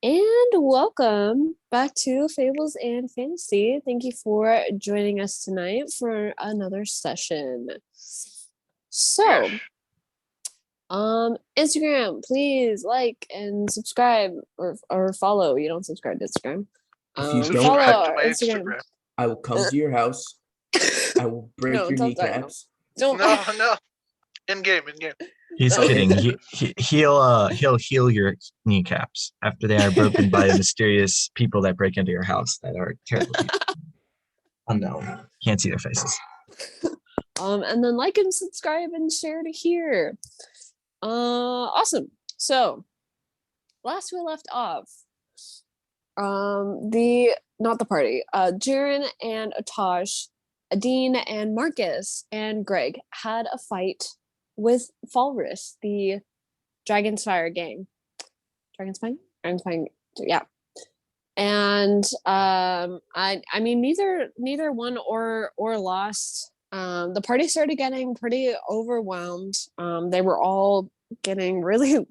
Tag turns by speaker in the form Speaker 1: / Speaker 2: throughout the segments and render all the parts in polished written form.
Speaker 1: And welcome back to Fables and Fantasy. Thank you for joining us tonight for another session.
Speaker 2: Yes.
Speaker 1: So, Instagram, please like and subscribe or follow. You don't subscribe to Instagram.
Speaker 3: If you don't,
Speaker 1: Follow
Speaker 2: Subscribe to
Speaker 1: our
Speaker 2: my
Speaker 1: Instagram.
Speaker 2: Instagram.
Speaker 3: I will come to your house. I will break
Speaker 1: No,
Speaker 3: your
Speaker 1: don't die,
Speaker 3: kneecaps.
Speaker 1: Don't.
Speaker 2: No. In game.
Speaker 4: He's
Speaker 1: Okay.
Speaker 4: kidding. He'll heal your kneecaps after they are broken by mysterious people that break into your house that are terrible people. Unknown. Can't see their faces.
Speaker 1: And then like and subscribe and share to here. Awesome. So last we left off, not the party, Jaren and Atash, Adeen and Marcus and Greg had a fight with Falrus, the Dragonspire gang. Dragonspire, yeah. And I mean neither won or lost. The party started getting pretty overwhelmed. They were all getting really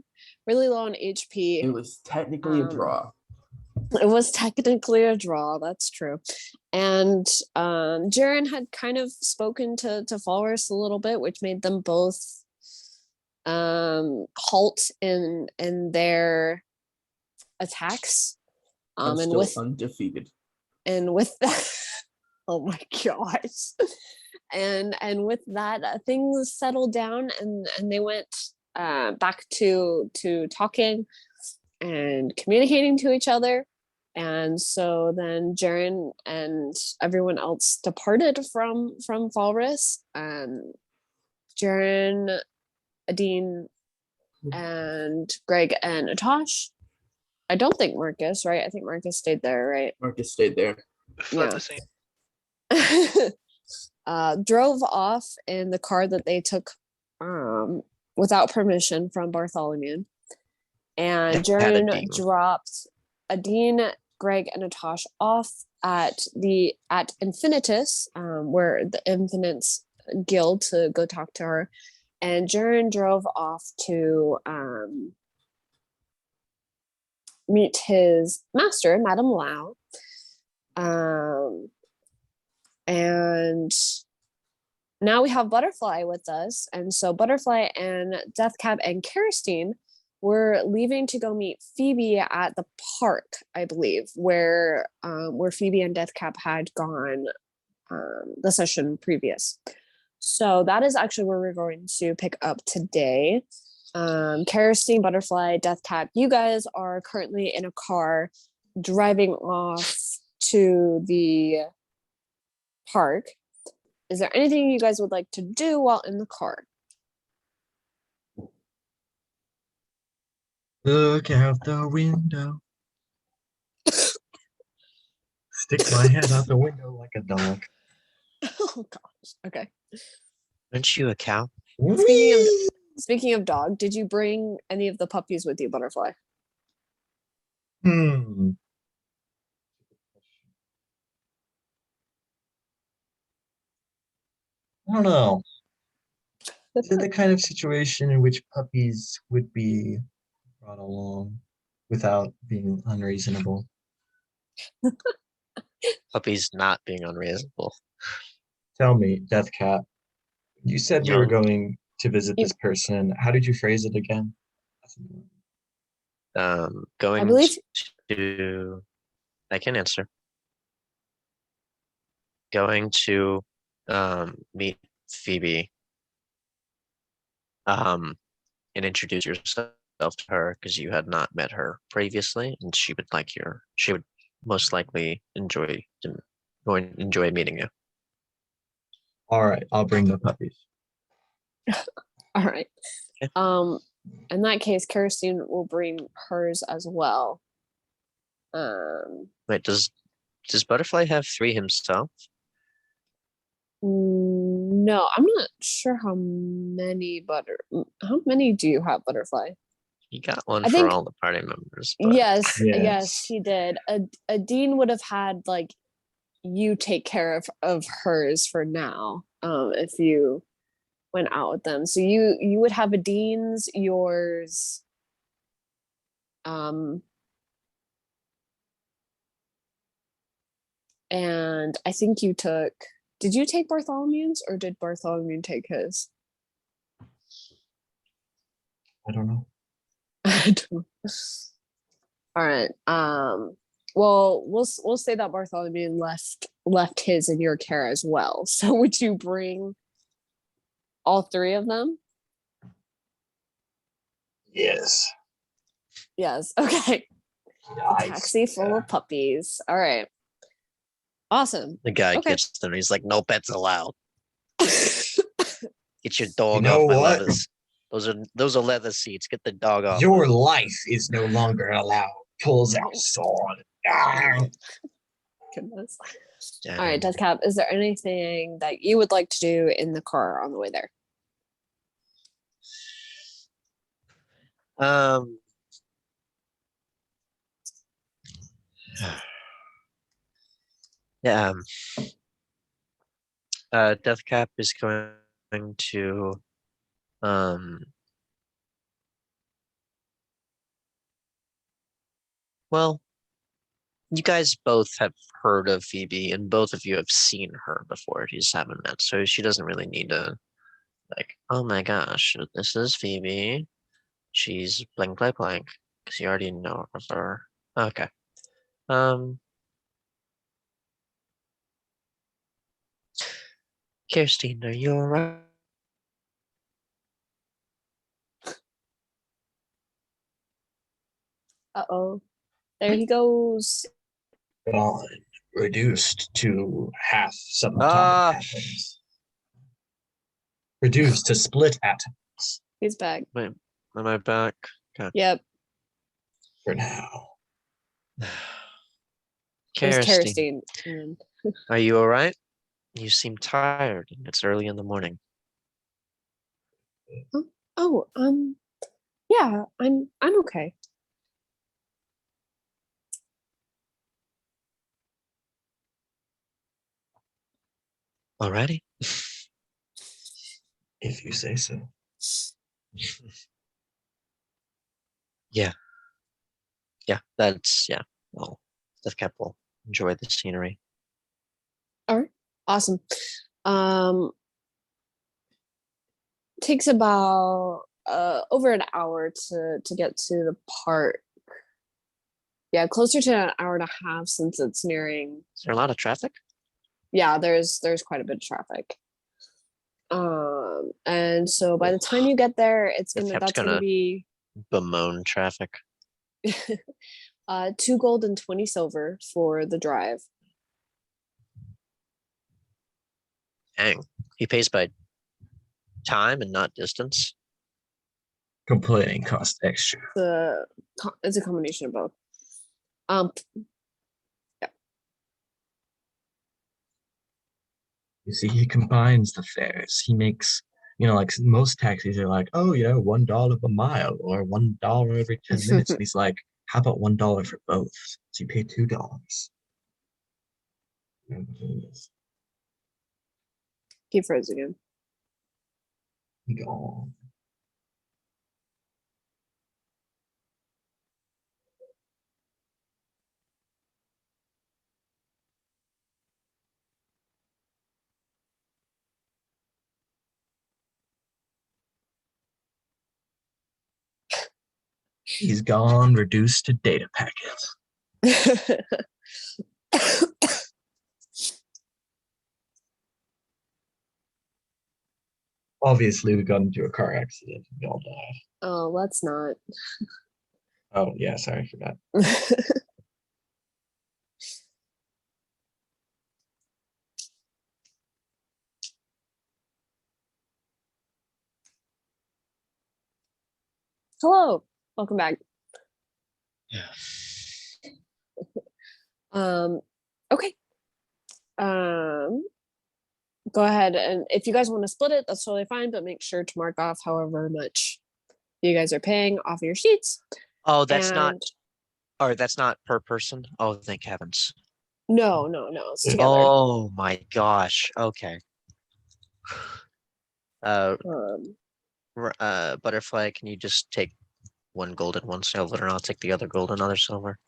Speaker 1: low on HP.
Speaker 3: It was technically a draw.
Speaker 1: It was technically a draw, that's true. And Jaren had kind of spoken to Falrus a little bit, which made them both halt in their attacks.
Speaker 3: I'm
Speaker 1: and
Speaker 3: still undefeated.
Speaker 1: And with that, oh my gosh. And with that, things settled down and they went back to talking and communicating to each other. And so then Jaren and everyone else departed from Falrus. Jaren, Adeen, and Greg and Atash. I don't think Marcus, right? I think Marcus stayed there, right?
Speaker 3: Marcus stayed there.
Speaker 2: Fled the scene.
Speaker 1: Drove off in the car that they took without permission from Bartholomew. And Jaren dropped Adeen, Greg, and Atash off at Infinitus, where the Infinites guild, to go talk to her. And Jaren drove off to meet his master, Madame Lau. And now we have Butterfly with us. And so Butterfly and Deathcap and Karastein were leaving to go meet Feebie at the park, I believe, where Feebie and Deathcap had gone the session previous. So that is actually where we're going to pick up today. Karastein, Butterfly, Deathcap, you guys are currently in a car driving off to the park. Is there anything you guys would like to do while in the car?
Speaker 4: Look out the window. Stick my head out the window like a dog.
Speaker 1: Oh gosh. Okay.
Speaker 5: Aren't you a cow?
Speaker 1: Speaking of dog, did you bring any of the puppies with you, Butterfly?
Speaker 4: I don't know. Is it the kind of situation in which puppies would be brought along without being unreasonable?
Speaker 5: Puppies not being unreasonable.
Speaker 4: Tell me, Deathcat, you said we were
Speaker 5: Young.
Speaker 4: going to visit this person. How did you phrase it again?
Speaker 5: Going
Speaker 1: I believe
Speaker 5: to, I can answer. Going to meet Feebie and introduce yourself to her, because you had not met her previously, and she would most likely enjoy meeting you.
Speaker 4: All right, I'll bring the puppies.
Speaker 1: all right.
Speaker 5: Okay.
Speaker 1: In that case, Karastein will bring hers as well.
Speaker 5: Wait, does Butterfly have 3 himself?
Speaker 1: No, I'm not sure how many do you have, Butterfly?
Speaker 5: He got one for all the party members. But...
Speaker 1: Yes, he did. Adeen would have had like you take care of hers for now, if you went out with them. So you would have Adeen's, yours, And I think you took. Did you take Bartholomew's or did Bartholomew take his?
Speaker 3: I don't know.
Speaker 1: I don't. All right. Well, we'll say that Bartholomew left his in your care as well. So would you bring all three of them?
Speaker 3: Yes.
Speaker 1: Yes. Okay.
Speaker 3: Nice.
Speaker 1: Taxi full of puppies. All right. Awesome.
Speaker 5: The guy
Speaker 1: Okay.
Speaker 5: gets them. He's like, "No pets allowed. Get your dog
Speaker 3: know
Speaker 5: off my
Speaker 3: what?
Speaker 5: leathers. Those are leather seats. Get the dog off."
Speaker 3: Your life is no longer allowed. Pulls out sword. Ah.
Speaker 1: Goodness.
Speaker 5: Damn.
Speaker 1: All right, Deathcap, is there anything that you would like to do in the car on the way there?
Speaker 5: Um. Yeah. Deathcap is going to well, you guys both have heard of Phoebe, and both of you have seen her before. You just haven't met, so she doesn't really need to like, oh my gosh, this is Phoebe. She's blank blank blank, because you already know of her. Okay. Kirsten, are you alright?
Speaker 1: Uh-oh. There he goes.
Speaker 3: Gone. Reduced to half subatomic
Speaker 5: Ah.
Speaker 3: atoms. Reduced to split atoms
Speaker 1: He's back.
Speaker 5: Wait, am I back? Okay.
Speaker 1: Yep.
Speaker 3: for now.
Speaker 1: It was
Speaker 5: Karastein,
Speaker 1: Karastein.
Speaker 5: are you alright? You seem tired, and it's early in the morning.
Speaker 1: Oh, yeah, I'm okay.
Speaker 5: Alrighty.
Speaker 3: If you say so.
Speaker 5: Yeah. Yeah. Well, Deathcap will enjoy the scenery.
Speaker 1: All right. Awesome. Takes about over an hour to get to the park. Yeah, closer to an hour and a half since it's nearing.
Speaker 5: Is there a lot of traffic?
Speaker 1: Yeah, there's quite a bit of traffic. And so by the time you get there, that's gonna be
Speaker 5: bemoan traffic.
Speaker 1: 2 gold and 20 silver for the drive.
Speaker 5: Dang. He pays by time and not distance.
Speaker 3: Complaining cost extra.
Speaker 1: It's a combination of both. Yeah.
Speaker 3: You see, he combines the fares. He makes, like most taxis are like, oh, $1 a mile or $1 every 10 minutes. And he's like, how about $1 for both? So you pay $2.
Speaker 1: He froze again.
Speaker 3: Gone. He's gone, reduced to data packets. Obviously, we got into a car accident and we all died.
Speaker 1: Oh, let's not.
Speaker 3: Oh, yeah, sorry, I forgot.
Speaker 1: Hello, welcome back.
Speaker 5: Yeah.
Speaker 1: Okay. Go ahead, and if you guys want to split it, that's totally fine, but make sure to mark off however much you guys are paying off of your sheets.
Speaker 5: Oh, that's not per person. Oh, thank heavens.
Speaker 1: No, it's together.
Speaker 5: Oh my gosh. Okay. Butterfly, can you just take 1 gold and 1 silver, and I'll take the other gold and other silver.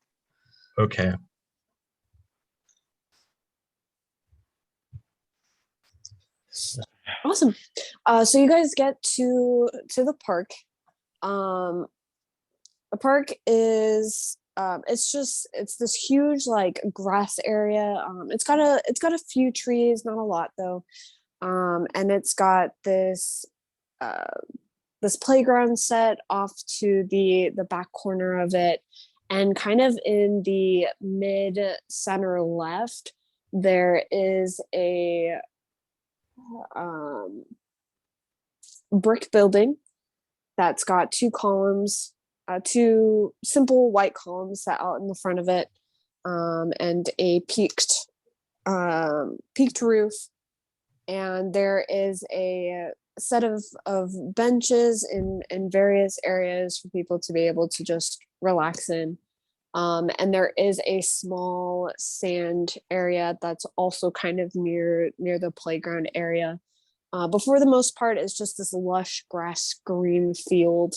Speaker 3: Okay.
Speaker 1: Awesome. So you guys get to the park. The park is it's this huge like grass area. It's got a few trees, not a lot though. And it's got this this playground set off to the back corner of it, and kind of in the mid center left there is a brick building that's got two columns, two simple white columns set out in the front of it, and a peaked roof. And there is a set of benches in various areas for people to be able to just relax in. And there is a small sand area that's also kind of near the playground area. But for the most part, it's just this lush grass green field.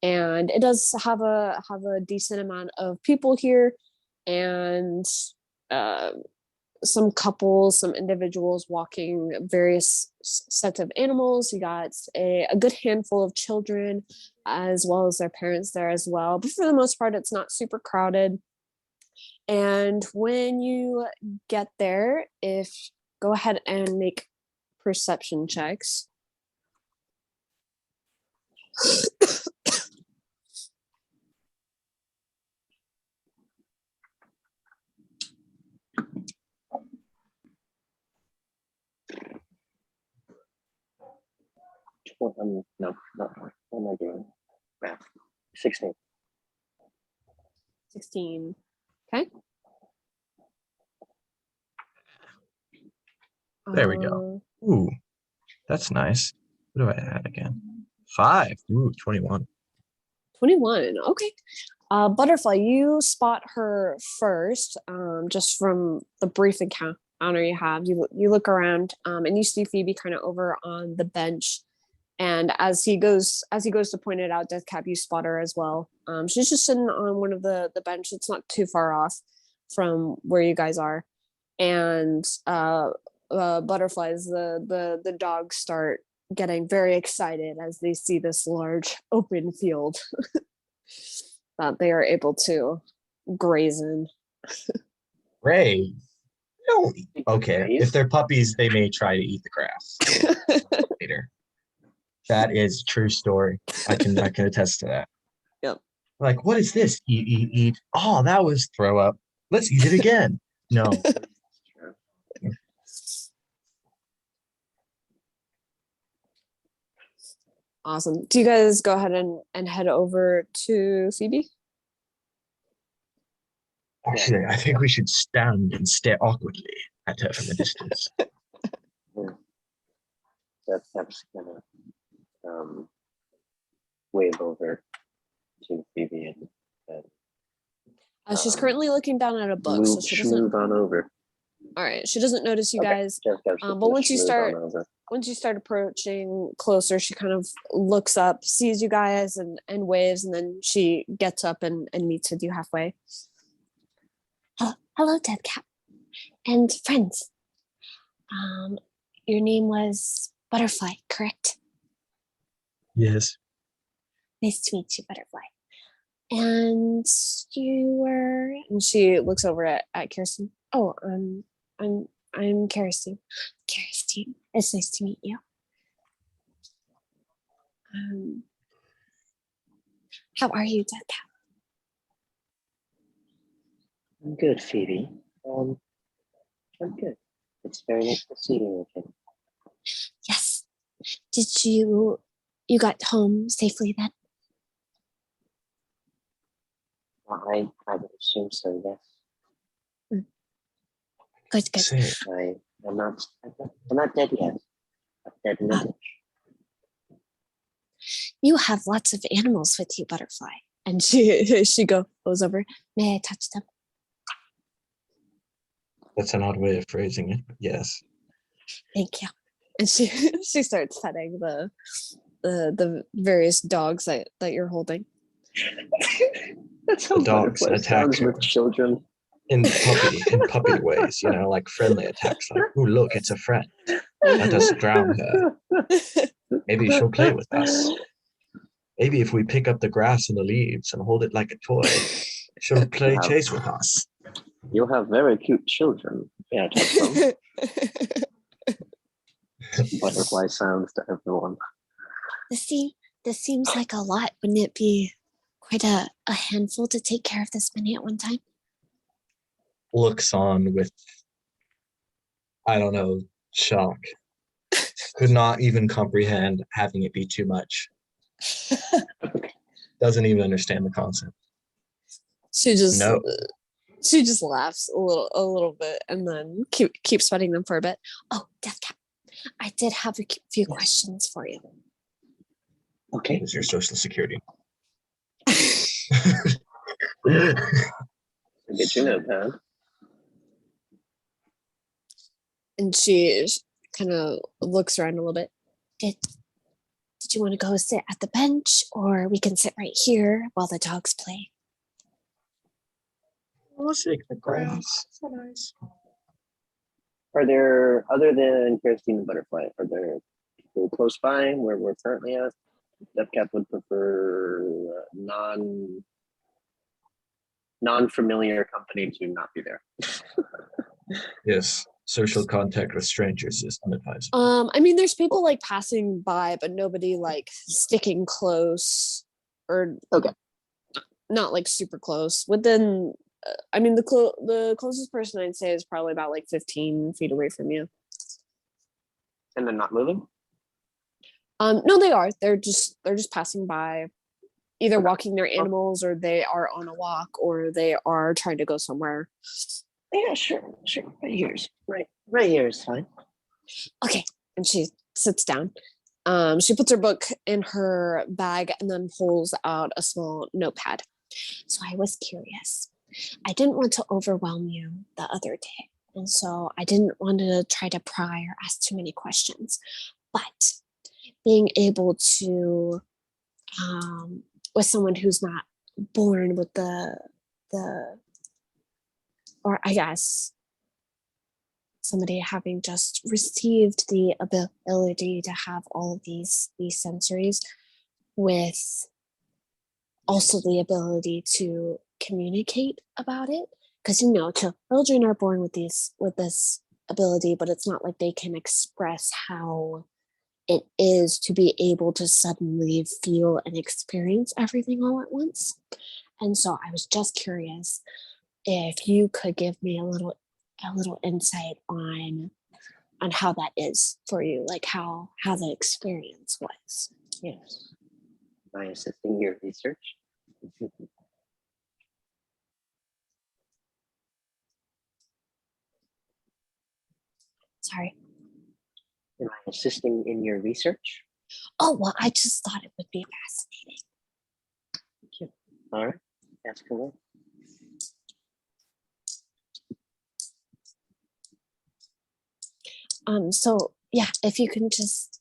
Speaker 1: And it does have a decent amount of people here, and some couples, some individuals walking various sets of animals. You got a good handful of children as well as their parents there as well. But for the most part, it's not super crowded. And when you get there, go ahead and make perception checks.
Speaker 6: No, not what am I doing? Math. 16.
Speaker 1: 16. Okay.
Speaker 4: There we go. Ooh, that's nice. What do I add again? 5. Ooh, 21.
Speaker 1: 21. Okay. Butterfly, you spot her first, just from the brief encounter you have. You look around, and you see Feebie kind of over on the bench. And as he goes to point it out, Deathcap, you spot her as well. She's just sitting on one of the bench. It's not too far off from where you guys are. And butterflies, the dogs start getting very excited as they see this large open field that they are able to graze in.
Speaker 4: Ray. No. Okay. If they're puppies, they may try to eat the grass later. That is true story. I can attest to that.
Speaker 1: Yep.
Speaker 4: Like, what is this? Eat. Oh, that was throw up. Let's eat it again. No.
Speaker 1: Awesome. Do you guys go ahead and head over to Feebie?
Speaker 4: Actually, I think we should stand and stare awkwardly at her from a distance.
Speaker 6: That's gonna wave over to Phoebe and
Speaker 1: She's currently looking down at a book, so she doesn't
Speaker 6: move on over.
Speaker 1: All right, she doesn't notice you guys. But once you start approaching closer, she kind of looks up, sees you guys, and waves, and then she gets up and meets with you halfway. Hello, Deadcat, and friends. Your name was Butterfly, correct?
Speaker 4: Yes.
Speaker 1: Nice to meet you, Butterfly. And you were, and she looks over at Kirsten. Oh, I'm Karastein. Karastein, it's nice to meet you. How are you, Deadcat?
Speaker 6: I'm good, Phoebe. I'm good. It's very nice to see you again.
Speaker 1: Yes. Did you got home safely then?
Speaker 6: I would assume so, yes.
Speaker 1: Good.
Speaker 6: I'm not dead yet. I'm dead in the ditch.
Speaker 1: You have lots of animals with you, Butterfly. And she goes over. May I touch them?
Speaker 3: That's an odd way of phrasing it, but yes.
Speaker 1: Thank you. And she starts petting the various dogs that you're holding.
Speaker 6: That's how
Speaker 3: The dogs attack
Speaker 6: with children.
Speaker 3: in puppy ways, like friendly attacks. Like, oh look, it's a friend. Let us drown her. Maybe she'll play with us. Maybe if we pick up the grass and the leaves and hold it like a toy, she'll play chase with us.
Speaker 6: You have very cute children. Yeah, touch them. Butterfly sounds to everyone.
Speaker 1: This seems like a lot. Wouldn't it be quite a handful to take care of this many at one time?
Speaker 3: Looks on with, I don't know, shock. Could not even comprehend having it be too much. Doesn't even understand the concept.
Speaker 1: She just laughs a little bit and then keeps sweating them for a bit. Oh, Deathcap, I did have a few questions for you.
Speaker 6: Okay.
Speaker 3: Is your social security?
Speaker 6: Get your notepad.
Speaker 1: And she kind of looks around a little bit. Did you want to go sit at the bench, or we can sit right here while the dogs play?
Speaker 3: I'll shake the grass. So nice.
Speaker 6: Are there, other than Karastein and Butterfly, are there people close by where we're currently at? Deathcap would prefer non-familiar company to not be there.
Speaker 3: Yes, social contact with strangers is unadvised.
Speaker 1: I mean, there's people like passing by, but nobody like sticking close or not like super close. Within, I mean, the closest person I'd say is probably about like 15 feet away from you.
Speaker 6: And then not moving?
Speaker 1: No, they are. They're just passing by, either walking their animals, or they are on a walk, or they are trying to go somewhere.
Speaker 6: Yeah, sure. Right here is fine.
Speaker 1: Okay. And she sits down. She puts her book in her bag and then pulls out a small notepad. So I was curious. I didn't want to overwhelm you the other day, and so I didn't want to try to pry or ask too many questions. But being able to, with someone who's not born with or I guess somebody having just received the ability to have all of these sensories, with also the ability to communicate about it, because children are born with this ability, but it's not like they can express how it is to be able to suddenly feel and experience everything all at once. And so I was just curious if you could give me a little insight on how that is for you, like how the experience was.
Speaker 6: Yes. Am I assisting your research?
Speaker 1: Sorry.
Speaker 6: Am I assisting in your research?
Speaker 1: Oh, well, I just thought it would be fascinating.
Speaker 6: Thank you. All right. That's cool.
Speaker 1: So yeah, if you can just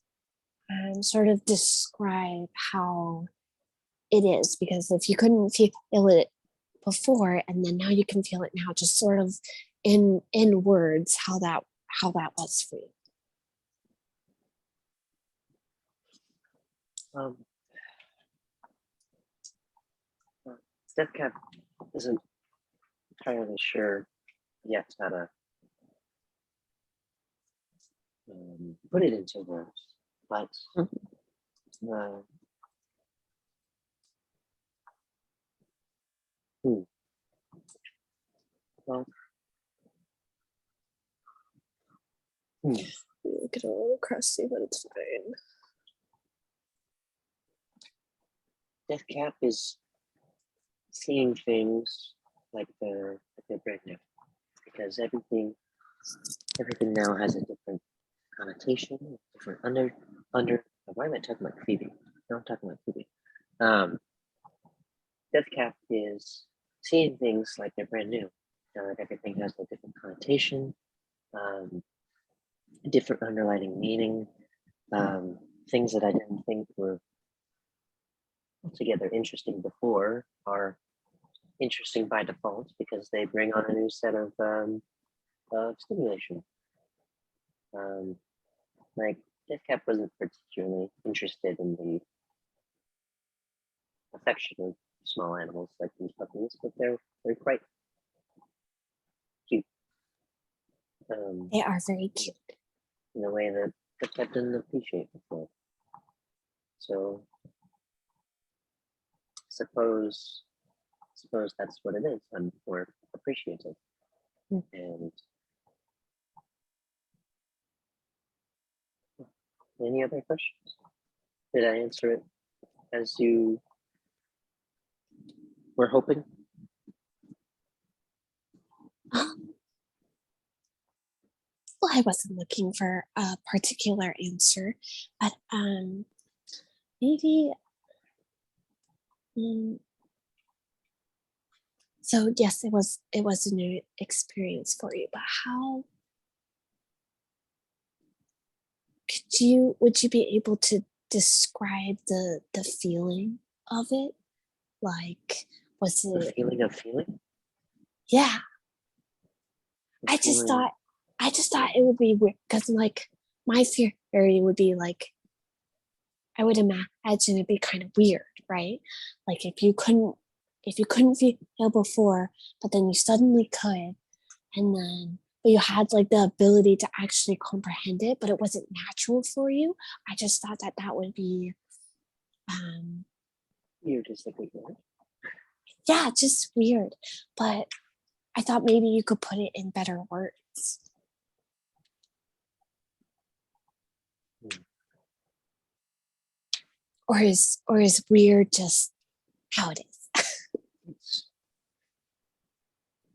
Speaker 1: sort of describe how it is, because if you couldn't feel it before and then now you can feel it now, just sort of in words, how that was for you.
Speaker 6: Deathcap isn't entirely sure yet how to put it into words, but well,
Speaker 1: Get a little crusty, but it's fine.
Speaker 6: Deathcap is seeing things like they're brand new, because everything now has a different connotation, different under. Why am I talking about Feebie? No, I'm talking about Feebie. Deathcap is seeing things like they're brand new. Everything has a different connotation, different underlying meaning, things that I didn't think were altogether interesting before are interesting by default, because they bring on a new set of stimulation. Like, Deathcap wasn't particularly interested in the affection of small animals like these puppies, but they're quite cute.
Speaker 1: They are very cute.
Speaker 6: In a way that Deathcap didn't appreciate before. So suppose that's what it is. I'm more appreciative.
Speaker 1: Mm.
Speaker 6: And any other questions? Did I answer it as you were hoping?
Speaker 1: Well, I wasn't looking for a particular answer, but maybe. So yes, it was a new experience for you, but how would you be able to describe the feeling of it? Like, was
Speaker 6: The
Speaker 1: it?
Speaker 6: feeling of feeling?
Speaker 1: Yeah,
Speaker 6: The
Speaker 1: I just
Speaker 6: feeling-
Speaker 1: thought it would be weird because like my theory would be like I would imagine it'd be kind of weird, right? Like if you couldn't feel before, but then you suddenly could, and then but you had like the ability to actually comprehend it, but it wasn't natural for you. I just thought that would be,
Speaker 6: You're just like weird.
Speaker 1: yeah, just weird. But I thought maybe you could put it in better words. Or is weird just how it is?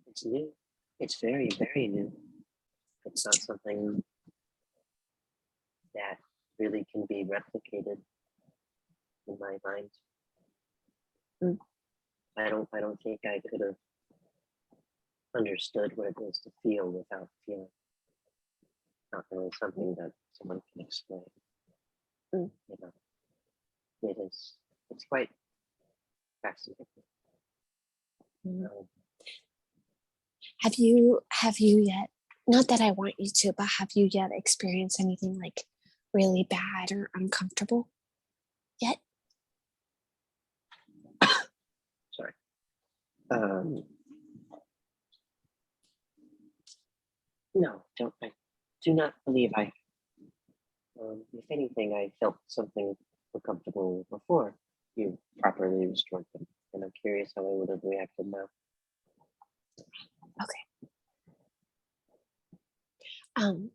Speaker 6: It's new. It's very, very new. It's not something that really can be replicated in my mind.
Speaker 1: Mm.
Speaker 6: I don't think I could have understood what it is to feel without feeling. Not really something that someone can explain.
Speaker 1: Mm.
Speaker 6: You know, it's quite fascinating.
Speaker 1: Mm.
Speaker 6: Um,
Speaker 1: Have you yet? Not that I want you to, but have you yet experienced anything like really bad or uncomfortable yet?
Speaker 6: sorry. No, I do not believe I. If anything, I felt something uncomfortable before you properly restored them, and I'm curious how I would have reacted now.
Speaker 1: Okay.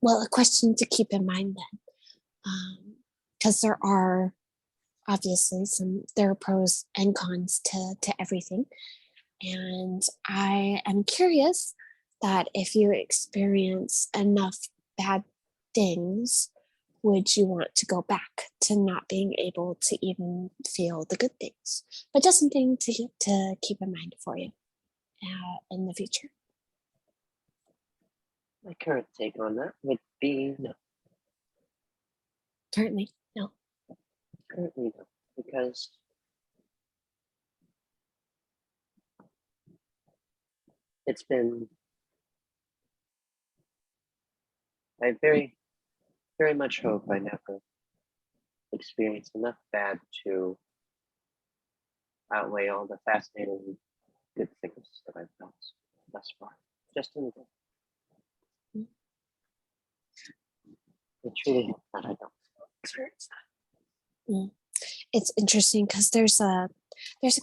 Speaker 1: Well, a question to keep in mind then, because there are obviously there are pros and cons to everything, and I am curious that if you experience enough bad things, would you want to go back to not being able to even feel the good things? But just something to keep in mind for you in the future.
Speaker 6: My current take on that would be no.
Speaker 1: Currently, no.
Speaker 6: Currently, no, because it's been. I very, very much hope I never experience enough bad to outweigh all the fascinating good things that I've felt thus far. Just in the
Speaker 1: Mm.
Speaker 6: I truly hope that I don't experience that.
Speaker 1: It's interesting because there's a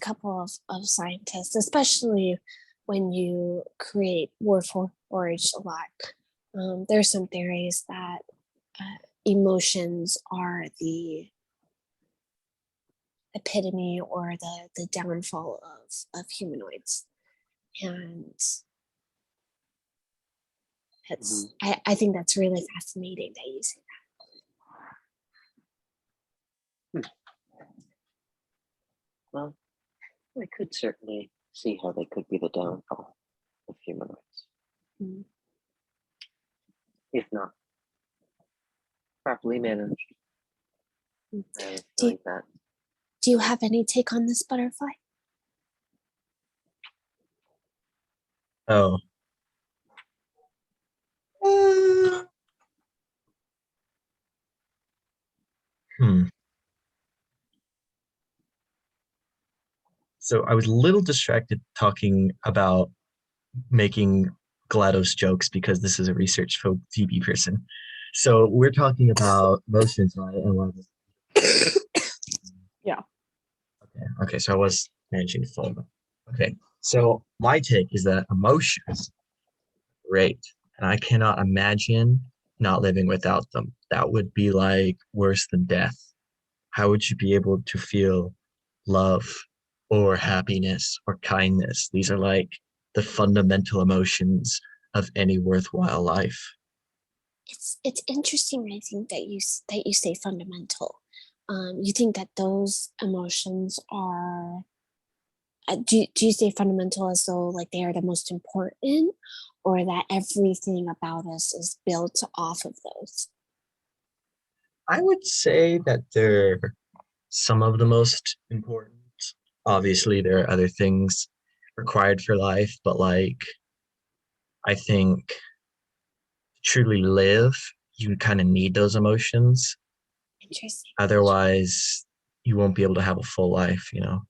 Speaker 1: couple of scientists, especially when you create Warforged a lot. There's some theories that emotions are the epitome or the downfall of humanoids, and I think that's really fascinating that you say
Speaker 6: Well, I could certainly see how they could be the downfall of humanoids,
Speaker 1: that.
Speaker 6: if not properly managed.
Speaker 1: Mm.
Speaker 6: I have a
Speaker 1: Do
Speaker 6: feeling
Speaker 1: you,
Speaker 6: that
Speaker 1: do you have any take on this butterfly?
Speaker 3: Oh. Uh, So I was a little distracted talking about making GLaDOS jokes because this is a research Phoebe person. So we're talking about emotions, right? And
Speaker 1: Yeah.
Speaker 3: Okay. So I was managing the phone. Okay. So my take is that emotions, great, and I cannot imagine not living without them. That would be like worse than death. How would you be able to feel love or happiness or kindness? These are like the fundamental emotions of any worthwhile life.
Speaker 1: It's interesting. I think that you say fundamental. You think that those emotions are do you say fundamental as though like they are the most important, or that everything about us is built off of those?
Speaker 3: I would say that they're some of the most important. Obviously, there are other things required for life, but like I think to truly live, you kind of need those emotions.
Speaker 1: Interesting.
Speaker 3: Otherwise, you won't be able to have a full life, you know.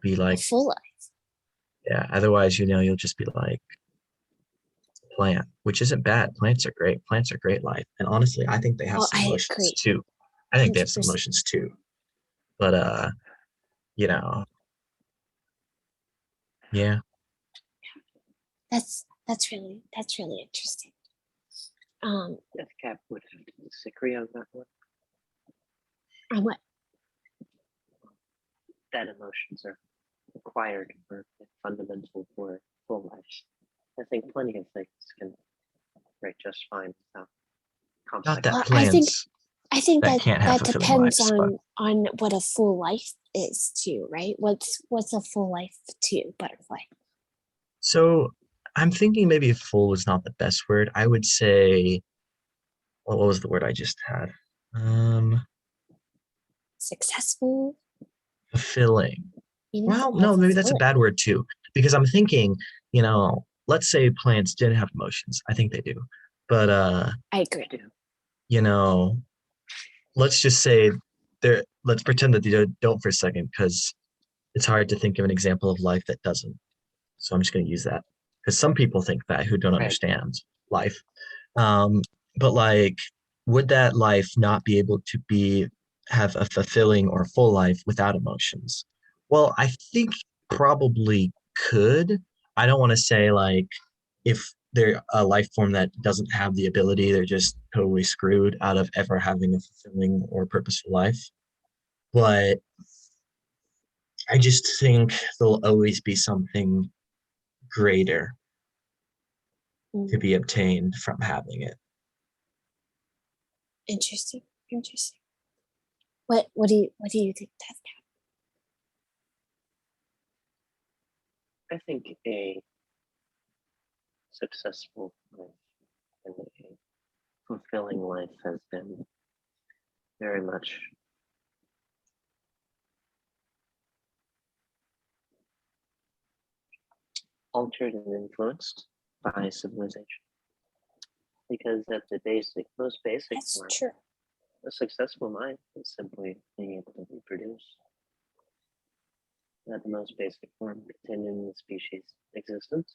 Speaker 3: Be
Speaker 1: A
Speaker 3: like,
Speaker 1: full life.
Speaker 3: yeah, otherwise, you know, you'll just be like a plant, which isn't bad. Plants are great. Plants are great life. And honestly, I think they have
Speaker 1: Oh,
Speaker 3: some
Speaker 1: I
Speaker 3: emotions
Speaker 1: agree.
Speaker 3: too. I think they have some
Speaker 1: 100%.
Speaker 3: emotions too. But you know, yeah.
Speaker 1: That's really interesting.
Speaker 6: Death Cap would have to disagree on that one.
Speaker 1: On what?
Speaker 6: That emotions are required or fundamental for full life. I think plenty of things can operate just fine without
Speaker 3: Not
Speaker 6: complex.
Speaker 3: that
Speaker 1: Well,
Speaker 3: plants
Speaker 1: I think
Speaker 3: that
Speaker 1: that
Speaker 3: can't have
Speaker 1: that
Speaker 3: fulfilling
Speaker 1: depends
Speaker 3: lives, but
Speaker 1: on what a full life is too, right? What's a full life to Butterfly?
Speaker 3: so I'm thinking maybe full is not the best word. I would say, well, what was the word I just had?
Speaker 1: Successful,
Speaker 3: Fulfilling.
Speaker 1: meaningful,
Speaker 3: Well, no, maybe that's a
Speaker 1: fulfilling.
Speaker 3: bad word too, because I'm thinking, you know, let's say plants didn't have emotions. I think they do. But
Speaker 1: I agree.
Speaker 3: you know, let's just say let's pretend that they don't for a second, because it's hard to think of an example of life that doesn't. So I'm just going to use that because some people think that who don't
Speaker 6: Right.
Speaker 3: understand life. Um, but like, would that life not be able to have a fulfilling or full life without emotions? Well, I think probably could. I don't want to say like if they're a life form that doesn't have the ability, they're just totally screwed out of ever having a fulfilling or purposeful life. But I just think there'll always be something greater to
Speaker 1: Mm,
Speaker 3: be obtained from having it.
Speaker 1: interesting. Interesting. What do you think, Death Cap?
Speaker 6: I think a successful life and a fulfilling life has been very much altered and influenced by civilization. Because at the most basic
Speaker 1: That's
Speaker 6: form,
Speaker 1: true.
Speaker 6: a successful life is simply being able to reproduce. At the most basic form, continuing the species existence,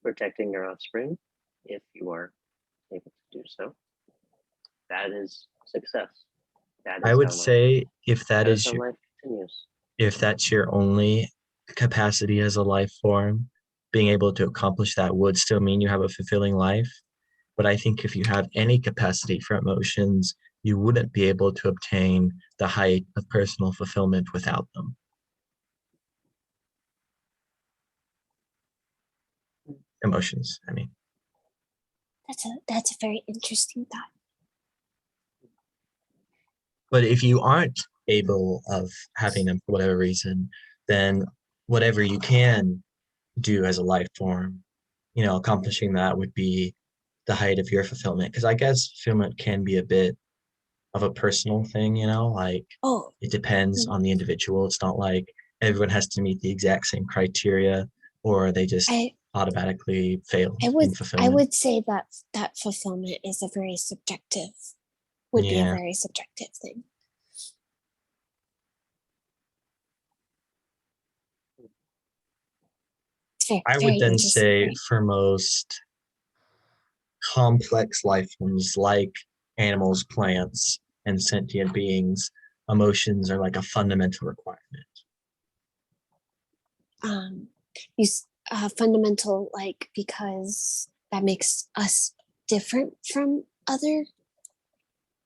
Speaker 6: protecting your offspring, if you are able to do so. That is success. That is
Speaker 3: I would
Speaker 6: how life,
Speaker 3: say if
Speaker 6: that is how life continues.
Speaker 3: if that's your only capacity as a life form, being able to accomplish that would still mean you have a fulfilling life. But I think if you have any capacity for emotions, you wouldn't be able to obtain the height of personal fulfillment without them. Emotions, I mean.
Speaker 1: That's a very interesting thought.
Speaker 3: But if you aren't able of having them for whatever reason, then whatever you can do as a life form, you know, accomplishing that would be the height of your fulfillment. Because I guess fulfillment can be a bit of a personal thing, you know, like
Speaker 1: Oh,
Speaker 3: it depends on the individual. It's not like everyone has to meet the exact same criteria or they just
Speaker 1: I
Speaker 3: automatically fail
Speaker 1: I
Speaker 3: in
Speaker 1: would I
Speaker 3: fulfillment.
Speaker 1: would say that that fulfillment is a very subjective would be a
Speaker 3: Yeah.
Speaker 1: very subjective thing. That's very,
Speaker 3: I
Speaker 1: very
Speaker 3: would then
Speaker 1: interesting.
Speaker 3: say for most complex life forms like animals, plants, and sentient beings, emotions are like a fundamental requirement.
Speaker 1: Fundamental, like, because that makes us different from other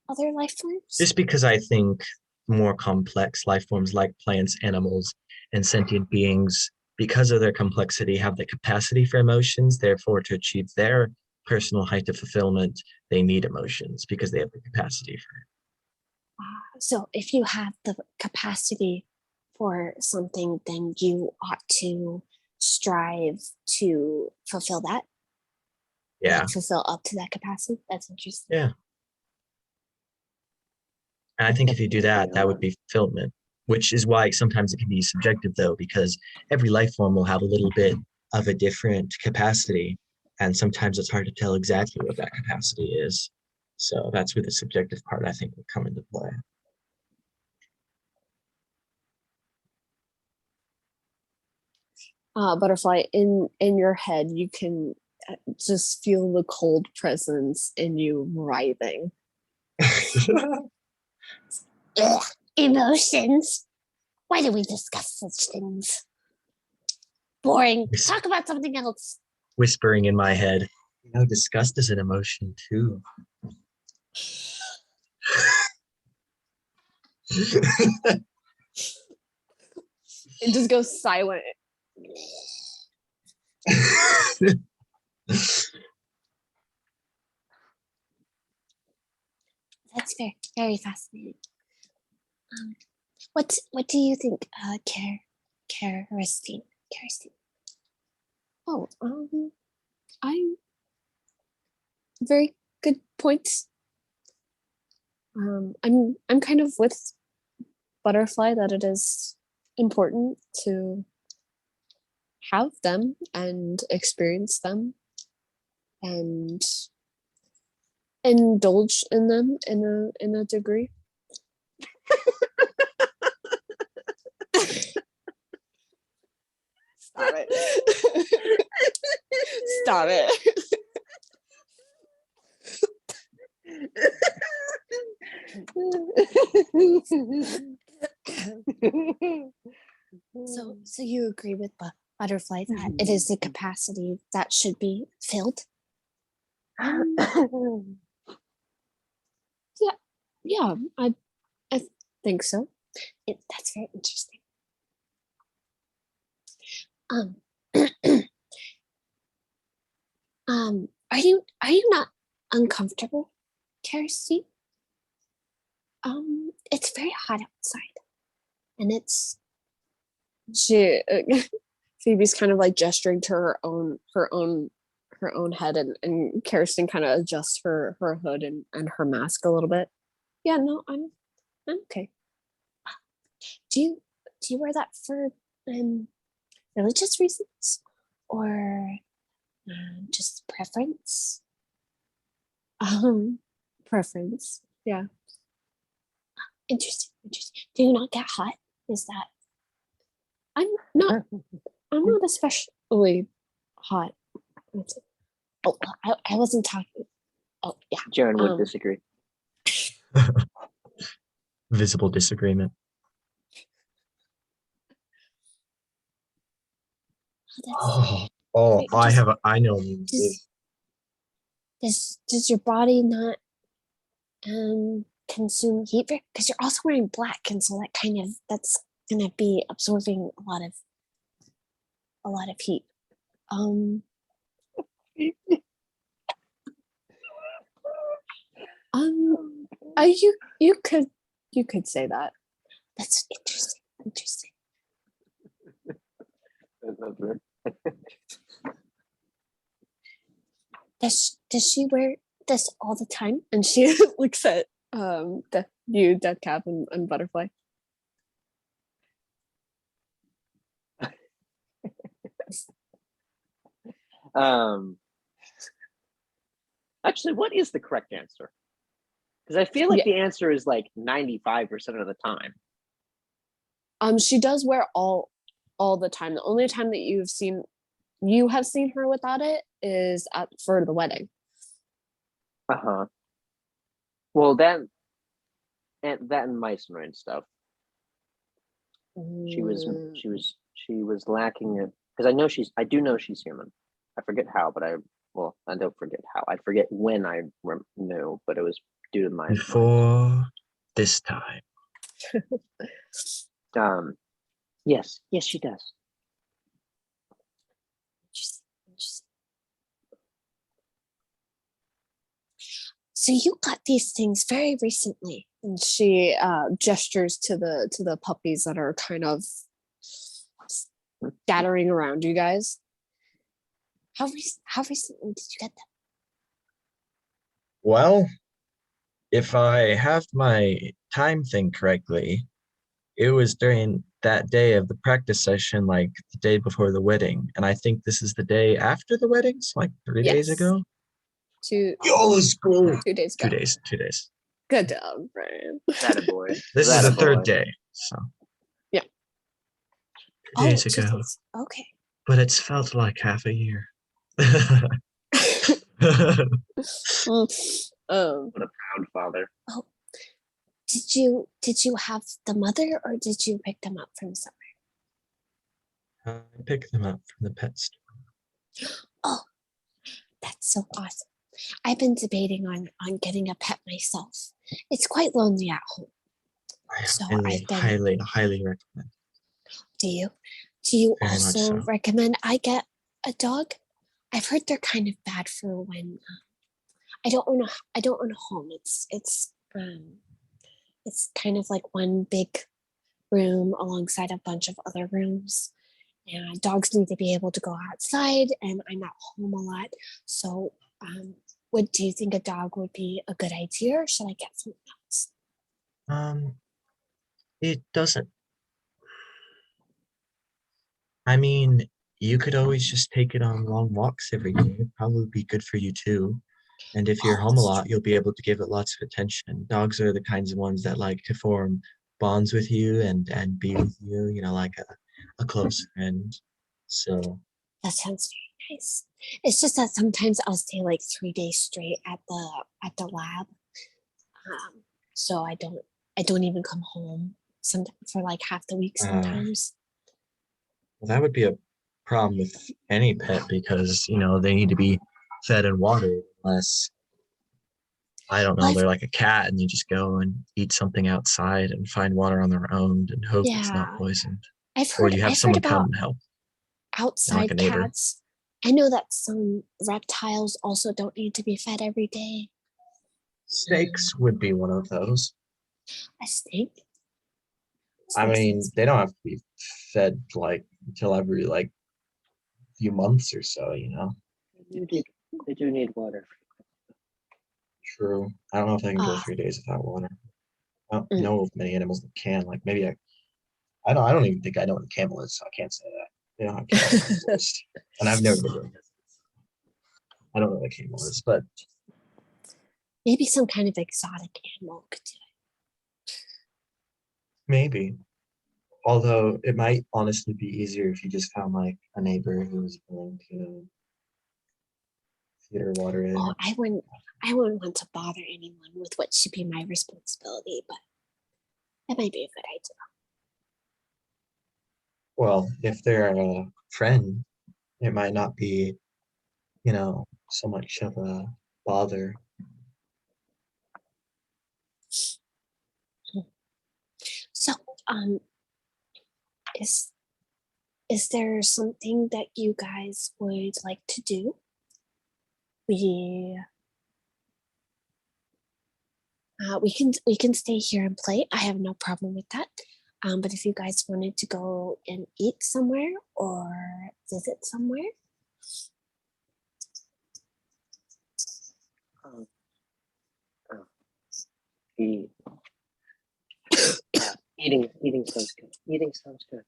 Speaker 1: life forms.
Speaker 3: Just because I think more complex life forms like plants, animals, and sentient beings, because of their complexity, have the capacity for emotions. Therefore, to achieve their personal height of fulfillment, they need emotions because they have the capacity for it.
Speaker 1: So if you have the capacity for something, then you ought to strive to fulfill that.
Speaker 3: Yeah.
Speaker 1: Like fulfill up to that capacity. That's interesting.
Speaker 3: Yeah. And I think if you do that, that would be fulfillment, which is why sometimes it can be subjective though, because every life form will have a little bit of a different capacity. And sometimes it's hard to tell exactly what that capacity is. So that's where the subjective part, I think, would come into play.
Speaker 1: Butterfly, in your head, you can just feel the cold presence in you writhing. Ugh, emotions. Why do we discuss such things? Boring. Talk about something else.
Speaker 3: Whispering in my head, disgust is an emotion too.
Speaker 1: It just goes silent. That's very, very fascinating. What do you think, Karastein? Oh, I very good points. I'm kind of with Butterfly that it is important to have them and experience them and indulge in them in a degree. Stop it. Stop it. So you agree with Butterfly that it is a capacity that should be filled? Yeah, I think so. That's very interesting. Are you not uncomfortable, Karastein? It's very hot outside, and she Phoebe's kind of like gesturing to her own head, and Kirsten kind of adjusts her hood and her mask a little bit. Yeah, no, I'm okay. Do you wear that for religious reasons or just preference? Preference. Yeah. Interesting. Do you not get hot? Is that I'm not especially hot. Oh, I wasn't talking. Oh, yeah.
Speaker 6: Jaren would disagree.
Speaker 3: Visible disagreement. I know.
Speaker 1: Does your body not consume heat? Because you're also wearing black, and so that's gonna be absorbing a lot of heat. You could say that. That's interesting. Does she wear this all the time? And she looks at Deathcap and Butterfly.
Speaker 6: Actually, what is the correct answer? Because I feel like the answer is like 95% of the time.
Speaker 1: She does wear all the time. The only time that you've seen you have seen her without it is for the wedding.
Speaker 6: Uh-huh. Well, and Meissner and stuff. She was lacking it because I do know she's human. I forget how, but I don't forget how. I forget when I knew, but it was due to my
Speaker 3: Before this time.
Speaker 6: Yes, she does.
Speaker 1: So you got these things very recently, and she gestures to the puppies that are kind of scattering around you guys. How recently did you get them?
Speaker 3: Well, if I have my time thing correctly, it was during that day of the practice session, like the day before the wedding. And I think this is the day after the wedding, so like 3 days
Speaker 1: Yes.
Speaker 3: ago.
Speaker 1: 2
Speaker 3: let's go.
Speaker 1: 2 days ago.
Speaker 3: 2 days.
Speaker 1: Good job, Brian.
Speaker 6: That a boy.
Speaker 3: This is the third day, so.
Speaker 1: Yeah.
Speaker 3: 2 days
Speaker 1: 2
Speaker 3: ago.
Speaker 1: days. Okay.
Speaker 3: But it's felt like half a year.
Speaker 6: What a proud father.
Speaker 1: Oh, did you have the mother, or did you pick them up from somewhere?
Speaker 3: I picked them up from the pet store.
Speaker 1: Oh, that's so awesome. I've been debating on getting a pet myself. It's quite lonely at home. So
Speaker 3: highly recommend.
Speaker 1: Do you
Speaker 3: Very much
Speaker 1: also
Speaker 3: so.
Speaker 1: recommend I get a dog? I've heard they're kind of bad for when I don't own a home. It's kind of like one big room alongside a bunch of other rooms. And dogs need to be able to go outside, and I'm at home a lot. So do you think a dog would be a good idea, or should I get something else?
Speaker 3: It doesn't. I mean, you could always just take it on long walks every day. It'd probably be good for you too. And if you're home a lot, you'll be able to give it lots of attention. Dogs are the kinds of ones that like to form bonds with you and be with you, like a close friend. So
Speaker 1: That sounds very nice. It's just that sometimes I'll stay like 3 days straight at the lab. So I don't even come home for like half the week sometimes.
Speaker 3: well, that would be a problem with any pet because, they need to be fed and watered unless, I don't know,
Speaker 1: Well,
Speaker 3: they're like a cat and you just go and eat something outside and find water on their own and hope it's not
Speaker 1: Yeah.
Speaker 3: poisoned.
Speaker 1: I've
Speaker 3: Or
Speaker 1: heard
Speaker 3: you have
Speaker 1: I've heard
Speaker 3: someone come
Speaker 1: about
Speaker 3: and help.
Speaker 1: outside
Speaker 3: a neighbor.
Speaker 1: cats. I know that some reptiles also don't need to be fed every day.
Speaker 3: Snakes would be one of those.
Speaker 1: A snake?
Speaker 3: I mean, they don't have to be fed like until every like few months or so,
Speaker 6: They do need water.
Speaker 3: True. I don't know if I can go
Speaker 1: Ah.
Speaker 3: 3 days without water. I don't know of many animals that can. Like maybe I don't even think I know what a camel is, so I can't say that. They don't have camels in the forest. And I've never been doing this. I don't know what a camel is, but
Speaker 1: Maybe some kind of exotic animal could do it.
Speaker 3: maybe. Although it might honestly be easier if you just found like a neighbor who was willing to feed her water in.
Speaker 1: Oh, I wouldn't want to bother anyone with what should be my responsibility, but that might be a good idea.
Speaker 3: Well, if they're a friend, it might not be, so much of a bother.
Speaker 1: So, is there something that you guys would like to do? We can stay here and play. I have no problem with that. But if you guys wanted to go and eat somewhere or visit somewhere,
Speaker 6: Eating sounds good. Eating sounds good.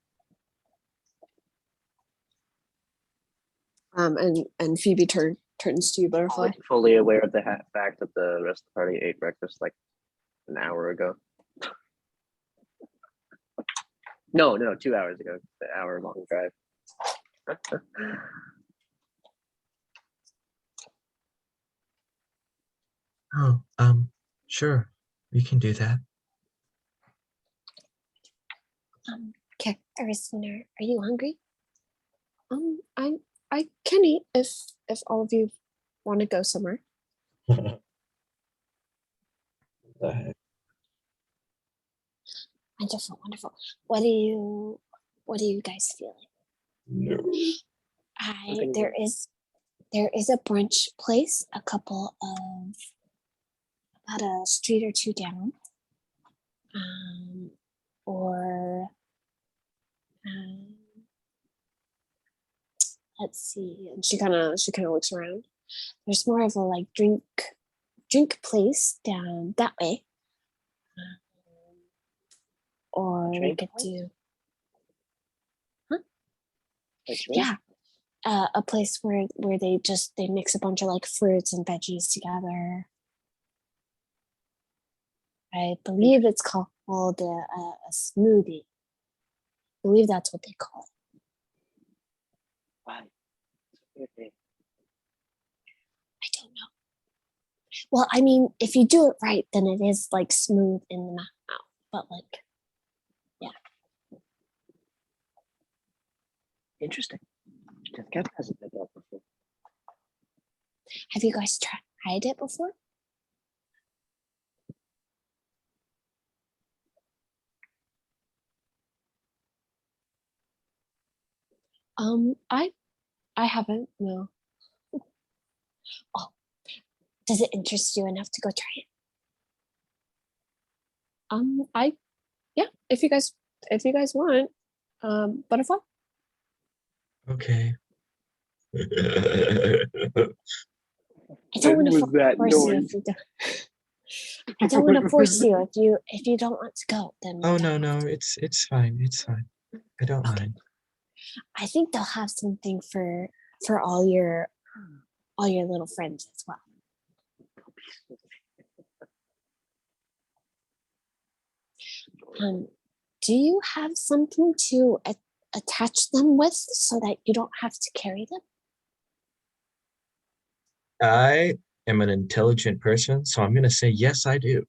Speaker 1: and Phoebe turns to you, Butterfly.
Speaker 6: Fully aware of the fact that the rest of the party ate breakfast like an hour ago. No, 2 hours ago. The hour-long drive.
Speaker 3: Oh, sure. We can do that.
Speaker 1: Karastein, are you hungry? I can eat if all of you want to go somewhere.
Speaker 4: The heck?
Speaker 1: Wonderful, wonderful. What are you guys feeling?
Speaker 4: No.
Speaker 1: There is a brunch place a couple of about a street or two down. Or let's see. And she kind of looks around. There's more of a like drink place down that way. Or we could do yeah. A place where they mix a bunch of like fruits and veggies together. I believe it's called a smoothie. I believe that's what they call it.
Speaker 6: Why?
Speaker 1: I don't know. Well, I mean, if you do it right, then it is like smooth in the mouth. But like, yeah.
Speaker 6: Interesting. Deathcap hasn't been that before.
Speaker 1: Have you guys tried it before? I haven't, no. Oh, does it interest you enough to go try it? Yeah, if you guys want, butterfly.
Speaker 3: Okay.
Speaker 1: I don't want to force you if you don't. I don't want to force you if you don't want to go. Then
Speaker 3: Oh no, it's fine. It's fine. I don't mind.
Speaker 1: I think they'll have something for all your little friends as well. Do you have something to attach them with so that you don't have to carry them?
Speaker 3: I am an intelligent person, so I'm gonna say yes, I do.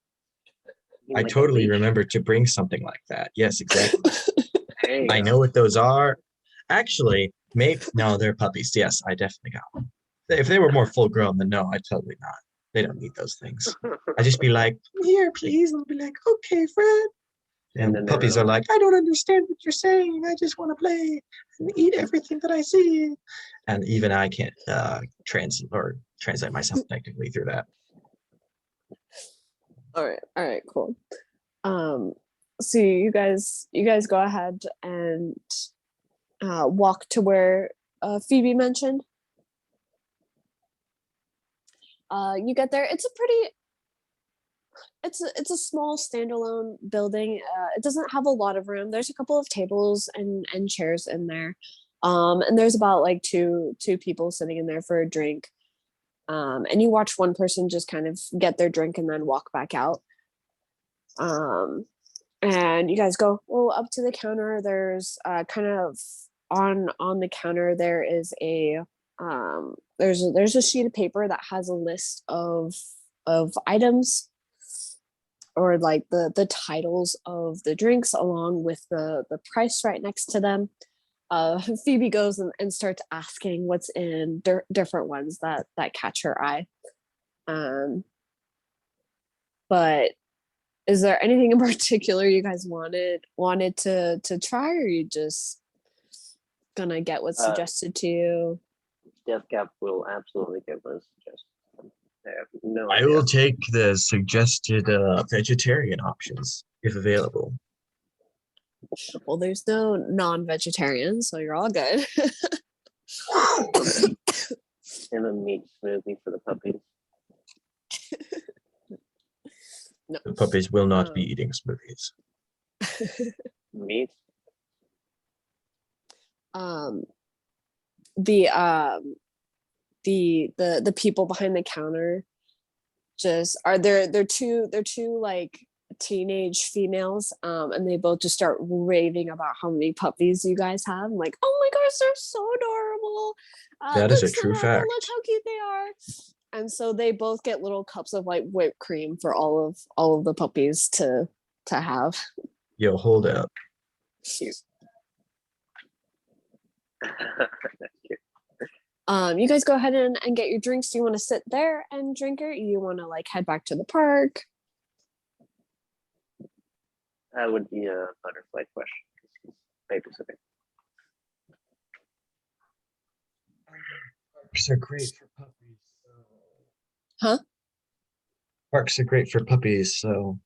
Speaker 3: I
Speaker 6: Like a
Speaker 3: totally
Speaker 6: leash?
Speaker 3: remember to bring something like that. Yes, exactly.
Speaker 6: There you
Speaker 3: I
Speaker 6: go.
Speaker 3: know what those are. Actually, maybe no, they're puppies. Yes, I definitely got one. If they were more full grown, then no, I totally not. They don't need those things. I just be like, here, please. And I'll be like, okay, Fred.
Speaker 6: And then
Speaker 3: And
Speaker 6: they're
Speaker 3: puppies are like, I don't understand what you're saying. I just want to play and eat everything that I see. And even I can't translate myself effectively through that.
Speaker 1: All right, cool. So you guys go ahead and walk to where Feebie mentioned. You get there. It's a small standalone building. It doesn't have a lot of room. There's a couple of tables and chairs in there. And there's about like two people sitting in there for a drink. And you watch one person just kind of get their drink and then walk back out. And you guys go up to the counter. There's kind of on the counter there is a there's a sheet of paper that has a list of items or like the titles of the drinks along with the price right next to them. Phoebe goes and starts asking what's in different ones that catch her eye. But is there anything in particular you guys wanted to try, or you just gonna get what's suggested to you?
Speaker 6: Deathcap will absolutely get what is suggested. I have no
Speaker 3: I
Speaker 6: idea.
Speaker 3: will take the suggested vegetarian options if available.
Speaker 1: Well, there's no non-vegetarian, so you're all good.
Speaker 6: And a meat smoothie for the puppies.
Speaker 1: No.
Speaker 3: The puppies will not be eating smoothies.
Speaker 6: Meat?
Speaker 1: The people behind the counter just are they're two like teenage females, and they both just start raving about how many puppies you guys have. I'm like, oh my gosh, they're so adorable.
Speaker 3: That is a
Speaker 1: look,
Speaker 3: true
Speaker 1: Samantha,
Speaker 3: fact.
Speaker 1: look how cute they are. And so they both get little cups of like whipped cream for all of the puppies to have.
Speaker 3: Yo, hold up.
Speaker 1: Cute.
Speaker 6: That's cute.
Speaker 1: You guys go ahead and get your drinks. Do you want to sit there and drink it? You want to like head back to the park?
Speaker 6: That would be a butterfly question. Babysitting.
Speaker 3: Parks are great for puppies.
Speaker 1: Huh?
Speaker 3: Parks are great for puppies, so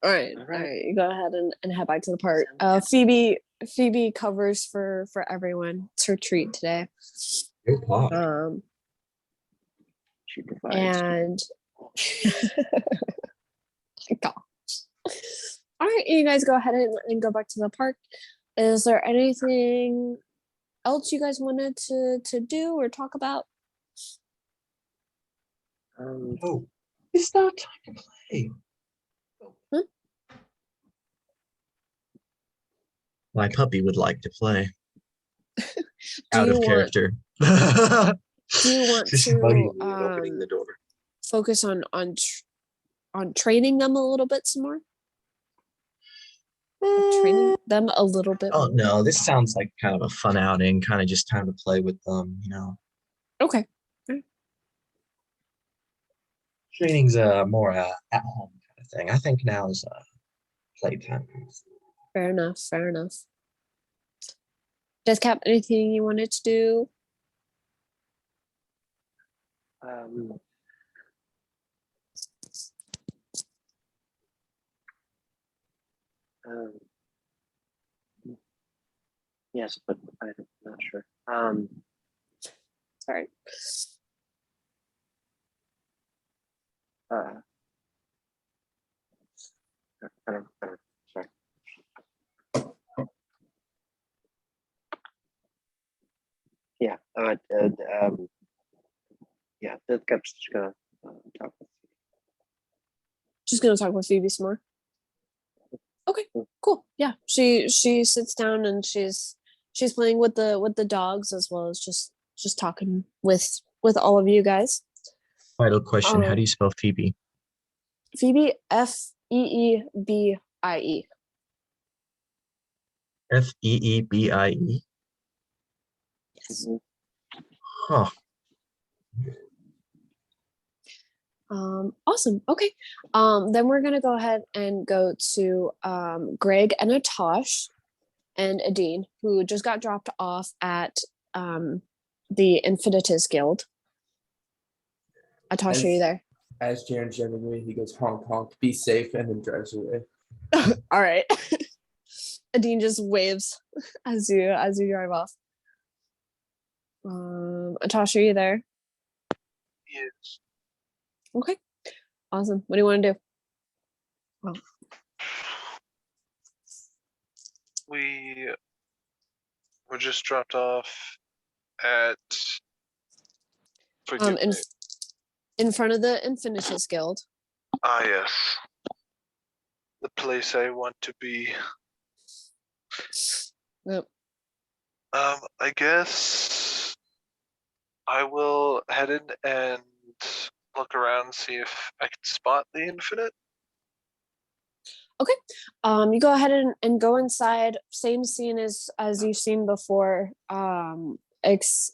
Speaker 1: All right. You go ahead and head back to the park. Phoebe covers for everyone. It's her treat today.
Speaker 3: go pod.
Speaker 6: She provides.
Speaker 1: And gosh. All right, you guys go ahead and go back to the park. Is there anything else you guys wanted to do or talk about?
Speaker 3: Oh, it's not time to play. My puppy would like to play. Out of character.
Speaker 1: Do you want
Speaker 3: She's
Speaker 1: to
Speaker 3: bugging me and opening the door.
Speaker 1: focus on training them a little bit some more? Training them a little bit
Speaker 3: Oh
Speaker 1: more.
Speaker 3: no, this sounds like kind of a fun outing, kind of just time to play with them,
Speaker 1: Okay.
Speaker 3: Training's more at home kind of thing. I think now is playtime.
Speaker 1: Fair enough. Deathcap, anything you wanted to do?
Speaker 6: Yes, but I'm not sure.
Speaker 1: Sorry.
Speaker 6: I don't sorry. Yeah. Yeah. The cup's just gonna talk with you.
Speaker 1: Just gonna talk with Phoebe some more. Okay, cool. Yeah, she sits down and she's playing with the dogs as well as just talking with all of you guys.
Speaker 3: Vital question: how do you spell Phoebe?
Speaker 1: Phoebe, Feebie.
Speaker 3: Feebie.
Speaker 1: Yes.
Speaker 3: Huh.
Speaker 1: Awesome. Okay. Then we're gonna go ahead and go to Greg and Atash and Adeen, who just got dropped off at the Infinitus Guild. Atash, are you there?
Speaker 7: As Jaren's driving away, he goes honk honk, be safe, and then drives away.
Speaker 1: All right. Adeen just waves as you drive off. Atash, are you there?
Speaker 2: Yes.
Speaker 1: Okay. Awesome. What do you want to do? Well,
Speaker 2: We were just dropped off at. Forgive me.
Speaker 1: in front of the Infinitus Guild.
Speaker 2: Ah, yes. The place I want to be.
Speaker 1: Yep.
Speaker 2: I guess I will head in and look around, see if I can spot the Infinite.
Speaker 1: Okay. You go ahead and go inside. Same scene as you've seen before.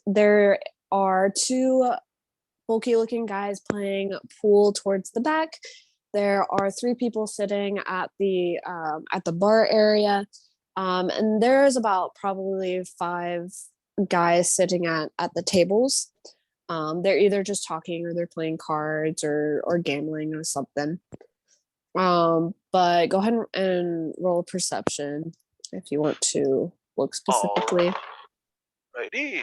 Speaker 1: There are two bulky looking guys playing pool towards the back. There are three people sitting at the bar area. And there's about probably 5 guys sitting at the tables. They're either just talking or they're playing cards or gambling or something. But go ahead and roll perception if you want to look specifically.
Speaker 2: Righty.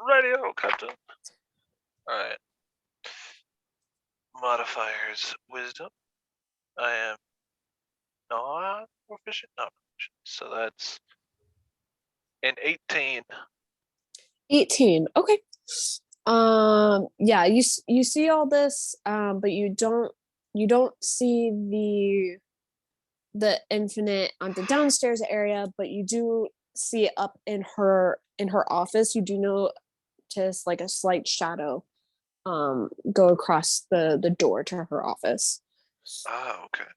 Speaker 2: Radio, Captain. Alright. Modifiers, wisdom. I am not proficient. So that's an 18.
Speaker 1: 18. Okay. Yeah, you see all this, but you don't see the Infinite on the downstairs area, but you do see it up in her office. You do know notice like a slight shadow go across the door to her office.
Speaker 2: Ah, okay.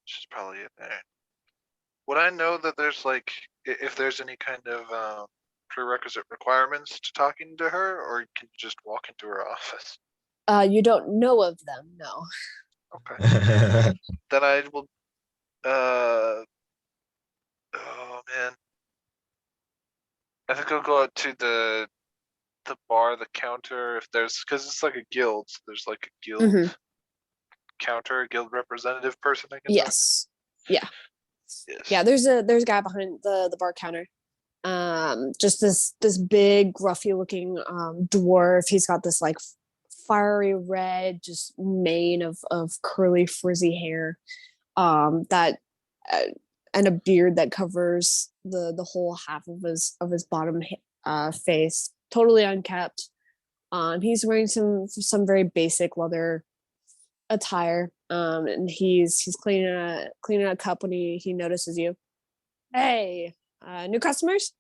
Speaker 2: She's probably in there. Would I know that there's like, if there's any kind of prerequisite requirements to talking to her, or can you just walk into her office?
Speaker 1: You don't know of them, no.
Speaker 2: Okay. Then I will. Oh man. I think I'll go out to the bar, the counter, if there's, because it's like a guild. So there's like a guild counter, a guild representative person I can talk
Speaker 1: Yes. Yeah.
Speaker 2: to. Yes.
Speaker 1: Yeah, there's a guy behind the bar counter. Just this big, gruffy looking dwarf. He's got this like fiery red just mane of curly frizzy hair. That and a beard that covers the whole half of his bottom face, totally unkept. He's wearing some very basic leather attire. And he's cleaning a cup when he notices you. Hey, new customers?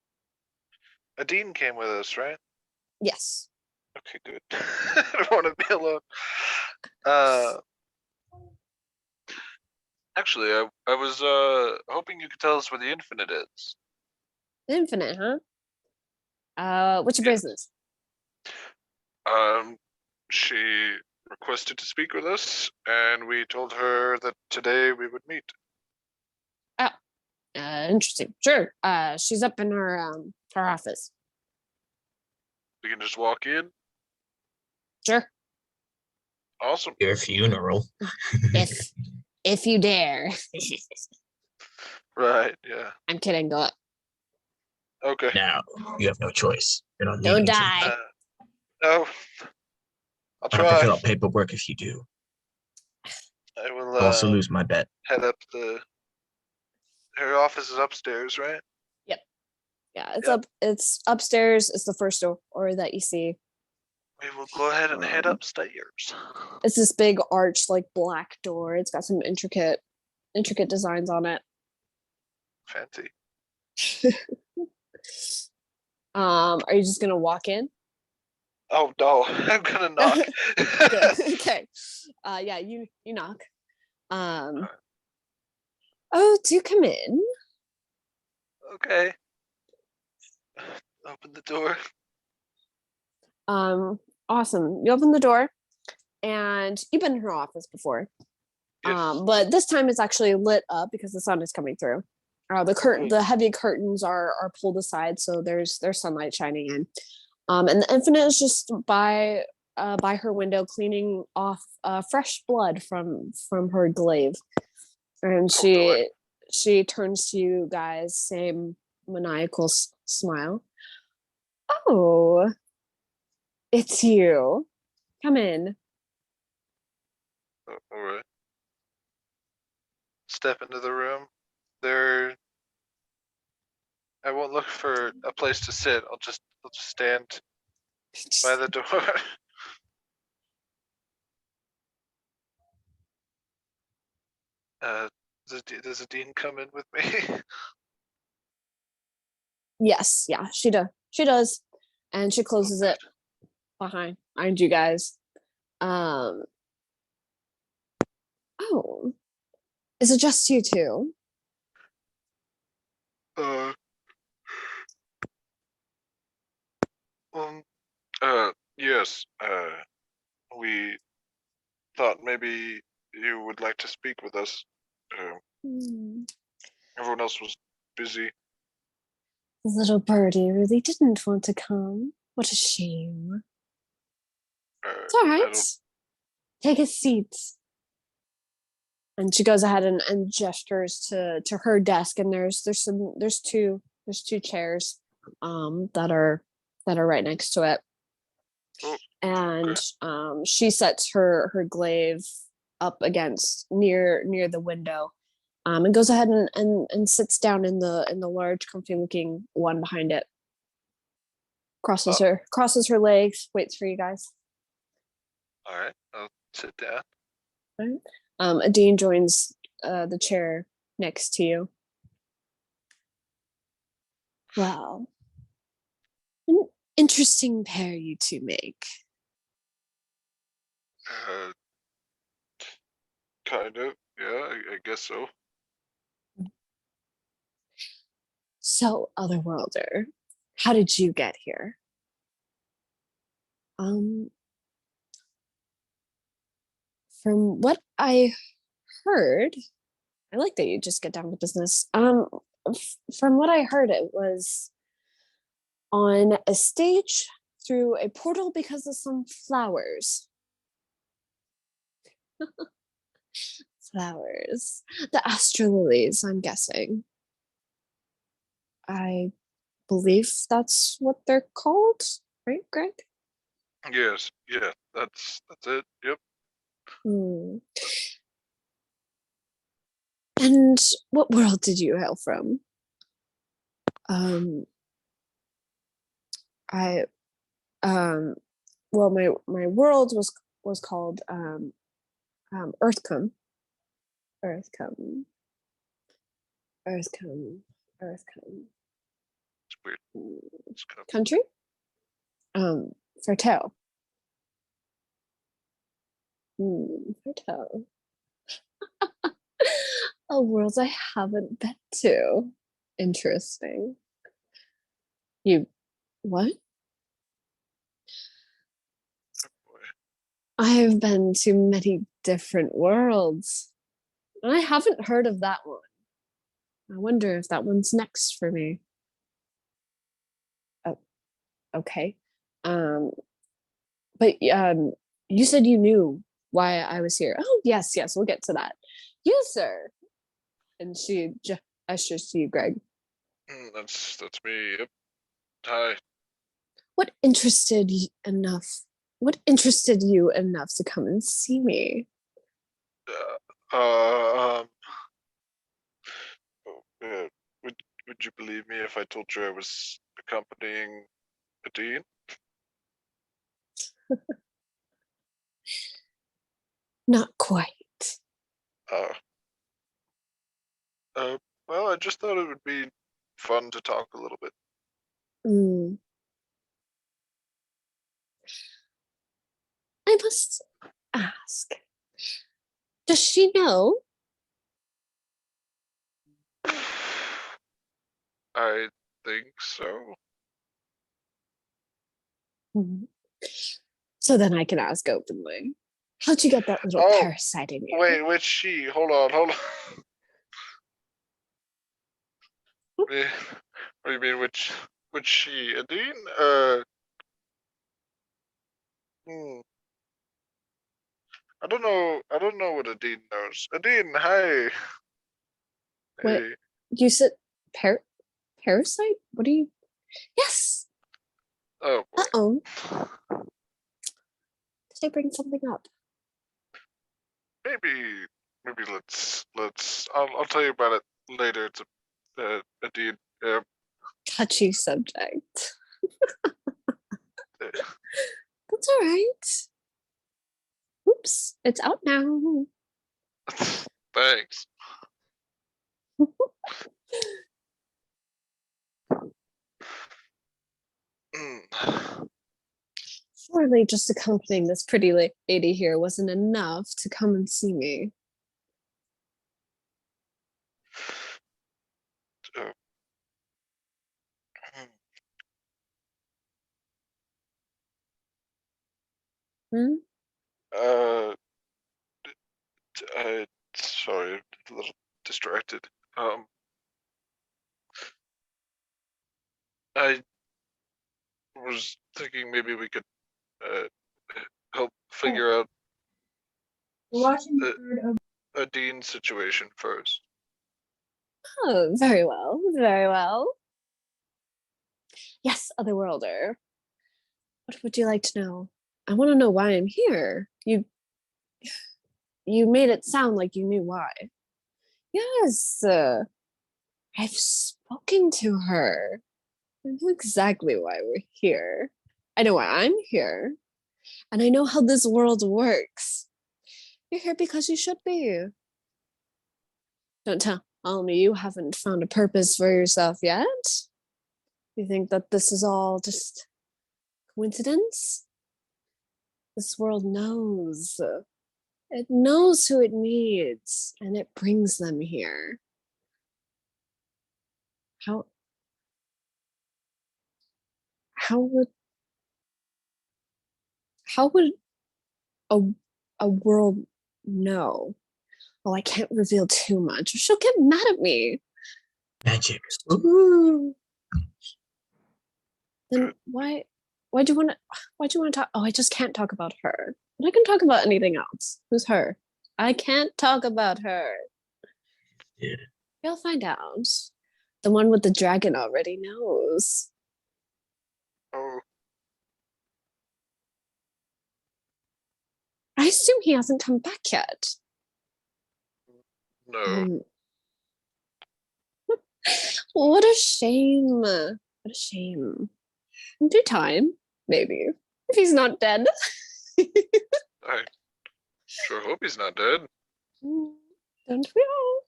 Speaker 2: Adeen came with us, right?
Speaker 1: Yes.
Speaker 2: Okay, good. I don't want to be alone. Actually, I was hoping you could tell us where the Infinite is.
Speaker 1: Infinite, huh? What's your
Speaker 2: Yes.
Speaker 1: business?
Speaker 2: She requested to speak with us, and we told her that today we would meet.
Speaker 1: Oh, interesting. Sure. She's up in her office.
Speaker 2: We can just walk in.
Speaker 1: Sure.
Speaker 2: Awesome.
Speaker 4: Your funeral.
Speaker 1: If you dare.
Speaker 2: Right. Yeah.
Speaker 1: I'm kidding. Go up.
Speaker 2: Okay.
Speaker 4: Now you have no choice. You're not
Speaker 1: Don't
Speaker 4: leaving.
Speaker 1: die.
Speaker 2: No. I'll
Speaker 4: I have to fill
Speaker 2: try.
Speaker 4: out paperwork if you do.
Speaker 2: I will
Speaker 4: I'll also lose my bet.
Speaker 2: head up her office is upstairs, right?
Speaker 1: Yep. Yeah,
Speaker 2: Yep.
Speaker 1: it's upstairs. It's the first door that you see.
Speaker 2: We will go ahead and head upstairs.
Speaker 1: It's this big arch, like black door. It's got some intricate designs on it.
Speaker 2: Fancy.
Speaker 1: Are you just gonna walk in?
Speaker 2: Oh no, I'm gonna knock.
Speaker 1: Good. Okay. Yeah, you knock. Oh, do come in.
Speaker 2: Okay. Open the door.
Speaker 1: Awesome. You open the door, and you've been in her office before.
Speaker 2: Yes.
Speaker 1: But this time it's actually lit up because the sun is coming through. The heavy curtains are pulled aside, so there's sunlight shining in. And the Infinite is just by her window cleaning off fresh blood from her glaive, and she turns to you guys, same maniacal smile. Oh, it's you. Come in.
Speaker 2: All right. Step into the room. I won't look for a place to sit. I'll just stand by the door. Does Adeen come in with me?
Speaker 1: Yes, yeah, she does, and she closes it behind you guys. Oh, is it just you two?
Speaker 2: Um, yes. We thought maybe you would like to speak with us. Everyone else was busy.
Speaker 1: Little birdie really didn't want to come. What a shame. It's all right. Take a seat. And she goes ahead and gestures to her desk, and there's two chairs that are right next to it.
Speaker 2: Oh,
Speaker 1: and
Speaker 2: okay.
Speaker 1: She sets her glaive up against near the window, and goes ahead and sits down in the large, comfy looking one behind it. Crosses her legs, waits for you guys.
Speaker 2: All right, I'll sit down.
Speaker 1: All right. Adeen joins the chair next to you. Well, interesting pair you two make.
Speaker 2: Kind of. Yeah, I guess so.
Speaker 1: So, Otherworlder, how did you get here? Um, from what I heard, I like that you just get down to business. From what I heard, it was on a stage through a portal because of some flowers. Flowers. The astrolilies, I'm guessing. I believe that's what they're called, right, Greg?
Speaker 2: Yes, yeah, that's it. Yep.
Speaker 1: Hmm. And what world did you hail from? I well, my world was called Earthcom. Earthcom. Earthcom. Earthcom.
Speaker 2: It's weird. It's kind of
Speaker 1: Country? Fertile. Fertile. A world I haven't been to. Interesting. You what?
Speaker 2: boy.
Speaker 1: I've been to many different worlds. And I haven't heard of that one. I wonder if that one's next for me. Oh, okay. But you said you knew why I was here. Oh, yes, we'll get to that. You, sir. And she gestures to you, Greg.
Speaker 2: That's me. Yep. Hi.
Speaker 1: What interested you enough? What interested you enough to come and see me?
Speaker 2: Oh, would you believe me if I told you I was accompanying Adeen?
Speaker 1: Not quite.
Speaker 2: Uh, well, I just thought it would be fun to talk a little bit.
Speaker 1: Mm. I must ask. Does she know?
Speaker 2: I think so.
Speaker 1: Mhm. So then I can ask openly. How'd you get that little
Speaker 2: Oh,
Speaker 1: parasite in you?
Speaker 2: Wait, which she? Hold on. What do you mean, which she? Adeen? Hmm. I don't know what Adeen knows. Adeen, hi.
Speaker 1: What?
Speaker 2: Hey.
Speaker 1: You said parasite? What do you? Yes.
Speaker 2: Oh boy.
Speaker 1: Uh-oh. Did I bring something up?
Speaker 2: Maybe let's. I'll tell you about it later. It's Adeen.
Speaker 1: Touchy subject.
Speaker 2: Uh,
Speaker 1: That's all right. Oops, it's out now.
Speaker 2: Thanks.
Speaker 1: Surely just accompanying this pretty lady here wasn't enough to come and see me.
Speaker 2: Uh, hmm.
Speaker 1: Hmm?
Speaker 2: uh, sorry, a little distracted. I was thinking maybe we could uh, help figure out
Speaker 8: Watching
Speaker 2: uh,
Speaker 8: third of
Speaker 2: Adeen's situation first.
Speaker 1: Oh, very well, very well. Yes, Otherworlder. What would you like to know? I want to know why I'm here. You made it sound like you knew why. Yes, I've spoken to her. I know exactly why we're here. I know why I'm here. And I know how this world works. You're here because you should be. Don't tell me you haven't found a purpose for yourself yet. You think that this is all just Coincidence? This world knows. It knows who it needs, and it brings them here. How would a world know? Well, I can't reveal too much. She'll get mad at me.
Speaker 3: Magic.
Speaker 1: Ooh. Then why do you want to talk? Oh, I just can't talk about her. But I can talk about anything else. Who's her? I can't talk about her.
Speaker 3: Yeah.
Speaker 1: You'll find out. The one with the dragon already knows.
Speaker 2: Oh,
Speaker 1: I assume he hasn't come back yet.
Speaker 2: no.
Speaker 1: What a shame. What a shame. In due time, maybe. If he's not dead.
Speaker 2: I sure hope he's not dead.
Speaker 1: Don't we all?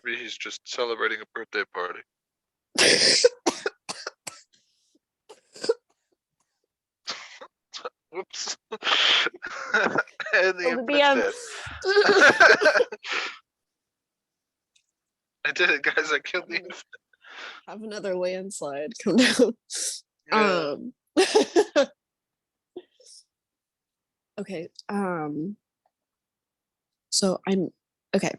Speaker 2: Maybe he's just celebrating a birthday party. Whoops. And the Infinite's dead. I did it, guys. I killed the Infinite.
Speaker 1: Have another landslide come down.
Speaker 2: Yeah.
Speaker 1: Okay. So I'm okay.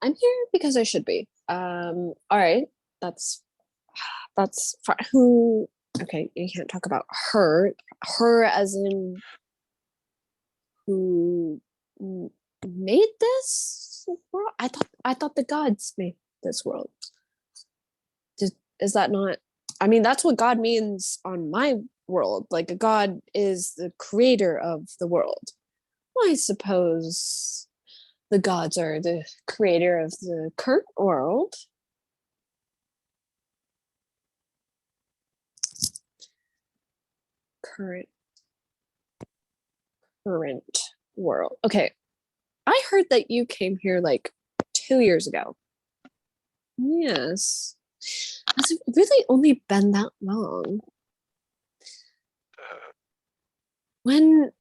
Speaker 1: I'm here because I should be. All right. That's fine. Who? Okay, you can't talk about her. Her as in who made this world? I thought the gods made this world. Is that not? I mean, that's what God means on my world. Like a god is the creator of the world. Well, I suppose the gods are the creator of the current world. Current world. Okay. I heard that you came here like 2 years ago. Yes. Has it really only been that long? When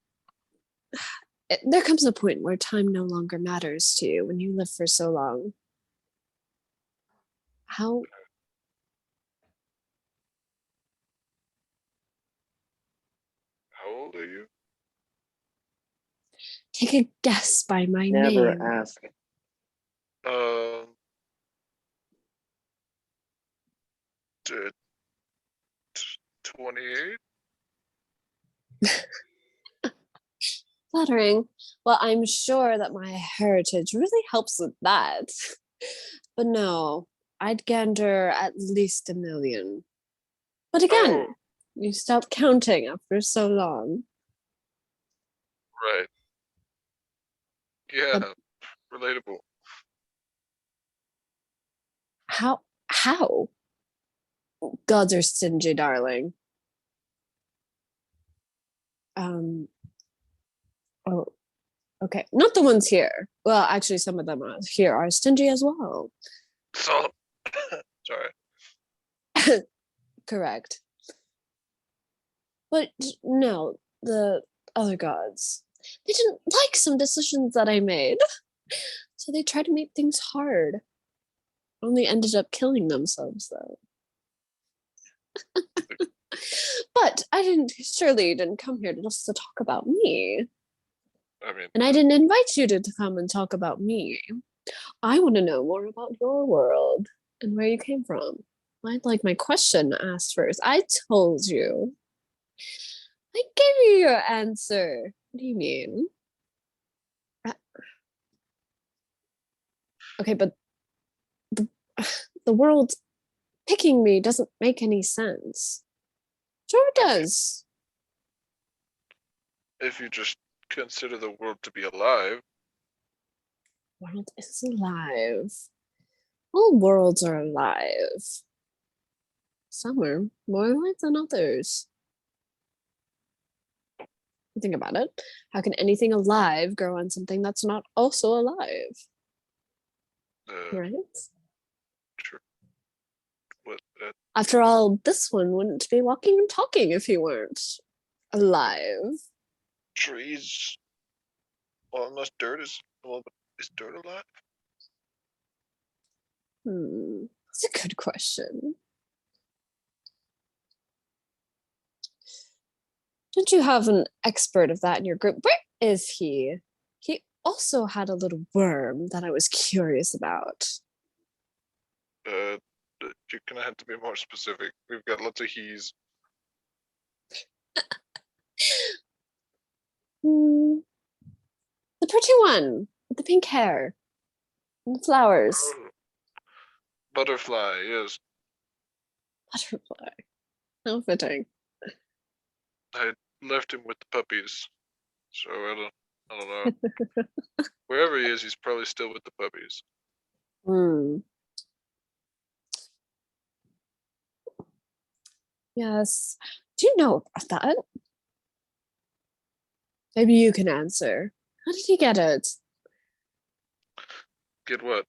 Speaker 1: there comes a point where time no longer matters to you when you live for so long. How
Speaker 2: How old are you?
Speaker 1: take a guess by my
Speaker 6: Never
Speaker 1: name.
Speaker 6: ask.
Speaker 2: Um, t- 28?
Speaker 1: Flattering. Well, I'm sure that my heritage really helps with that. But no, I'd gander at least 1 million. But again,
Speaker 2: Oh,
Speaker 1: you stopped counting after so long.
Speaker 2: right. Yeah,
Speaker 1: But
Speaker 2: relatable.
Speaker 1: how? Gods are stingy, darling. Oh, okay. Not the ones here. Well, actually, some of them here are stingy as well.
Speaker 2: So, sorry.
Speaker 1: Correct. But no, the other gods, they didn't like some decisions that I made. So they tried to make things hard. Only ended up killing themselves, though. But surely you didn't come here just to talk about me.
Speaker 2: I mean,
Speaker 1: And I didn't invite you to come and talk about me. I want to know more about your world and where you came from. I'd like my question asked first. I told you. I gave you your answer. What do you mean? Okay, but the world picking me doesn't make any sense. Sure it does.
Speaker 2: if you just consider the world to be alive,
Speaker 1: World is alive. All worlds are alive. Some are more alive than others. Think about it. How can anything alive grow on something that's not also alive? Right?
Speaker 2: sure. What?
Speaker 1: After all, this one wouldn't be walking and talking if he weren't alive.
Speaker 2: Trees. Well, unless dirt is. Well, is dirt alive?
Speaker 1: That's a good question. Don't you have an expert of that in your group? Where is he? He also had a little worm that I was curious about.
Speaker 2: You're gonna have to be more specific. We've got lots of he's.
Speaker 1: The pretty one with the pink hair and the flowers.
Speaker 2: Oh. Butterfly, yes.
Speaker 1: Butterfly. How fitting.
Speaker 2: I left him with the puppies, so I don't know. Wherever he is, he's probably still with the puppies.
Speaker 1: Yes. Do you know about that? Maybe you can answer. How did he get it?
Speaker 2: Get what?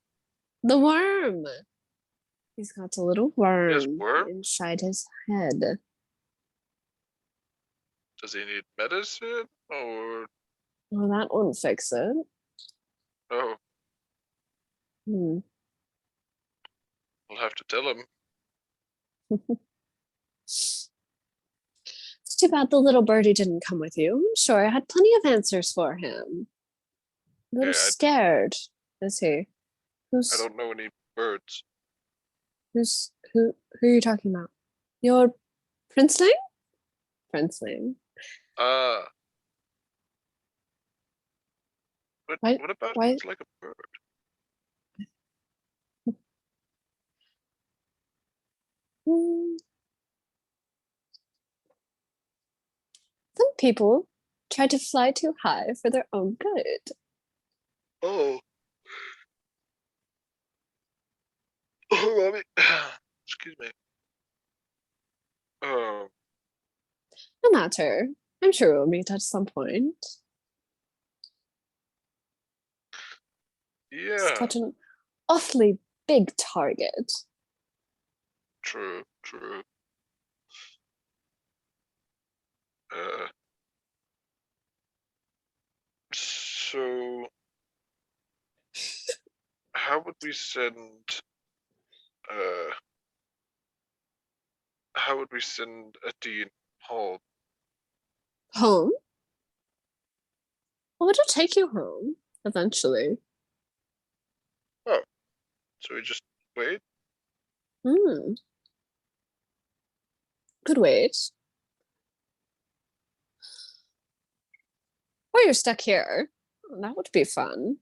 Speaker 1: The worm. He's got a little worm
Speaker 2: worm?
Speaker 1: inside his head.
Speaker 2: Does he need medicine or?
Speaker 1: Well, that won't fix it.
Speaker 2: Oh,
Speaker 1: Hmm.
Speaker 2: I'll have to tell him.
Speaker 1: It's too bad the little birdie didn't come with you. I'm sure I had plenty of answers for him. A little
Speaker 2: Yeah,
Speaker 1: scared, is he?
Speaker 2: I
Speaker 1: Who's
Speaker 2: don't know any birds.
Speaker 1: who are you talking about? Your princeling? Princeling.
Speaker 2: What
Speaker 1: Why-
Speaker 2: what about
Speaker 1: why-
Speaker 2: him is like a bird?
Speaker 1: Hmm. Some people try to fly too high for their own good.
Speaker 2: Oh. Oh, Robbie. Excuse me. Oh,
Speaker 1: No matter. I'm sure we'll meet at some point. He's
Speaker 2: yeah.
Speaker 1: got an awfully big target.
Speaker 2: True. Uh. So, how would we send? Uh. How would we send Adeen home?
Speaker 1: Home? Well, it'll take you home eventually.
Speaker 2: So we just wait.
Speaker 1: Could wait. Or you're stuck here. That would be fun.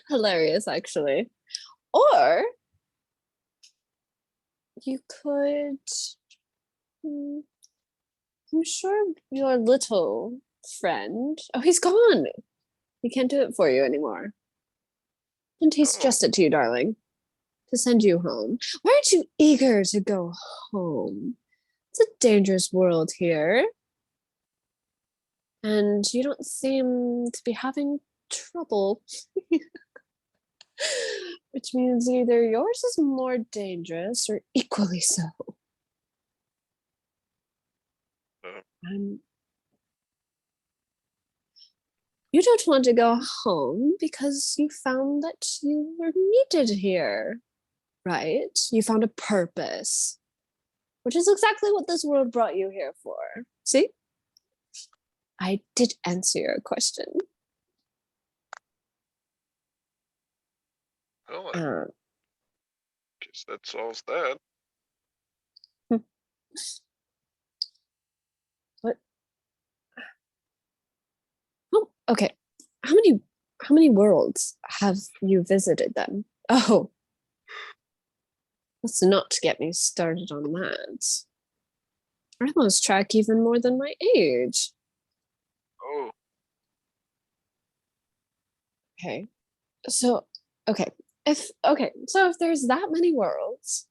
Speaker 1: Hilarious, actually. Or you could. I'm sure your little friend. Oh, he's gone. He can't do it for you anymore. Didn't he suggest it to you, darling? To send you home? Why aren't you eager to go home? It's a dangerous world here. And you don't seem to be having trouble. Which means either yours is more dangerous or equally so. You don't want to go home because you found that you were needed here, right? You found a purpose, which is exactly what this world brought you here for. See? I did answer your question.
Speaker 2: Well, I guess that solves that.
Speaker 1: What? Oh, okay. How many worlds have you visited then? Oh, let's not get me started on that. I lost track even more than my age.
Speaker 2: Oh,
Speaker 1: Okay. So, if there's that many worlds,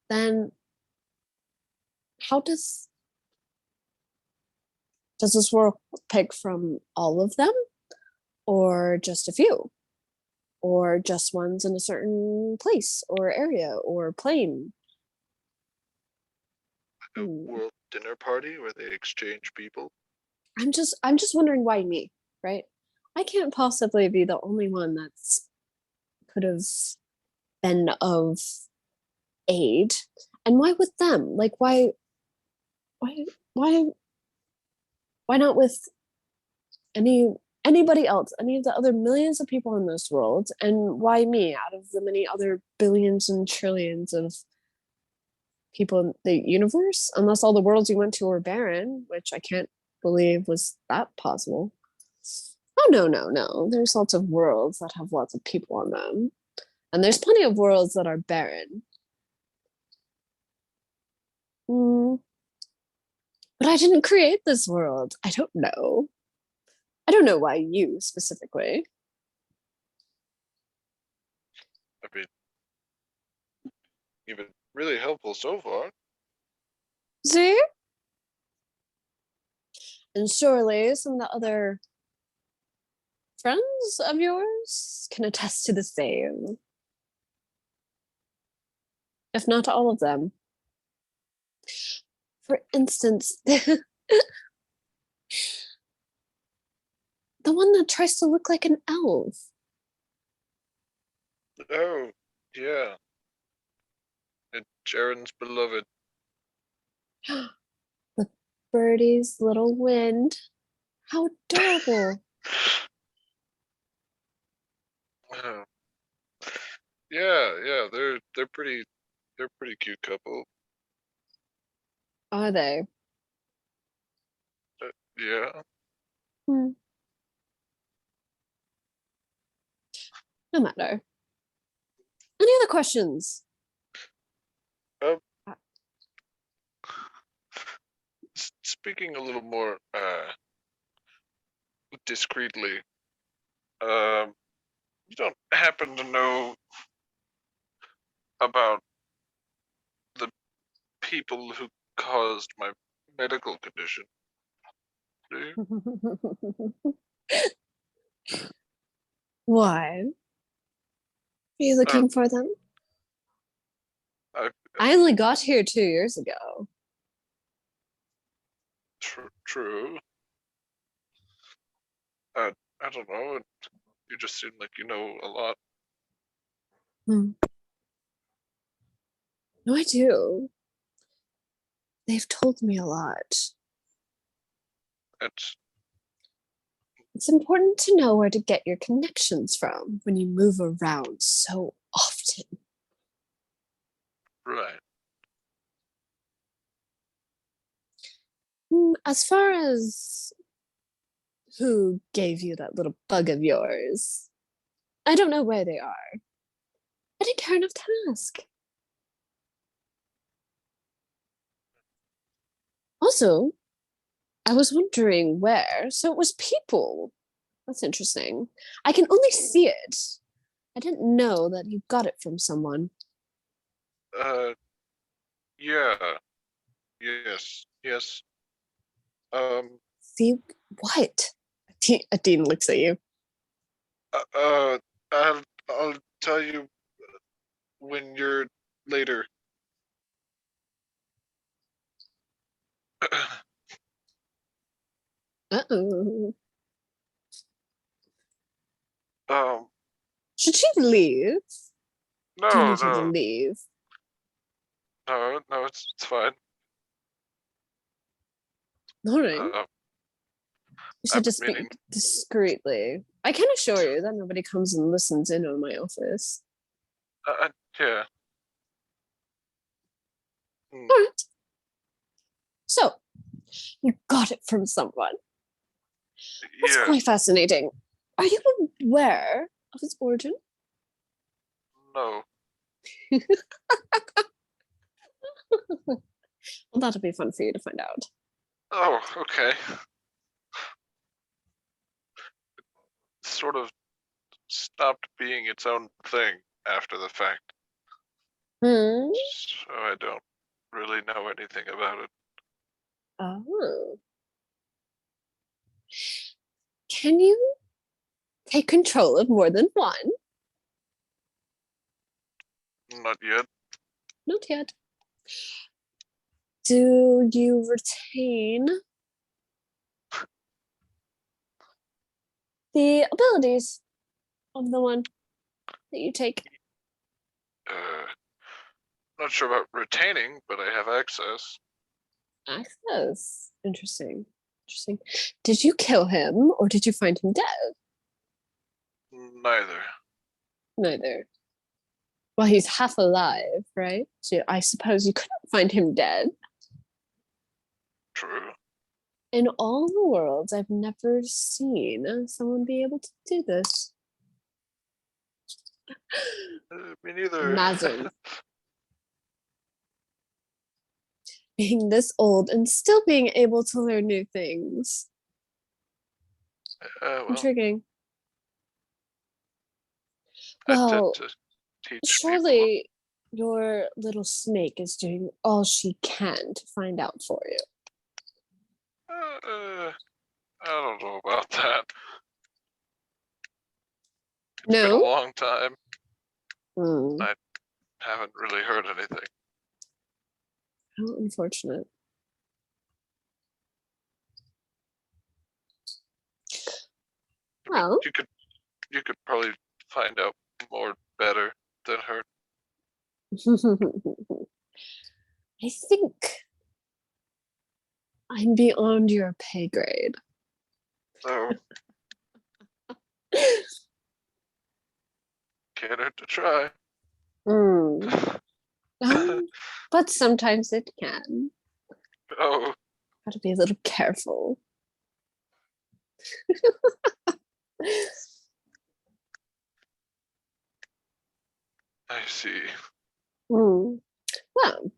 Speaker 1: then how does this world pick from all of them or just a few? or just ones in a certain place or area or plane.
Speaker 2: A world dinner party where they exchange people.
Speaker 1: I'm just wondering why me, right? I can't possibly be the only one that's could have been of aid. And why with them? Like why why why not with anybody else, any of the other millions of people in this world? And why me out of the many other billions and trillions of people in the universe? Unless all the worlds you went to were barren, which I can't believe was that possible. Oh no. There's lots of worlds that have lots of people on them. And there's plenty of worlds that are barren. But I didn't create this world. I don't know. I don't know why you specifically.
Speaker 2: I mean, you've been really helpful so far.
Speaker 1: See? And surely some of the other friends of yours can attest to the same. If not all of them. For instance, the one that tries to look like an elf.
Speaker 2: Oh, yeah. And Jaren's beloved.
Speaker 1: The birdie's little wind. How adorable.
Speaker 2: Oh. Yeah, they're pretty cute couple.
Speaker 1: Are they?
Speaker 2: Yeah.
Speaker 1: No matter. Any other questions?
Speaker 2: Speaking a little more discreetly, you don't happen to know about the people who caused my medical condition, do you?
Speaker 1: Why? Are you looking for them?
Speaker 2: I
Speaker 1: only got here 2 years ago.
Speaker 2: True. I don't know. You just seem like you know a lot.
Speaker 1: No, I do. They've told me a lot. It's important to know where to get your connections from when you move around so often.
Speaker 2: Right.
Speaker 1: As far as who gave you that little bug of yours, I don't know where they are. I didn't care enough to ask. Also, I was wondering where, so it was people. That's interesting. I can only see it. I didn't know that you got it from someone.
Speaker 2: Yeah. Yes.
Speaker 1: See what? Adeen looks at you.
Speaker 2: I'll tell you when you're later.
Speaker 1: Uh-oh.
Speaker 2: Um,
Speaker 1: Should she leave? Do you
Speaker 2: no,
Speaker 1: need her to leave?
Speaker 2: no, it's fine.
Speaker 1: All right. You should
Speaker 2: I've
Speaker 1: just
Speaker 2: been
Speaker 1: speak discreetly. I can assure you that nobody comes and listens in on my office.
Speaker 2: Yeah.
Speaker 1: All right. So, you got it from someone. That's
Speaker 2: Yes.
Speaker 1: quite fascinating. Are you aware of its origin?
Speaker 2: No.
Speaker 1: Well, that'll be fun for you to find out.
Speaker 2: Oh, okay. Sort of stopped being its own thing after the fact. So I don't really know anything about it.
Speaker 1: Oh. Can you take control of more than one?
Speaker 2: Not yet.
Speaker 1: Not yet. Do you retain the abilities of the one that you take?
Speaker 2: Not sure about retaining, but I have access.
Speaker 1: Access. Interesting. Interesting. Did you kill him or did you find him dead?
Speaker 2: Neither.
Speaker 1: Neither. Well, he's half alive, right? So I suppose you couldn't find him dead.
Speaker 2: True.
Speaker 1: In all the worlds, I've never seen someone be able to do this.
Speaker 2: Me neither.
Speaker 1: Imagine being this old and still being able to learn new things.
Speaker 2: Well,
Speaker 1: Intriguing.
Speaker 2: I
Speaker 1: Well,
Speaker 2: tend to teach
Speaker 1: surely your little snake is doing all she can to find out for you.
Speaker 2: people. I don't know about that. It's been a
Speaker 1: No?
Speaker 2: long time.
Speaker 1: Hmm.
Speaker 2: Haven't really heard anything.
Speaker 1: How unfortunate. Well,
Speaker 2: You could probably find out more better than her.
Speaker 1: I think I'm beyond your pay grade.
Speaker 2: So can't hurt to try.
Speaker 1: Mm. But sometimes it can.
Speaker 2: Oh,
Speaker 1: Gotta be a little careful.
Speaker 2: I see.
Speaker 1: Mm. Well,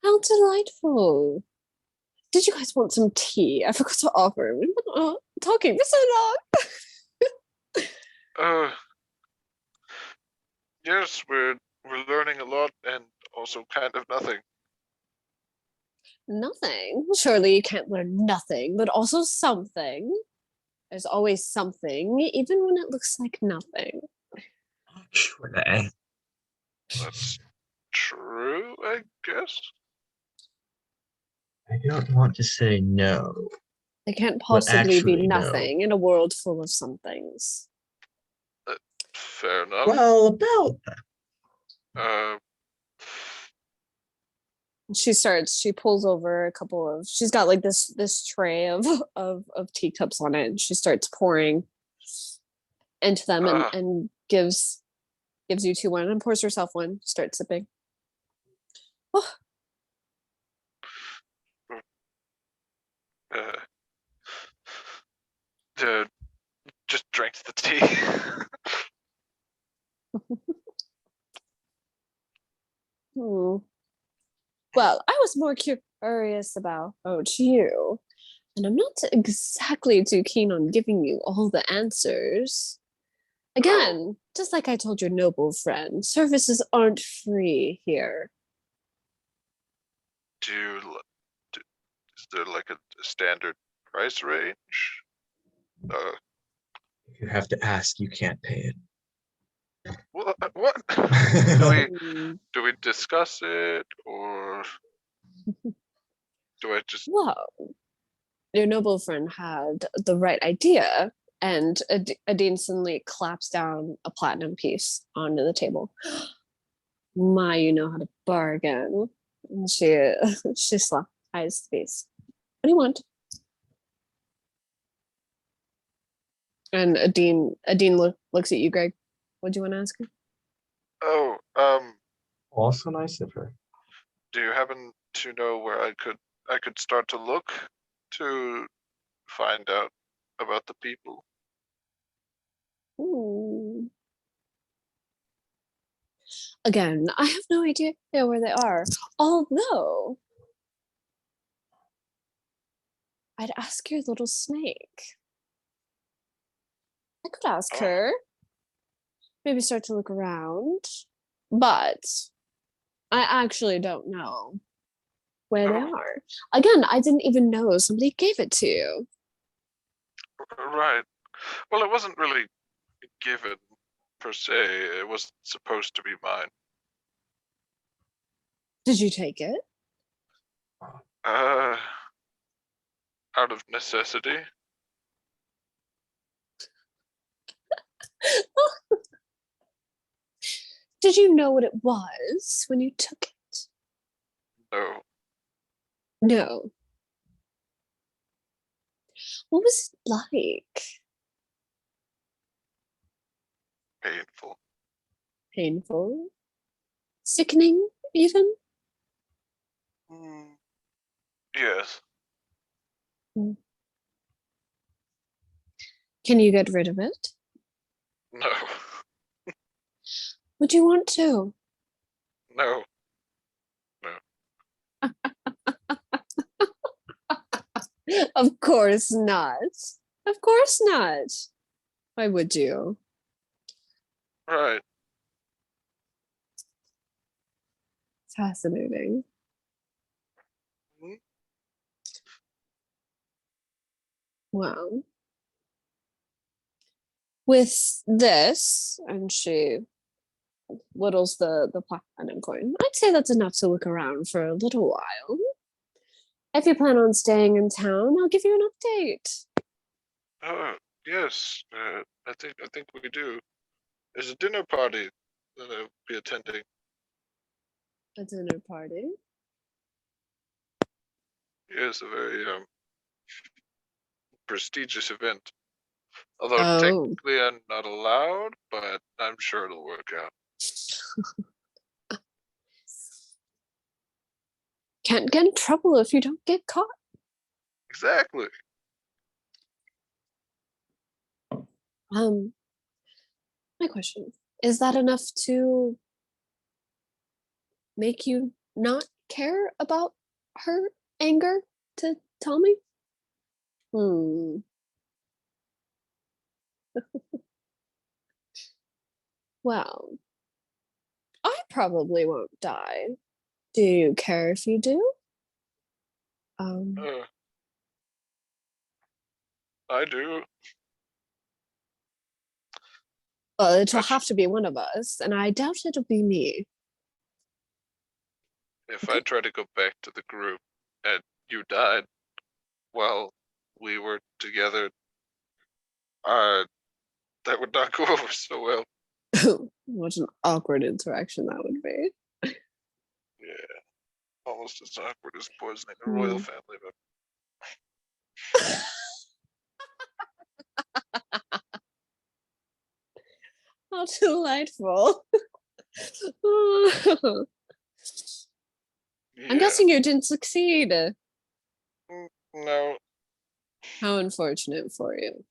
Speaker 1: how delightful. Did you guys want some tea? I forgot to offer. We've been talking for so long.
Speaker 2: Yes, we're learning a lot and also kind of nothing.
Speaker 1: Nothing. Surely you can't learn nothing, but also something. There's always something, even when it looks like nothing.
Speaker 3: Actually,
Speaker 2: That's true, I guess.
Speaker 3: I don't want to say no.
Speaker 1: There can't
Speaker 3: But
Speaker 1: possibly be
Speaker 3: actually, no.
Speaker 1: nothing in a world full of somethings.
Speaker 2: Fair enough.
Speaker 3: Well, about that.
Speaker 1: She pulls over a couple of, she's got like this tray of teacups on it, and she starts pouring into them and gives you two one and pours herself one, starts sipping. Oh.
Speaker 2: Just drinks the tea.
Speaker 1: Hmm. Well, I was more curious about you, and I'm not exactly too keen on giving you all the answers. Again, just like I told your noble friend, services aren't free here.
Speaker 2: Is there like a standard price range?
Speaker 3: If you have to ask, you can't pay it.
Speaker 2: What?
Speaker 1: Hmm.
Speaker 2: Do we discuss it, or do I just?
Speaker 1: Whoa. Your noble friend had the right idea, and Adeen suddenly claps down a platinum piece onto the table. My, you know how to bargain. And she slaps eyes face. What do you want? And Adeen looks at you, Greg. What do you want to ask him?
Speaker 2: Oh,
Speaker 4: Also nice of her.
Speaker 2: do you happen to know where I could start to look to find out about the people?
Speaker 1: Ooh. Again, I have no idea where they are. Although, I'd ask your little snake. I could ask her. Maybe start to look around. But I actually don't know where they are. Again, I didn't even know somebody gave it to you.
Speaker 2: Right. Well, it wasn't really given per se. It was supposed to be mine.
Speaker 1: Did you take it?
Speaker 2: Out of necessity.
Speaker 1: Did you know what it was when you took it?
Speaker 2: No.
Speaker 1: No. What was it like?
Speaker 2: Painful.
Speaker 1: Painful? Sickening, even?
Speaker 2: Yes.
Speaker 1: Can you get rid of it?
Speaker 2: No.
Speaker 1: Would you want to?
Speaker 2: No.
Speaker 1: Of course not. Of course not. Why would you?
Speaker 2: Right.
Speaker 1: Fascinating.
Speaker 2: Mhm.
Speaker 1: Wow. With this, and she whittles the platinum coin, I'd say that's enough to look around for a little while. If you plan on staying in town, I'll give you an update.
Speaker 2: Yes. I think we do. There's a dinner party that I'll be attending.
Speaker 1: A dinner party?
Speaker 2: Yes, a very prestigious event. Although
Speaker 1: Oh.
Speaker 2: technically I'm not allowed, but I'm sure it'll work out.
Speaker 1: Can't get in trouble if you don't get caught.
Speaker 2: Exactly.
Speaker 1: My question, is that enough to make you not care about her anger to tell me? Well, I probably won't die. Do you care if you do?
Speaker 2: I do.
Speaker 1: Well, it'll have to be one of us, and I doubt it'll be me.
Speaker 2: If I try to go back to the group and you died while we were together, that would not go over so well.
Speaker 1: What an awkward interaction that would be.
Speaker 2: Yeah. Almost as awkward as poisoning a royal family member.
Speaker 1: How delightful. I'm guessing you didn't succeed.
Speaker 2: No.
Speaker 1: How unfortunate for you.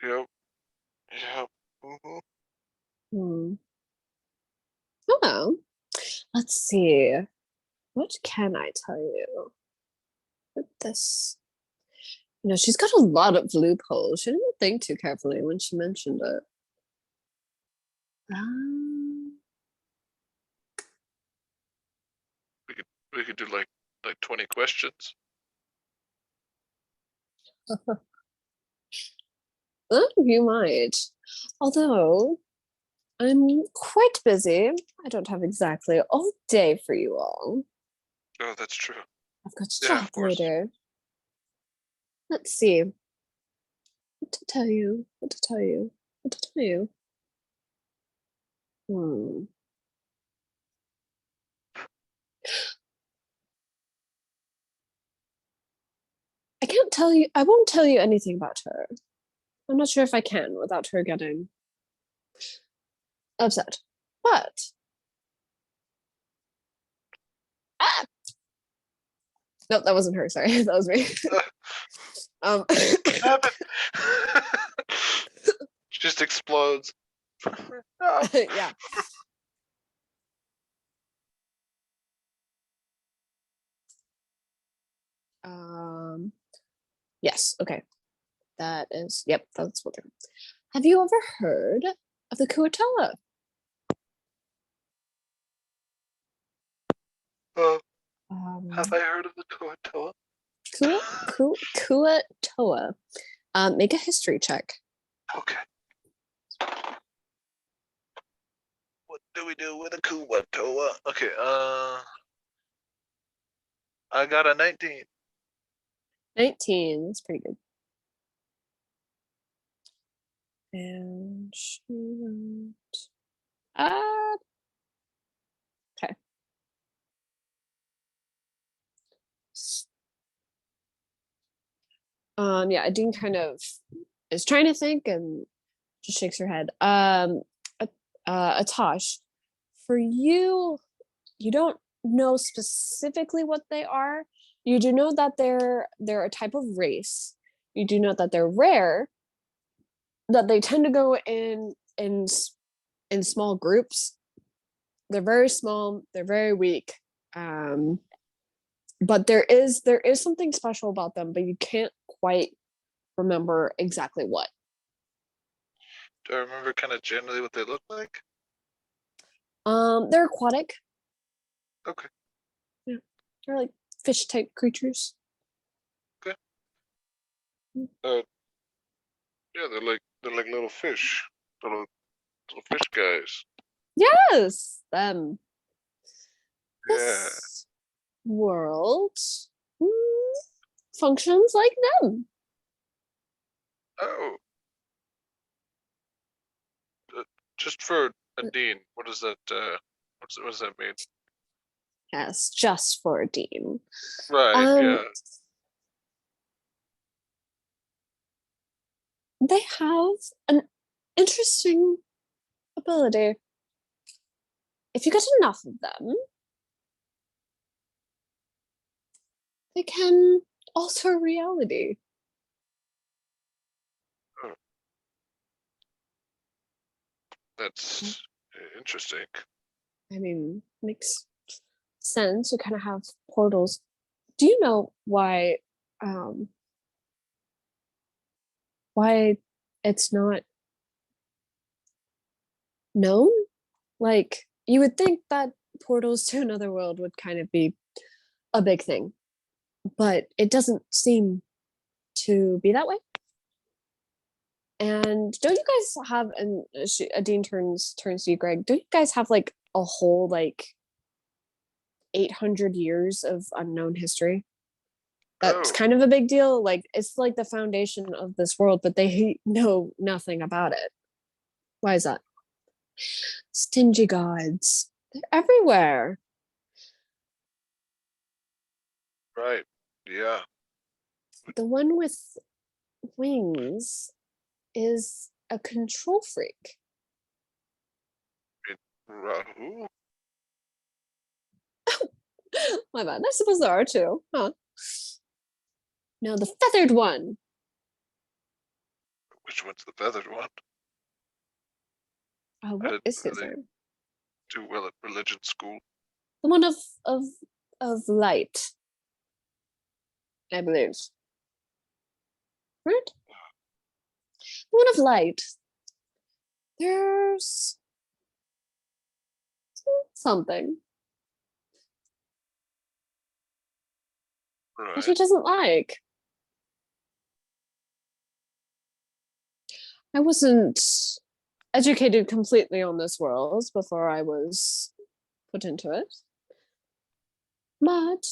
Speaker 2: Yep.
Speaker 1: Oh, well, let's see. What can I tell you? With this, she's got a lot of loopholes. She didn't think too carefully when she mentioned it.
Speaker 2: We could do like 20 questions.
Speaker 1: You might. Although I'm quite busy. I don't have exactly all day for you all.
Speaker 2: Oh, that's true.
Speaker 1: I've got
Speaker 2: Yeah, of
Speaker 1: stuff
Speaker 2: course.
Speaker 1: later. Let's see. What to tell you? What to tell you? What to tell you? I can't tell you. I won't tell you anything about her. I'm not sure if I can without her getting upset. But no, that wasn't her. Sorry, that was me.
Speaker 2: What happened? Just explodes.
Speaker 1: Yeah. Yes. Okay. That is. Yep. That's what they're. Have you ever heard of the Kuatella?
Speaker 2: Have I heard of the Coatoa?
Speaker 1: Kuatoa. Make a history check.
Speaker 2: Okay. What do we do with a Kuwatoa? Okay, I got a 19.
Speaker 1: 19. That's pretty good. And she went. Okay. Yeah, Adeen kind of is trying to think and just shakes her head. Atash, for you, you don't know specifically what they are. You do know that they're a type of race. You do know that they're rare, that they tend to go in small groups. They're very small, they're very weak. But there is something special about them, but you can't quite remember exactly what.
Speaker 2: Do I remember kind of generally what they look like?
Speaker 1: They're aquatic.
Speaker 2: Okay.
Speaker 1: Yeah, they're like fish type creatures.
Speaker 2: Okay. Yeah, they're like little fish, little fish guys.
Speaker 1: Yes, them.
Speaker 2: Yeah.
Speaker 1: This world functions like them.
Speaker 2: Oh. Just for Adeen, what does that what does that mean?
Speaker 1: Yes, just for Adeen.
Speaker 2: Right, yeah.
Speaker 1: They have an interesting ability. If you get enough of them, they can alter reality.
Speaker 2: Oh. That's interesting.
Speaker 1: I mean, makes sense. You kind of have portals. Do you know why why it's not known? Like, you would think that portals to another world would kind of be a big thing, but it doesn't seem to be that way. And don't you guys have, and Adeen turns to you, Greg, don't you guys have like a whole like 800 years of unknown history? That's
Speaker 2: Oh.
Speaker 1: kind of a big deal. Like, it's like the foundation of this world, but they know nothing about it. Why is that? Stingy gods. They're everywhere.
Speaker 2: Right. Yeah.
Speaker 1: The one with wings is a control freak.
Speaker 2: Rahu?
Speaker 1: My bad. I suppose there are two, huh? No, the feathered one.
Speaker 2: Which one's the feathered one?
Speaker 1: What
Speaker 2: didn't
Speaker 1: is his
Speaker 2: really-
Speaker 1: name?
Speaker 2: Do well at religion school.
Speaker 1: The one of light, I believe. Right? The one of light. There's something that he
Speaker 2: Right.
Speaker 1: doesn't like. I wasn't educated completely on this world before I was put into it. But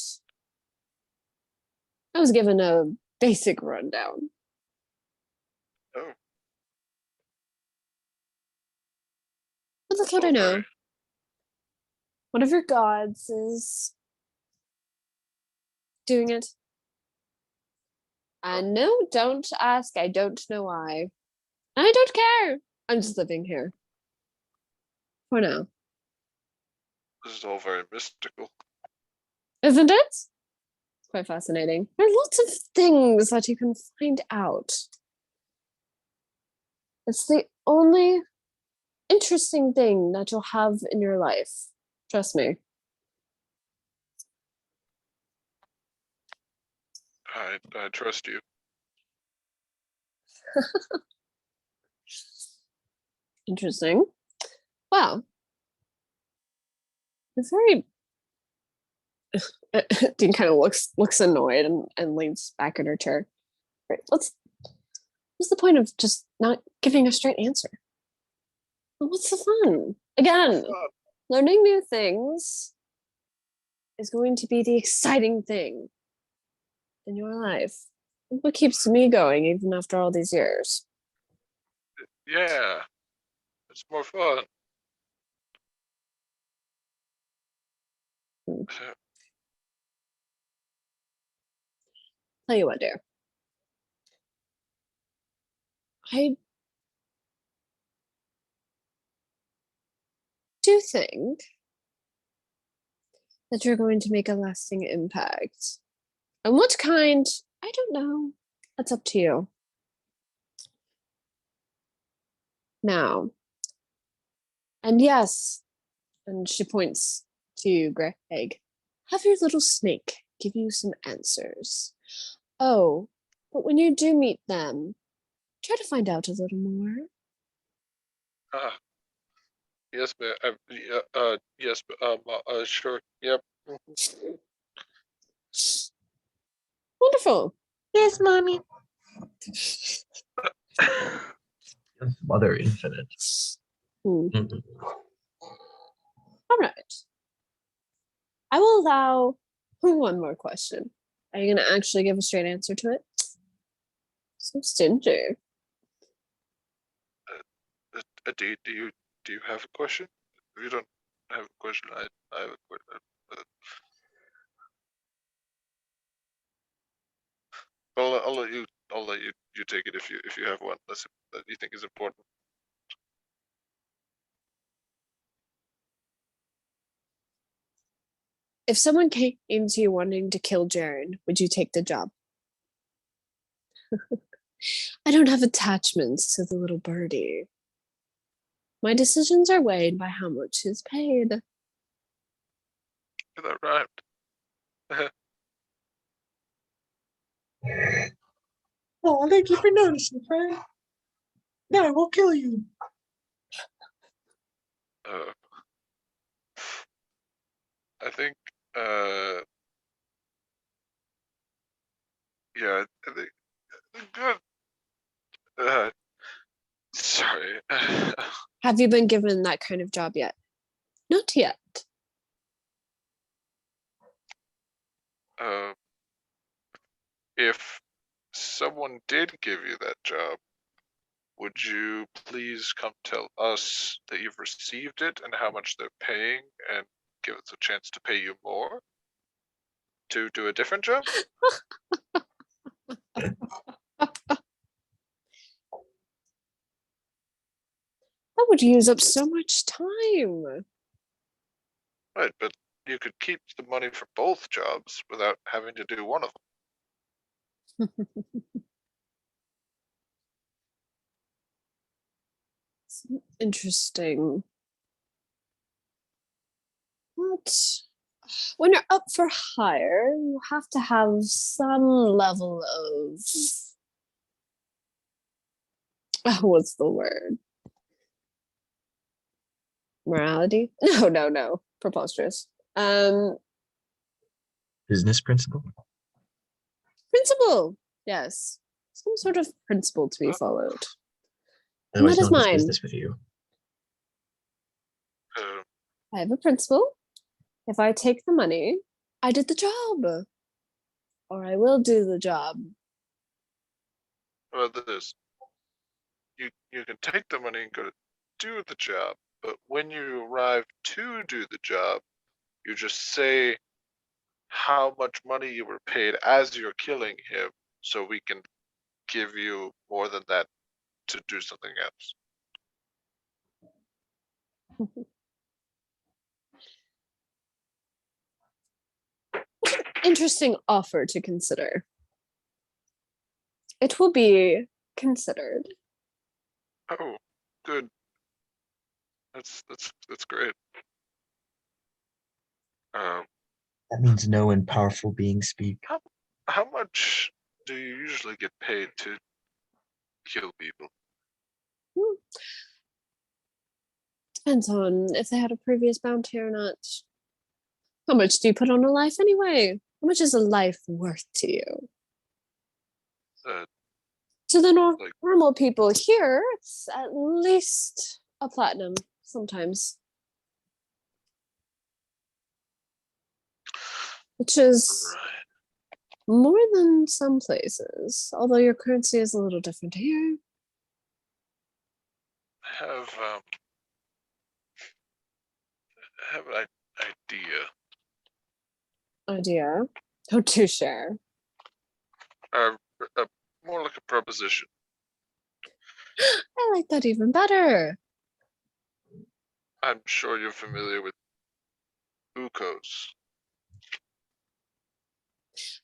Speaker 1: I was given a basic rundown.
Speaker 2: Oh.
Speaker 1: But that's what I
Speaker 2: So
Speaker 1: know.
Speaker 2: very-
Speaker 1: One of your gods is doing it. And no, don't ask. I don't know why. I don't care. I'm just living here. For now.
Speaker 2: This is all very mystical.
Speaker 1: Isn't it? It's quite fascinating. There are lots of things that you can find out. It's the only interesting thing that you'll have in your life. Trust me.
Speaker 2: I trust you.
Speaker 1: Interesting. Wow. It's very Dean kind of looks annoyed and leans back in her chair. Right, what's the point of just not giving a straight answer? Well, what's the fun? Again, learning new things is going to be the exciting thing in your life. What keeps me going even after all these years?
Speaker 2: Yeah, it's more fun.
Speaker 1: Hmm. Tell you what, dear. I do think that you're going to make a lasting impact. And what kind? I don't know. That's up to you. Now, and yes, and she points to Greg, have your little snake give you some answers. Oh, but when you do meet them, try to find out a little more.
Speaker 2: Ah, yes, ma'am. Yes, sure. Yep. Mhm.
Speaker 1: Wonderful.
Speaker 5: Yes, mommy.
Speaker 3: Yes, Mother Infinite.
Speaker 1: Hmm.
Speaker 3: Mhm.
Speaker 1: All right. I will allow one more question. Are you going to actually give a straight answer to it? So stingy.
Speaker 2: Adeen, do you have a question? If you don't have a question, I have a question. I'll let you take it if you have one that you think is important.
Speaker 1: If someone came to you wanting to kill Jaren, would you take the job? I don't have attachments to the little birdie. My decisions are weighed by how much is paid.
Speaker 2: That rhymed.
Speaker 4: Oh, thank you for noticing, friend. No, I won't kill you.
Speaker 2: I think yeah, I think good. Sorry.
Speaker 1: Have you been given that kind of job yet? Not yet.
Speaker 2: If someone did give you that job, would you please come tell us that you've received it and how much they're paying, and give us a chance to pay you more to do a different job?
Speaker 1: That would use up so much time.
Speaker 2: Right, but you could keep the money for both jobs without having to do one of them.
Speaker 1: Interesting. But when you're up for hire, you have to have some level of what's the word? Morality? No. Preposterous.
Speaker 3: Business principle.
Speaker 1: Principle. Yes. Some sort of principle to be followed. And
Speaker 3: Otherwise
Speaker 1: that is
Speaker 3: known as
Speaker 1: mine.
Speaker 3: business with you.
Speaker 1: I have a principle. If I take the money, I did the job. Or I will do the job.
Speaker 2: Well, this you can take the money and go to do the job, but when you arrive to do the job, you just say how much money you were paid as you're killing him, so we can give you more than that to do something else.
Speaker 1: Interesting offer to consider. It will be considered.
Speaker 2: Oh, good. That's great. Um,
Speaker 3: That means no and powerful beings speak.
Speaker 2: how much do you usually get paid to kill people?
Speaker 1: Depends on if they had a previous bounty or not. How much do you put on a life anyway? How much is a life worth to you?
Speaker 2: Uh,
Speaker 1: To the
Speaker 2: like-
Speaker 1: normal people here, it's at least a platinum sometimes. Which is
Speaker 2: right.
Speaker 1: more than some places, although your currency is a little different here.
Speaker 2: Have an idea.
Speaker 1: Idea. Don't do share.
Speaker 2: Uh, more like a proposition.
Speaker 1: I like that even better.
Speaker 2: I'm sure you're familiar with Ukos.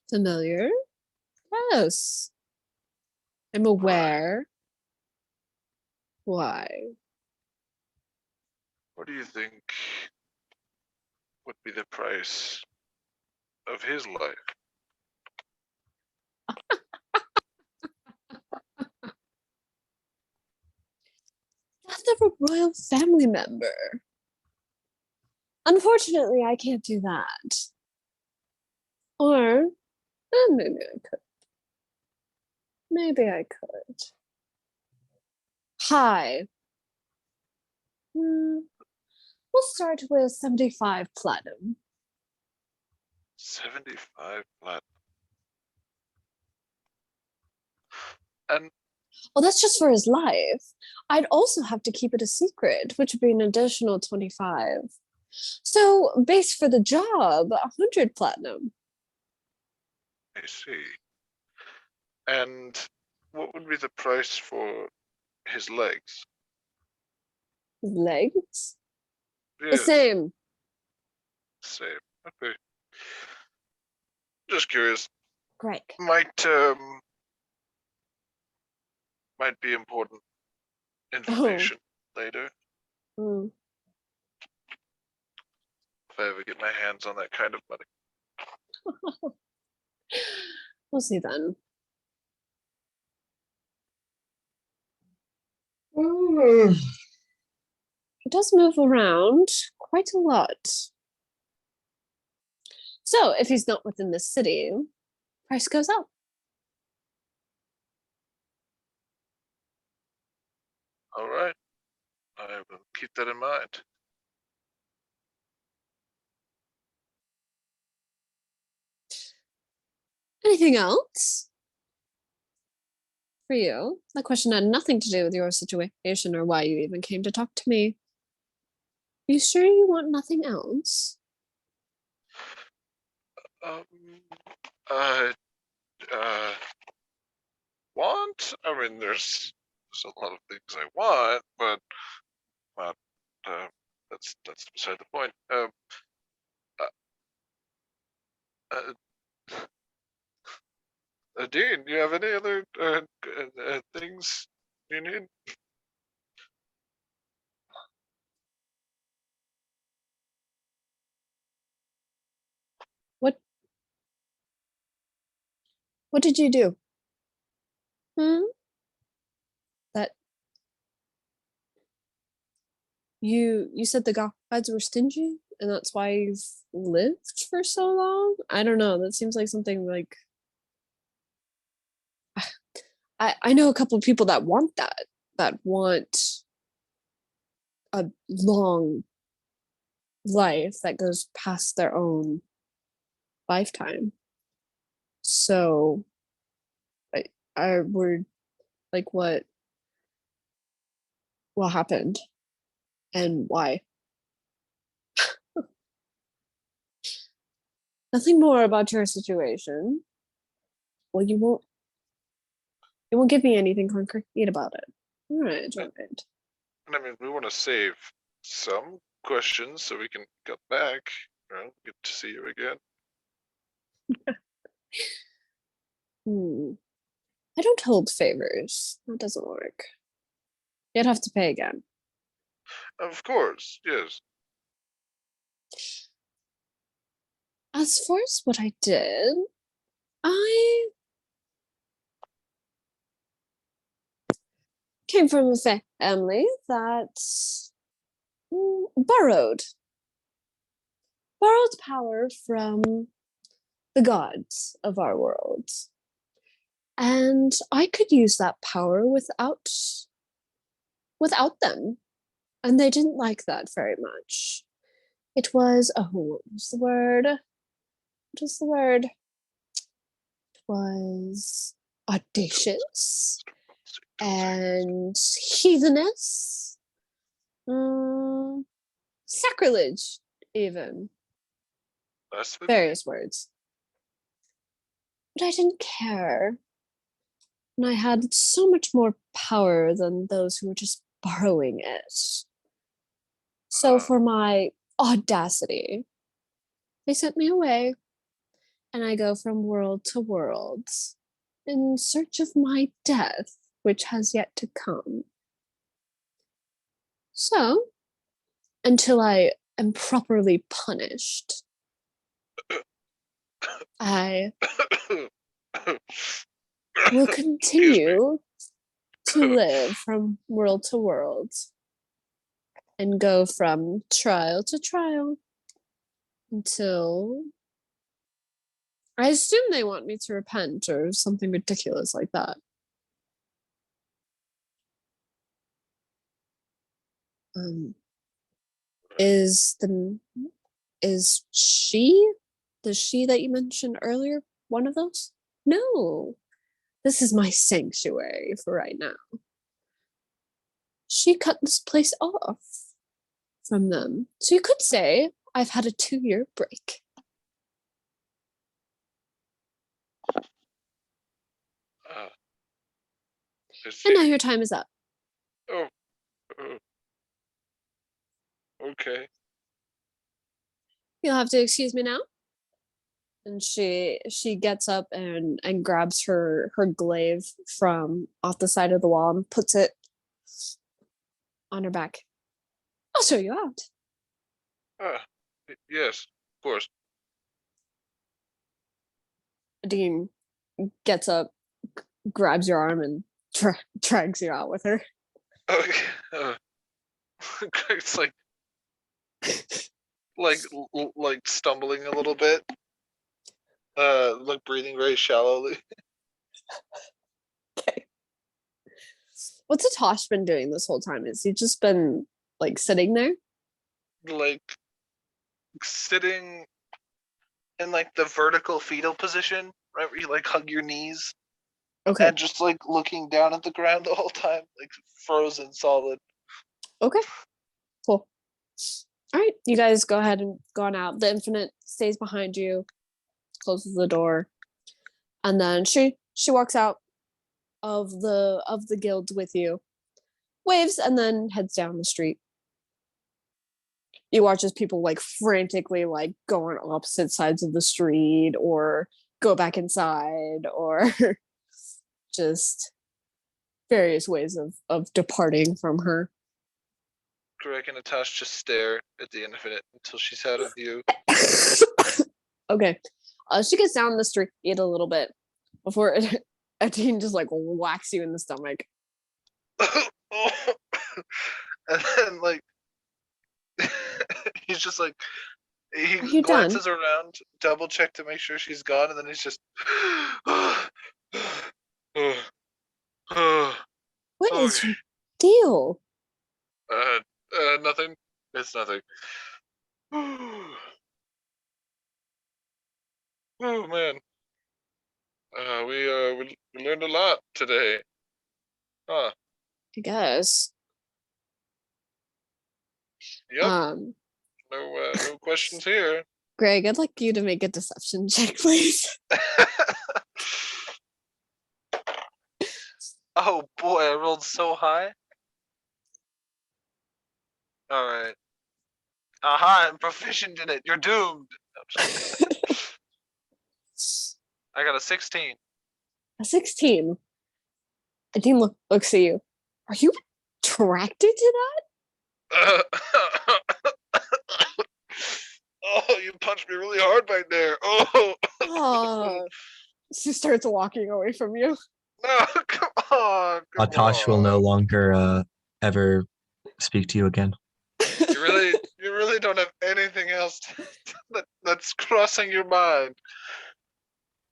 Speaker 1: Familiar? Yes. I'm aware. Why?
Speaker 2: What do you think would be the price of his life?
Speaker 1: Death of a royal family member. Unfortunately, I can't do that. Or maybe I could. Maybe I could. Hi. We'll start with 75 platinum.
Speaker 2: 75 platinum. And
Speaker 1: Well, that's just for his life. I'd also have to keep it a secret, which would be an additional 25. So, base for the job, 100 platinum.
Speaker 2: I see. And what would be the price for his legs?
Speaker 1: Legs? The
Speaker 2: Yes,
Speaker 1: same.
Speaker 2: same. Okay. Just curious.
Speaker 1: Great.
Speaker 2: Might be important information later
Speaker 1: Mm.
Speaker 2: if I ever get my hands on that kind of money.
Speaker 1: We'll see then. It does move around quite a lot. So, if he's not within the city, price goes up.
Speaker 2: All right. I will keep that in mind.
Speaker 1: Anything else for you? That question had nothing to do with your situation or why you even came to talk to me. You sure you want nothing else?
Speaker 2: Um, uh, want? I mean, there's a lot of things I want, but not. That's beside the point. Uh, Adeen, do you have any other things you need?
Speaker 1: What did you do? That you said the gods were stingy and that's why you've lived for so long? I don't know. That seems like something like I know a couple of people that want that want a long life that goes past their own lifetime. So I were like what happened and why? Nothing more about your situation. Well, you won't give me anything concrete about it. All right, all right.
Speaker 2: And I mean, we want to save some questions so we can get back. Good to see you again.
Speaker 1: I don't hold favors. That doesn't work. You'd have to pay again.
Speaker 2: Of course, yes.
Speaker 1: As far as what I did, I came from a family that borrowed borrowed power from the gods of our world. And I could use that power without them. And they didn't like that very much. It was, oh, what was the word? What was the word? It was audacious and heathenous. Sacrilege, even. Various words. But I didn't care. And I had so much more power than those who were just borrowing it. So for my audacity, they sent me away, and I go from world to world in search of my death, which has yet to come. So, until I am properly punished, I will continue to live from world to world and go from trial to trial until I assume they want me to repent or something ridiculous like that. Is she the she that you mentioned earlier one of those? No, this is my sanctuary for right now. She cut this place off from them, so you could say I've had a 2-year break. And now your time is up.
Speaker 2: Oh. Okay.
Speaker 1: You'll have to excuse me now. And she gets up and grabs her glaive from off the side of the wall and puts it on her back. I'll show you out.
Speaker 2: Yes, of course.
Speaker 1: Adeen gets up, grabs your arm, and drags you out with her.
Speaker 2: Okay. It's like stumbling a little bit. Like breathing very shallowly.
Speaker 1: Okay. What's Atosh been doing this whole time? Has he just been like sitting there?
Speaker 2: Like sitting in like the vertical fetal position, right, where you like hug your knees.
Speaker 1: Okay.
Speaker 2: And just like looking down at the ground the whole time, like frozen solid.
Speaker 1: Okay. Cool. All right, you guys go ahead and go on out. The Infinite stays behind you, closes the door, and then she walks out of the guild with you, waves, and then heads down the street. You watch as people like frantically like go on opposite sides of the street or go back inside or just various ways of departing from her.
Speaker 2: Greg and Natasha just stare at the Infinite until she's out of view.
Speaker 1: Okay. She gets down the street a little bit before Adeen just like whacks you in the stomach.
Speaker 2: And then like he's just like
Speaker 1: he
Speaker 2: glances around, double check to make sure she's gone, and then he's just
Speaker 1: What is your deal?
Speaker 2: Nothing. It's nothing. Oh man. We learned a lot today. Huh.
Speaker 1: I guess.
Speaker 2: Yep. No questions here.
Speaker 1: Greg, I'd like you to make a deception check, please.
Speaker 2: Oh boy, I rolled so high. All right. Aha, I'm proficient in it. You're doomed. I got a 16.
Speaker 1: A 16. Adeen looks at you. Are you attracted to that?
Speaker 2: Oh, you punched me really hard back there. Oh.
Speaker 1: Oh. She starts walking away from you.
Speaker 2: No, come on.
Speaker 3: Atash will no longer ever speak to you again.
Speaker 2: You're really really don't have anything else that's crossing your mind.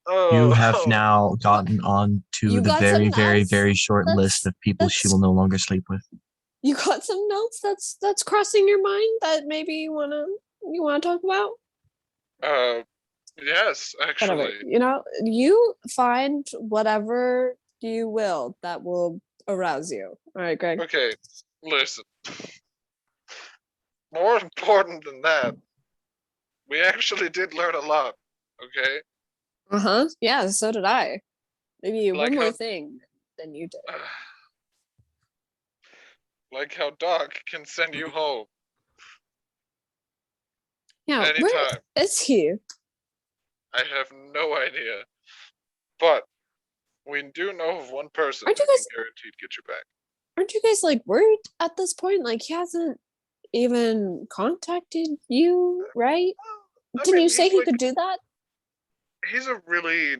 Speaker 2: Oh,
Speaker 3: You have now gotten on to
Speaker 1: You
Speaker 3: the
Speaker 1: got
Speaker 3: very,
Speaker 1: something
Speaker 3: very,
Speaker 1: else
Speaker 3: very short list of people she
Speaker 1: that's-
Speaker 3: will no longer sleep with.
Speaker 1: You got something else that's crossing your mind that maybe you wanna talk about?
Speaker 2: Yes,
Speaker 1: Whatever.
Speaker 2: actually.
Speaker 1: You find whatever you will that will arouse you. All right, Greg.
Speaker 2: Okay, listen. More important than that, we actually did learn a lot. Okay,
Speaker 1: Uh-huh. Yeah, so did I. Maybe
Speaker 2: Like
Speaker 1: one more
Speaker 2: how-
Speaker 1: thing than you did.
Speaker 2: like how Doc can send you home
Speaker 1: Yeah, where
Speaker 2: anytime.
Speaker 1: is he?
Speaker 2: I have no idea, but we do know of one person
Speaker 1: Aren't
Speaker 2: who
Speaker 1: you
Speaker 2: can
Speaker 1: guys-
Speaker 2: guaranteed get you back.
Speaker 1: Aren't you guys like worried at this point? Like he hasn't even contacted you, right?
Speaker 2: I
Speaker 1: Didn't
Speaker 2: mean,
Speaker 1: you say
Speaker 2: he's
Speaker 1: he
Speaker 2: like-
Speaker 1: could do that?
Speaker 2: He's a really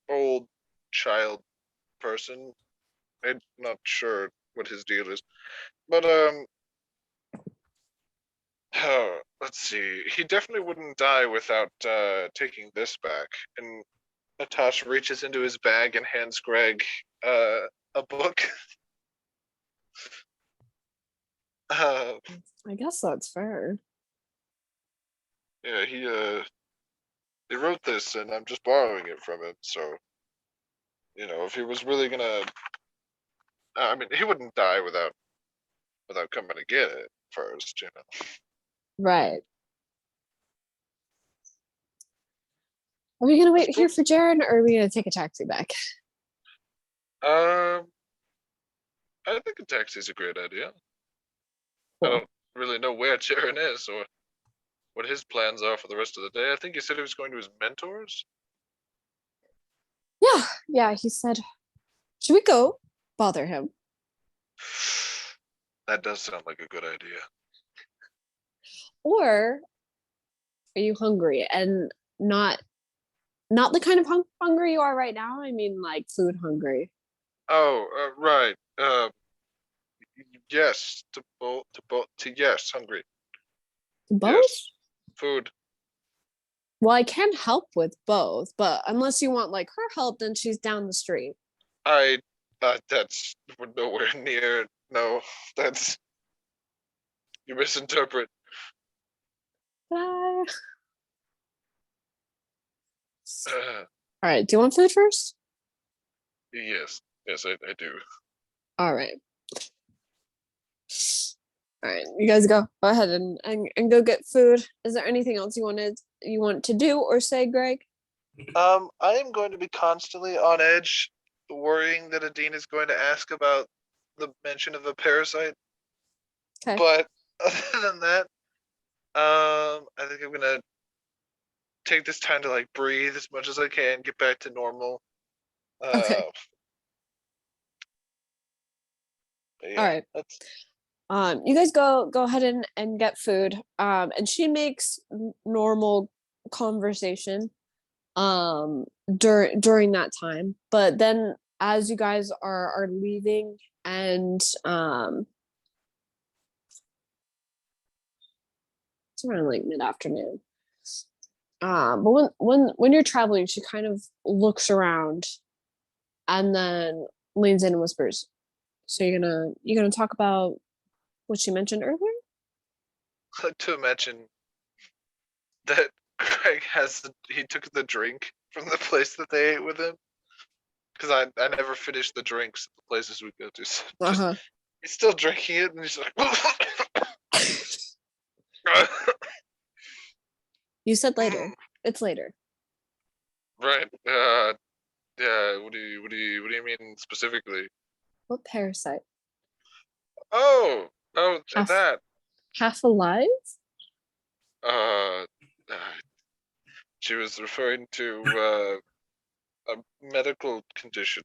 Speaker 2: old child person. I'm not sure what his deal is, but let's see. He definitely wouldn't die without taking this back. And Natasha reaches into his bag and hands Greg a book.
Speaker 1: I guess that's fair.
Speaker 2: Yeah, he wrote this, and I'm just borrowing it from him. So, if he was really gonna, I mean, he wouldn't die without coming to get it first.
Speaker 1: Right. Are we gonna wait here for Jared, or are we gonna take a taxi back?
Speaker 2: I think a taxi is a great idea. I
Speaker 1: Cool.
Speaker 2: don't really know where Jaren is or what his plans are for the rest of the day. I think he said he was going to his mentors.
Speaker 1: Yeah, he said, should we go bother him?
Speaker 2: That does sound like a good idea.
Speaker 1: Or are you hungry and not the kind of hungry you are right now? I mean like food hungry.
Speaker 2: Oh, right. Yes, to yes, hungry.
Speaker 1: Both?
Speaker 2: Yes. Food.
Speaker 1: Well, I can help with both, but unless you want like her help, then she's down the street.
Speaker 2: That's nowhere near. No, that's you misinterpret.
Speaker 1: All
Speaker 2: Uh,
Speaker 1: right, do you want food first?
Speaker 2: yes, I do.
Speaker 1: All right. All right, you guys go ahead and go get food. Is there anything else you want to do or say, Greg?
Speaker 2: I am going to be constantly on edge, worrying that Adeen is going to ask about the mention of a parasite.
Speaker 1: Okay.
Speaker 2: But other than that, I think I'm gonna take this time to like breathe as much as I can, get back to normal.
Speaker 1: Okay.
Speaker 2: Yeah,
Speaker 1: All right.
Speaker 2: That's
Speaker 1: You guys go ahead and get food. And she makes normal conversation during that time. But then as you guys are leaving and it's around like mid-afternoon. But when you're traveling, she kind of looks around and then leans in and whispers, so you're gonna talk about what she mentioned earlier?
Speaker 2: like to imagine that Greg he took the drink from the place that they ate with him. Because I never finished the drinks at the places we go to. So
Speaker 1: Uh-huh.
Speaker 2: he's still drinking it, and he's like,
Speaker 1: You said later. It's later.
Speaker 2: right? Yeah. What do you mean specifically?
Speaker 1: What parasite?
Speaker 2: Oh,
Speaker 1: Half-
Speaker 2: that.
Speaker 1: Half alive?
Speaker 2: Uh, she was referring to a medical condition.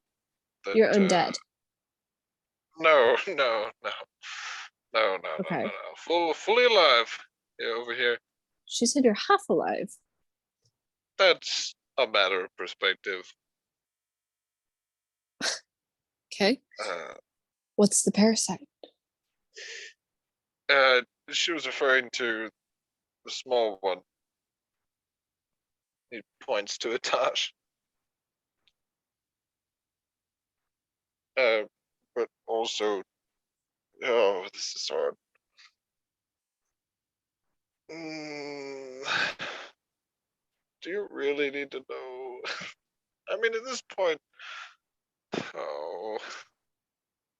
Speaker 2: That,
Speaker 1: You're undead.
Speaker 2: No.
Speaker 1: Okay.
Speaker 2: Fully alive. Yeah, over here.
Speaker 1: She said you're half alive.
Speaker 2: That's a matter of perspective.
Speaker 1: Okay.
Speaker 2: Uh,
Speaker 1: What's the parasite?
Speaker 2: she was referring to The small one. He points to Atash. But also, oh, this is hard. Do you really need to know? I mean, at this point, oh,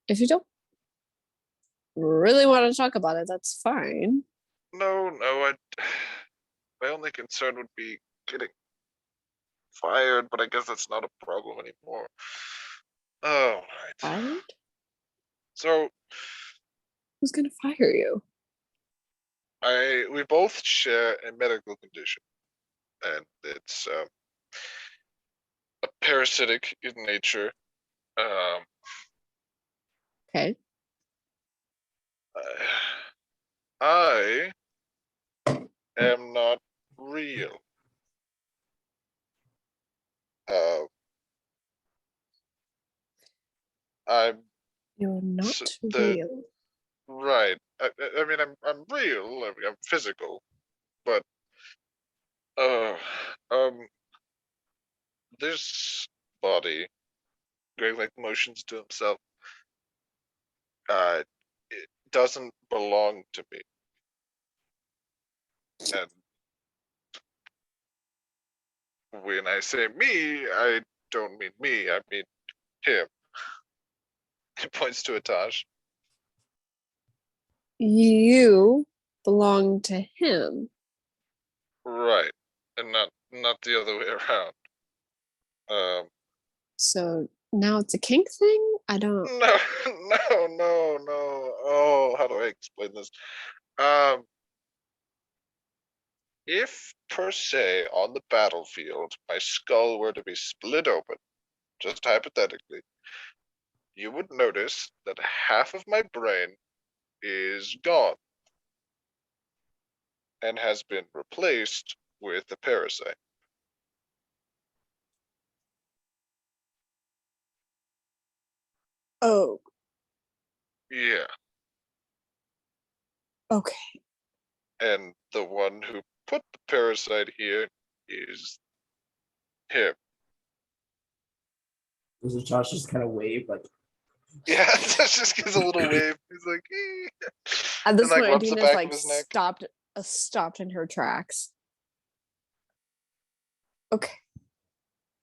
Speaker 1: If you don't really want to talk about it, that's fine.
Speaker 2: no, my only concern would be getting fired, but I guess that's not a problem anymore. Oh, right.
Speaker 1: Fired?
Speaker 2: So
Speaker 1: Who's gonna fire you?
Speaker 2: we both share a medical condition, and it's a parasitic in nature.
Speaker 1: Okay.
Speaker 2: I am not real. I'm
Speaker 1: You're not
Speaker 2: the
Speaker 1: real.
Speaker 2: right. I mean, I'm real. I mean, I'm physical, but um, this body, Greg like motions to himself. It doesn't belong to me, and when I say me, I don't mean me. I mean him. He points to Atash.
Speaker 1: You belong to him.
Speaker 2: Right, and not the other way around.
Speaker 1: So now it's a kink thing? I don't.
Speaker 2: No, no. Oh, how do I explain this? If per se on the battlefield my skull were to be split open, just hypothetically, you would notice that half of my brain is gone and has been replaced with a parasite.
Speaker 1: Oh,
Speaker 2: Yeah,
Speaker 1: okay.
Speaker 2: and the one who put the parasite here is him.
Speaker 7: Does Josh just kind of wave like?
Speaker 2: Yeah, that just gives a little wave. He's like,
Speaker 1: At this
Speaker 2: and like
Speaker 1: point,
Speaker 2: rubs the
Speaker 1: Adeen is
Speaker 2: back
Speaker 1: like
Speaker 2: of his neck.
Speaker 1: stopped in her tracks. Okay.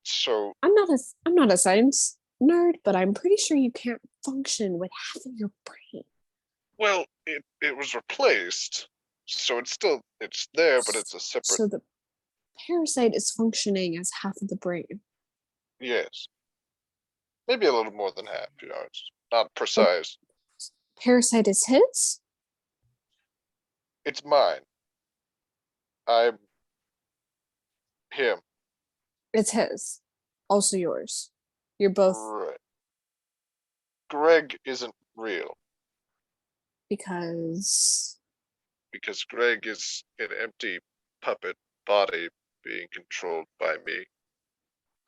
Speaker 2: So
Speaker 1: I'm not a science nerd, but I'm pretty sure you can't function with half of your brain.
Speaker 2: well, it was replaced, so it's there, but it's a separate.
Speaker 1: So the parasite is functioning as half of the brain.
Speaker 2: Yes, maybe a little more than half. You know, it's not precise.
Speaker 1: Parasite is his?
Speaker 2: It's mine. I'm him.
Speaker 1: It's his. Also yours. You're both
Speaker 2: Right. Greg isn't real
Speaker 1: because
Speaker 2: Greg is an empty puppet body being controlled by me.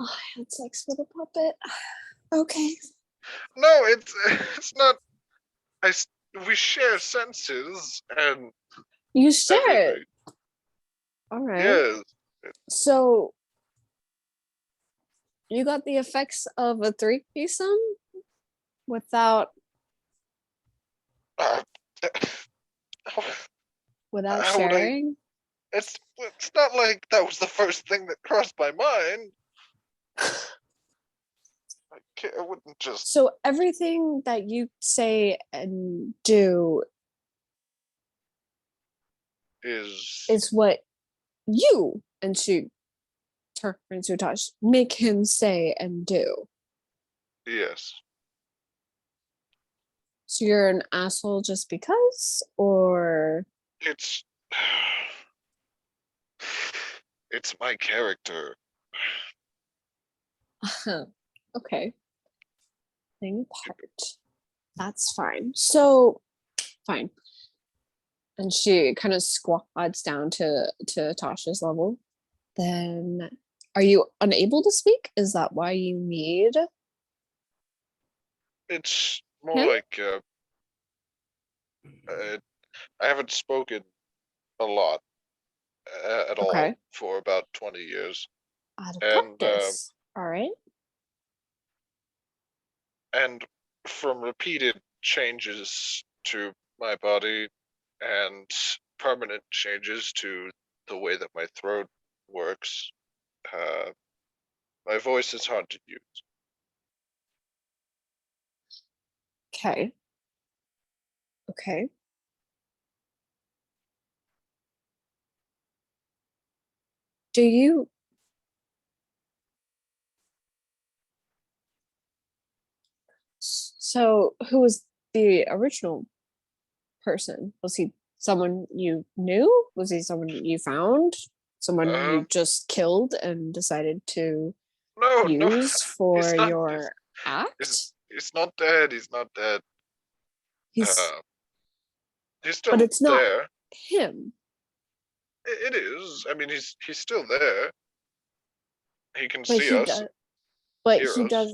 Speaker 1: oh, I had sex with a puppet. Okay.
Speaker 2: No, it's not. We share senses and
Speaker 1: You share it.
Speaker 2: everything.
Speaker 1: All right.
Speaker 2: Yes.
Speaker 1: So you got the effects of a threesome without
Speaker 2: Uh,
Speaker 1: without
Speaker 2: how would I?
Speaker 1: sharing?
Speaker 2: It's not like that was the first thing that crossed my mind. I wouldn't just.
Speaker 1: So everything that you say and do is what you, and she turns to Tosh, make him say and do.
Speaker 2: Yes.
Speaker 1: So you're an asshole just because, or
Speaker 2: It's it's my character.
Speaker 1: okay. Playing a part. That's fine. So fine. And she kind of squats down to Tasha's level. Then are you unable to speak? Is that why you need
Speaker 2: It's more
Speaker 1: him?
Speaker 2: like I haven't spoken a lot, at all
Speaker 1: Okay.
Speaker 2: for about 20 years.
Speaker 1: Out of
Speaker 2: And
Speaker 1: practice. All right.
Speaker 2: and from repeated changes to my body and permanent changes to the way that my throat works, uh, my voice is hard to use.
Speaker 1: Okay. Okay. Do you so who was the original person? Was he someone you knew? Was he someone you found? Someone you
Speaker 2: Um,
Speaker 1: just killed and decided to
Speaker 2: no, no,
Speaker 1: use for
Speaker 2: he's not.
Speaker 1: your act?
Speaker 2: He's not dead. He's not dead.
Speaker 1: He's
Speaker 2: He's
Speaker 1: but
Speaker 2: still
Speaker 1: it's not
Speaker 2: there.
Speaker 1: him.
Speaker 2: It is. I mean, he's still there. He can
Speaker 1: But
Speaker 2: see
Speaker 1: he
Speaker 2: us,
Speaker 1: does but
Speaker 2: hear us.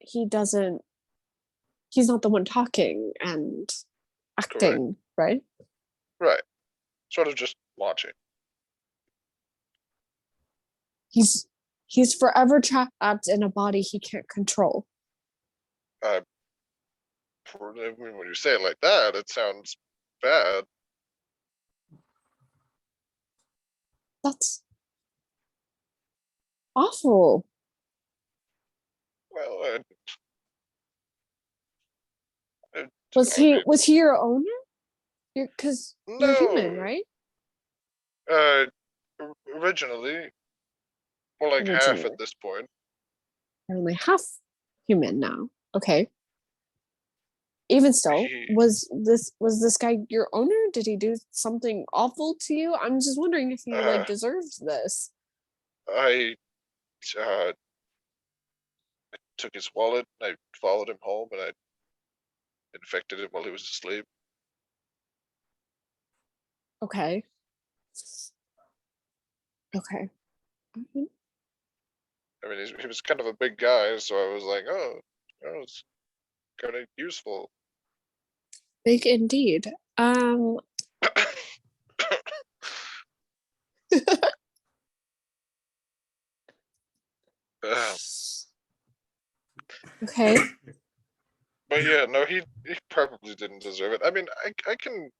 Speaker 1: he doesn't he's not the one talking and
Speaker 2: Correct.
Speaker 1: acting, right?
Speaker 2: Right. Sort of just watching.
Speaker 1: He's forever trapped in a body he can't control.
Speaker 2: I mean, when you say it like that, it sounds bad.
Speaker 1: That's awful.
Speaker 2: Well,
Speaker 1: Was he your owner? Because you're human,
Speaker 2: no.
Speaker 1: right?
Speaker 2: Originally, more like half
Speaker 1: Originally.
Speaker 2: at this point.
Speaker 1: You're only half human now. Okay. Even still,
Speaker 2: He,
Speaker 1: was this guy your owner? Did he do something awful to you? I'm just wondering if he
Speaker 2: uh,
Speaker 1: deserves this.
Speaker 2: I uh, took his wallet. I followed him home, and I infected him while he was asleep.
Speaker 1: Okay. Okay. Mhm.
Speaker 2: I mean, he was kind of a big guy, so I was like, oh, it's kind of useful.
Speaker 1: Big indeed.
Speaker 2: Uh,
Speaker 1: Okay.
Speaker 2: but yeah, no, he probably didn't deserve it. I mean, I can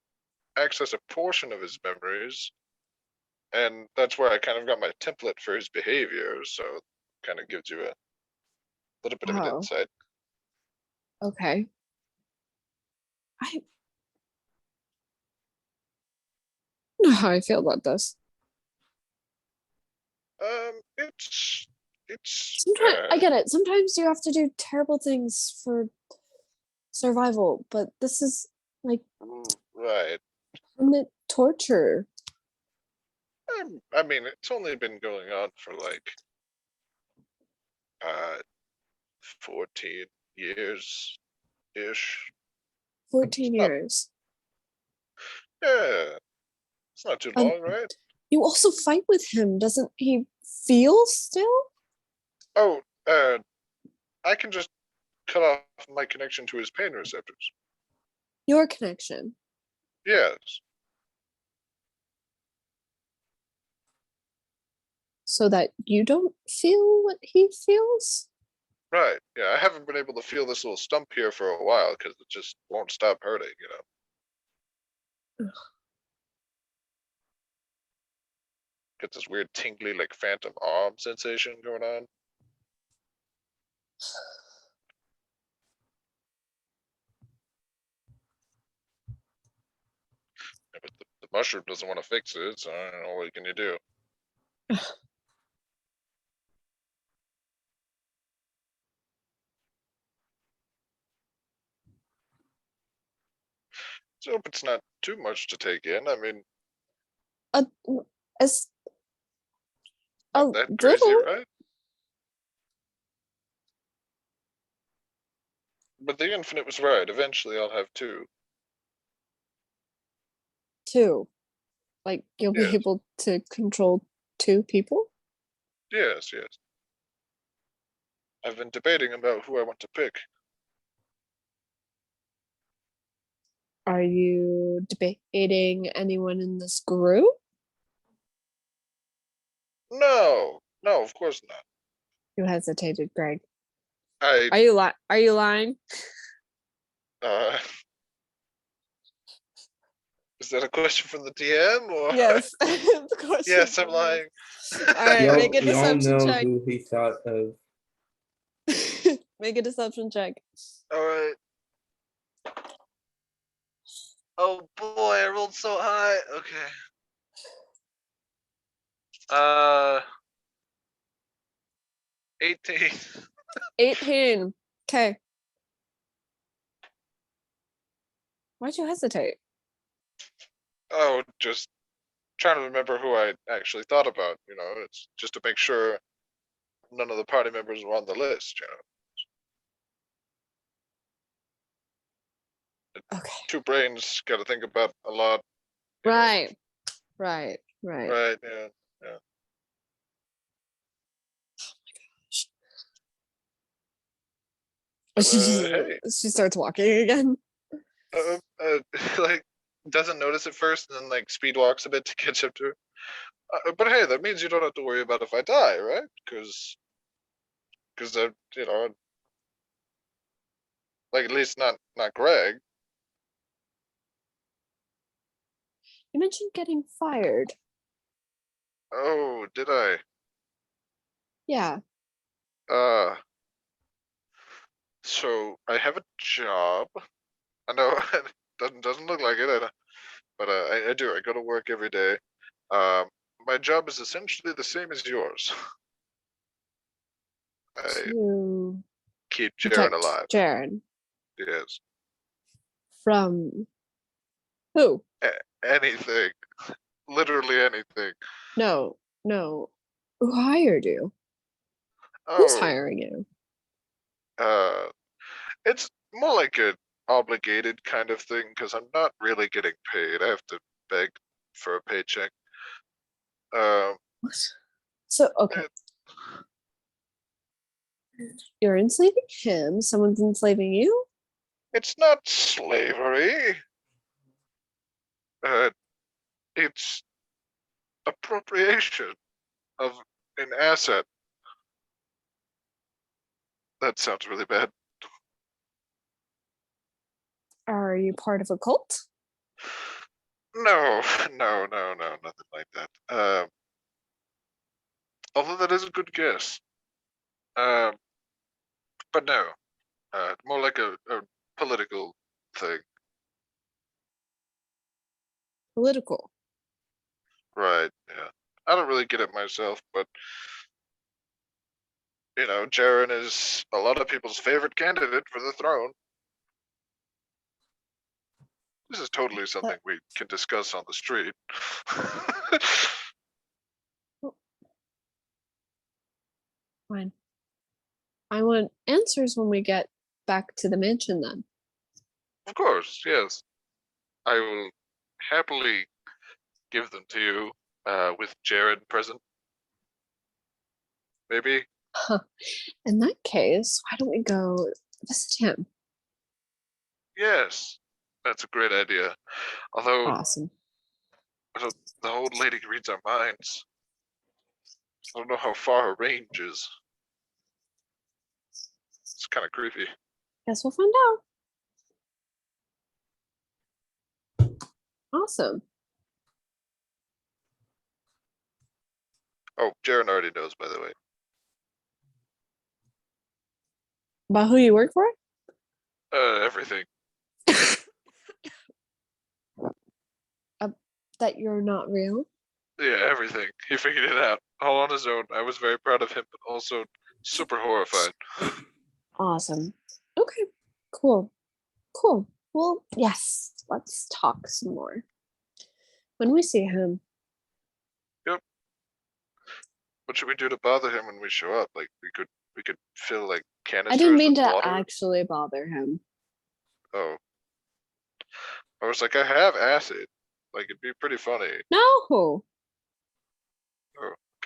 Speaker 2: access a portion of his memories, and that's where I kind of got my template for his behavior. So, kind of gives you a little bit of an
Speaker 1: Oh,
Speaker 2: insight.
Speaker 1: okay. I don't know how I feel about this.
Speaker 2: It's
Speaker 1: Sometimes I get it. Sometimes you have to do terrible things for survival, but this is like
Speaker 2: right.
Speaker 1: permanent torture.
Speaker 2: I mean, it's only been going on for like uh 14 years ish.
Speaker 1: 14 years.
Speaker 2: Yeah, it's not too
Speaker 1: Um,
Speaker 2: long, right?
Speaker 1: you also fight with him. Doesn't he feel still?
Speaker 2: Oh, I can just cut off my connection to his pain receptors.
Speaker 1: Your connection.
Speaker 2: Yes.
Speaker 1: So that you don't feel what he feels?
Speaker 2: Right. Yeah, I haven't been able to feel this little stump here for a while because it just won't stop hurting, you know. Get this weird tingly, like phantom arm sensation going on. Yeah, but the mushroom doesn't want to fix it, so I don't know what can you do. So hope it's not too much to take in. I mean,
Speaker 1: A, as a
Speaker 2: not that crazy,
Speaker 1: little.
Speaker 2: right? But the Infinite was right. Eventually, I'll have two.
Speaker 1: Two. Like you'll be
Speaker 2: Yes,
Speaker 1: able to control two people?
Speaker 2: yes, yes. I've been debating about who I want to pick.
Speaker 1: Are you debating anyone in this group?
Speaker 2: No, no, of course not.
Speaker 1: You hesitated, Greg.
Speaker 2: I
Speaker 1: Are you lying?
Speaker 2: uh, is that a question from the DM or?
Speaker 1: Yes. The question
Speaker 2: Yes, I'm
Speaker 1: from you.
Speaker 2: lying.
Speaker 1: All right,
Speaker 7: We
Speaker 1: make a
Speaker 7: we all
Speaker 1: deception
Speaker 7: know
Speaker 1: check.
Speaker 7: who he thought of.
Speaker 1: Make a deception check.
Speaker 2: All right. Oh boy, I rolled so high. Okay. 18.
Speaker 1: 18. Okay. Why'd you hesitate?
Speaker 2: Oh, just trying to remember who I actually thought about. You know, it's just to make sure none of the party members were on the list. You know,
Speaker 1: Okay.
Speaker 2: two brains got to think about a lot. you know.
Speaker 1: Right. Right.
Speaker 2: Right. Yeah. Yeah. Hey.
Speaker 1: She starts walking again.
Speaker 2: Like doesn't notice at first, and then like speed walks a bit to catch up to her. But hey, that means you don't have to worry about if I die, right? Because you know, like at least not Greg.
Speaker 1: You mentioned getting fired.
Speaker 2: Oh, did I?
Speaker 1: Yeah.
Speaker 2: So I have a job. I know it doesn't look like it, but I do. I go to work every day. Um, my job is essentially the same as yours. I
Speaker 1: To
Speaker 2: keep Jaren
Speaker 1: protect
Speaker 2: alive.
Speaker 1: Jaren
Speaker 2: Yes.
Speaker 1: from who?
Speaker 2: Anything. Literally anything.
Speaker 1: No. Who hired you? Who's
Speaker 2: Oh,
Speaker 1: hiring you?
Speaker 2: it's more like an obligated kind of thing because I'm not really getting paid. I have to beg for a paycheck. Um,
Speaker 1: What? So okay.
Speaker 2: it-
Speaker 1: You're enslaving him, someone's enslaving you?
Speaker 2: it's not slavery. Uh, it's appropriation of an asset. That sounds really bad.
Speaker 1: Are you part of a cult?
Speaker 2: No, nothing like that. Although that is a good guess. Um, but no, more like a political thing,
Speaker 1: Political.
Speaker 2: right? Yeah, I don't really get it myself, but you know, Jaren is a lot of people's favorite candidate for the throne. This is totally something we can discuss on the street.
Speaker 1: Fine. I want answers when we get back to the mansion then.
Speaker 2: Of course, yes. I will happily give them to you with Jared present. Maybe?
Speaker 1: Huh. In that case, why don't we go visit him?
Speaker 2: Yes. That's a great idea. Although
Speaker 1: Awesome.
Speaker 2: the old lady reads our minds. I don't know how far her range is. It's kind of creepy.
Speaker 1: Guess we'll find out. Awesome.
Speaker 2: Oh, Jaren already knows, by the way.
Speaker 1: About who you work for?
Speaker 2: Everything.
Speaker 1: That you're not real?
Speaker 2: Yeah, everything. He figured it out all on his own. I was very proud of him, but also super horrified.
Speaker 1: Awesome. Okay. Cool. Well, yes. Let's talk some more. When we see him.
Speaker 2: Yep. What should we do to bother him when we show up? Like we could fill like canisters
Speaker 1: I didn't mean
Speaker 2: with
Speaker 1: to
Speaker 2: water.
Speaker 1: actually bother him.
Speaker 2: Oh. I was like, I have acid. Like it'd be pretty funny.
Speaker 1: No.
Speaker 2: Oh,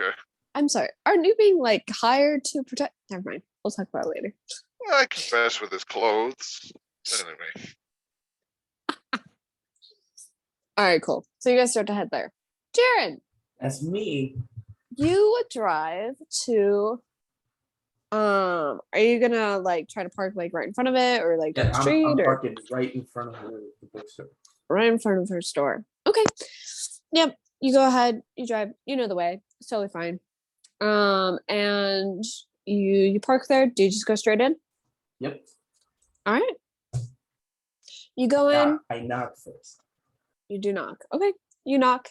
Speaker 2: okay.
Speaker 1: I'm sorry. Aren't you being like hired to protect? Never mind. We'll talk about it later.
Speaker 2: I can mess with his clothes. Anyway.
Speaker 1: All right, cool. So you guys start to head there. Jaren,
Speaker 7: That's me.
Speaker 1: you drive to are you gonna like try to park like right in front of it or like down
Speaker 7: Yeah,
Speaker 1: the
Speaker 7: I'm
Speaker 1: street or
Speaker 7: parking right in front of the bookstore.
Speaker 1: right in front of her store? Okay. Yep. You go ahead, you drive, you know the way. It's totally fine. And you park there. Do you just go straight in?
Speaker 7: Yep.
Speaker 1: All right. You go in,
Speaker 7: I knock first.
Speaker 1: you do knock. Okay. You knock.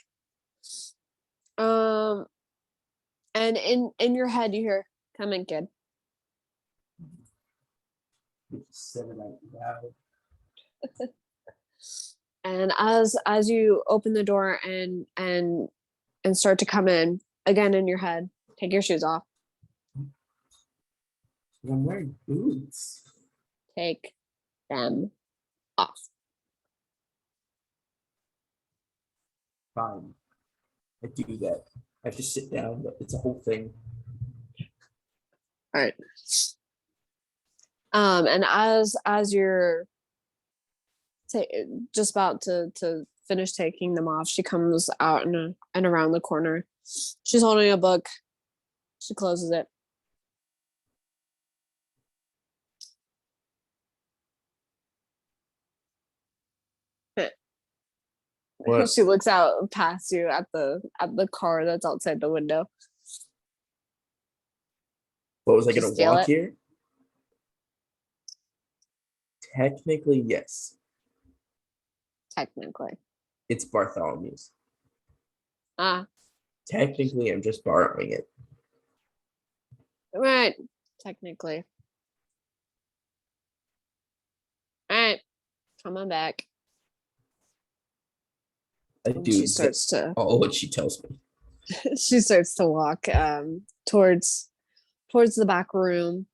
Speaker 1: And in your head you hear, come in, kid.
Speaker 7: You just said it out loud.
Speaker 1: And as you open the door and start to come in, again in your head, take your shoes off.
Speaker 7: I'm wearing boots.
Speaker 1: Take them off.
Speaker 7: Fine. I do that. I have to sit down, but it's a whole thing.
Speaker 1: All right. And as you're just about to finish taking them off, she comes out and around the corner. She's holding a book. She closes it.
Speaker 3: What?
Speaker 1: She looks out past you at the car that's outside the window.
Speaker 7: What was I
Speaker 1: Did you
Speaker 7: gonna
Speaker 1: steal
Speaker 7: walk
Speaker 1: it?
Speaker 7: here? Technically, yes.
Speaker 1: Technically.
Speaker 7: It's Bartholomew's.
Speaker 1: Ah,
Speaker 7: Technically, I'm just borrowing it.
Speaker 1: right. Technically. All right. Come on back.
Speaker 7: I
Speaker 1: And
Speaker 7: do
Speaker 1: she starts to
Speaker 7: all what she tells me.
Speaker 1: she starts to walk towards the back room.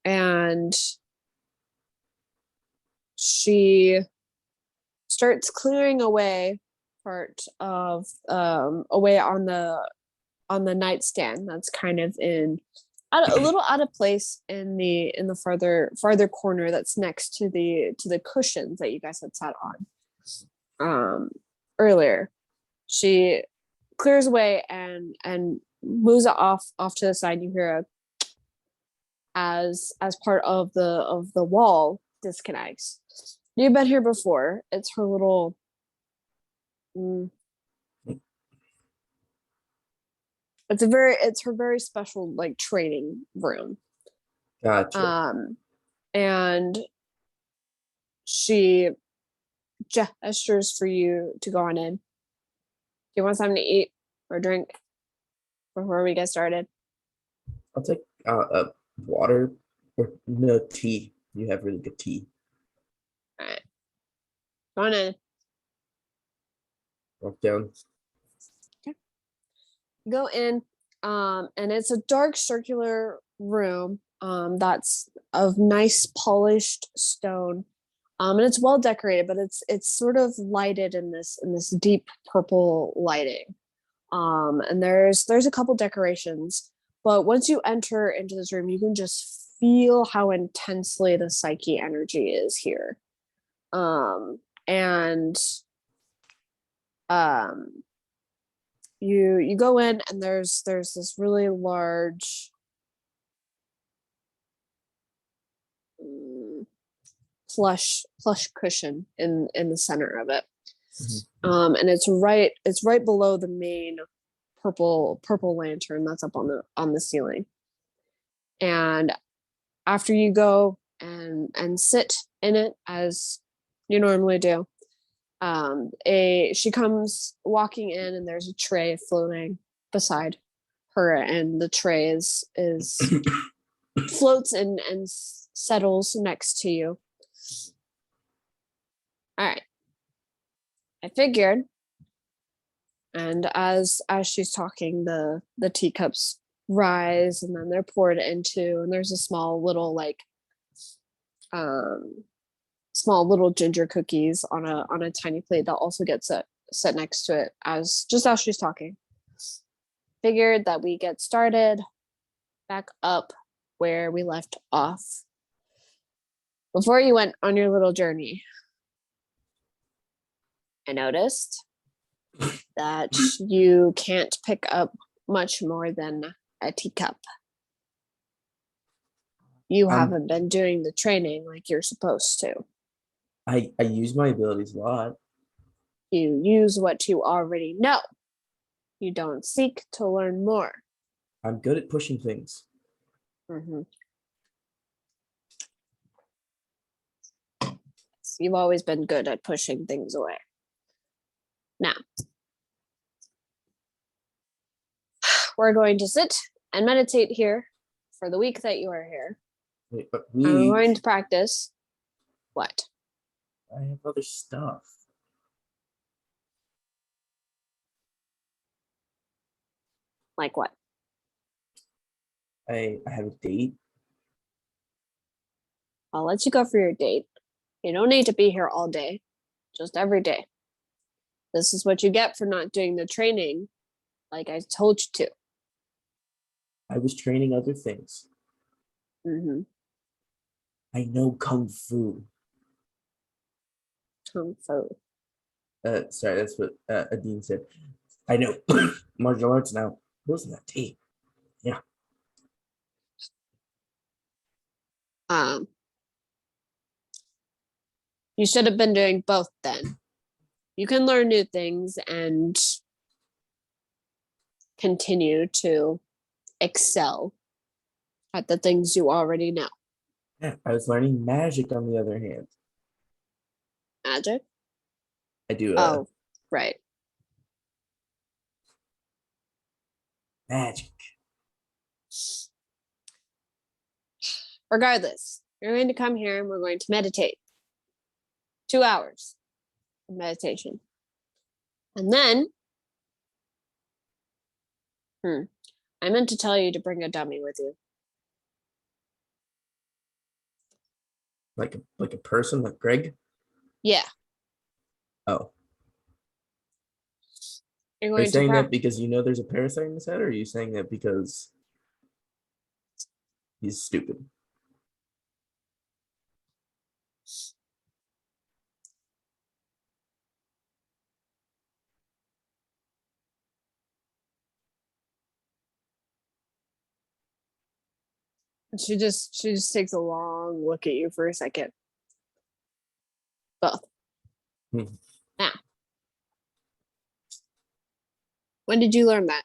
Speaker 1: And she starts clearing away part of away on the nightstand that's kind of a little out of place in the farther corner that's next to the cushions that you guys had sat on earlier. She clears away and moves it off to the side. You hear as part of the wall disconnects. You've been here before. It's her little it's her very special like training room.
Speaker 7: Gotcha.
Speaker 1: And she gestures for you to go on in. Do you want something to eat or drink before we get started?
Speaker 7: I'll take water or no tea. You have really good tea.
Speaker 1: All right. Go on in.
Speaker 7: Walk down.
Speaker 1: Go in. And it's a dark circular room that's of nice polished stone. And it's well decorated, but it's sort of lighted in this deep purple lighting. And there's a couple decorations, but once you enter into this room, you can just feel how intensely the psyche energy is here. And you go in and there's this really large plush cushion in the center of it.
Speaker 7: Mm-hmm.
Speaker 1: And it's right below the main purple lantern that's up on the ceiling. And after you go and sit in it as you normally do, she comes walking in and there's a tray floating beside her, and the tray is floats and settles next to you. All right. I figured. And as she's talking, the teacups rise and then they're poured into, and there's a small little ginger cookies on a tiny plate that also gets set next to it as she's talking. Figured that we get started back up where we left off. Before you went on your little journey, I noticed that you can't pick up much more than a teacup. You haven't been doing the training like you're supposed to.
Speaker 7: I use my abilities a lot.
Speaker 1: You use what you already know. You don't seek to learn more.
Speaker 7: I'm good at pushing things.
Speaker 1: Mm-hmm. You've always been good at pushing things away. Now, we're going to sit and meditate here for the week that you are here.
Speaker 7: Wait, but
Speaker 1: And we're
Speaker 7: we
Speaker 1: going to practice what?
Speaker 7: I have other stuff.
Speaker 1: Like what?
Speaker 7: I have a date.
Speaker 1: I'll let you go for your date. You don't need to be here all day, just every day. This is what you get for not doing the training like I told you to.
Speaker 7: I was training other things.
Speaker 1: Mm-hmm.
Speaker 7: I know Kung Fu.
Speaker 1: Kung Fu.
Speaker 7: Sorry, that's what Adeen said. I know martial arts now. Where's that tape? Yeah.
Speaker 1: You should have been doing both then. You can learn new things and continue to excel at the things you already know.
Speaker 7: Yeah, I was learning magic on the other hand.
Speaker 1: Magic?
Speaker 7: I do
Speaker 1: Oh, right.
Speaker 7: magic.
Speaker 1: Regardless, you're going to come here and we're going to meditate. 2 hours of meditation. And then, I meant to tell you to bring a dummy with you.
Speaker 7: Like a person, like Greg?
Speaker 1: Yeah,
Speaker 7: Oh.
Speaker 1: you're
Speaker 7: Are you
Speaker 1: going to
Speaker 7: saying that
Speaker 1: practice.
Speaker 7: because you know there's a parasite in his head, or are you saying that because he's stupid?
Speaker 1: She just takes a long look at you for a second. Both.
Speaker 7: Hmm.
Speaker 1: Now, when did you learn that?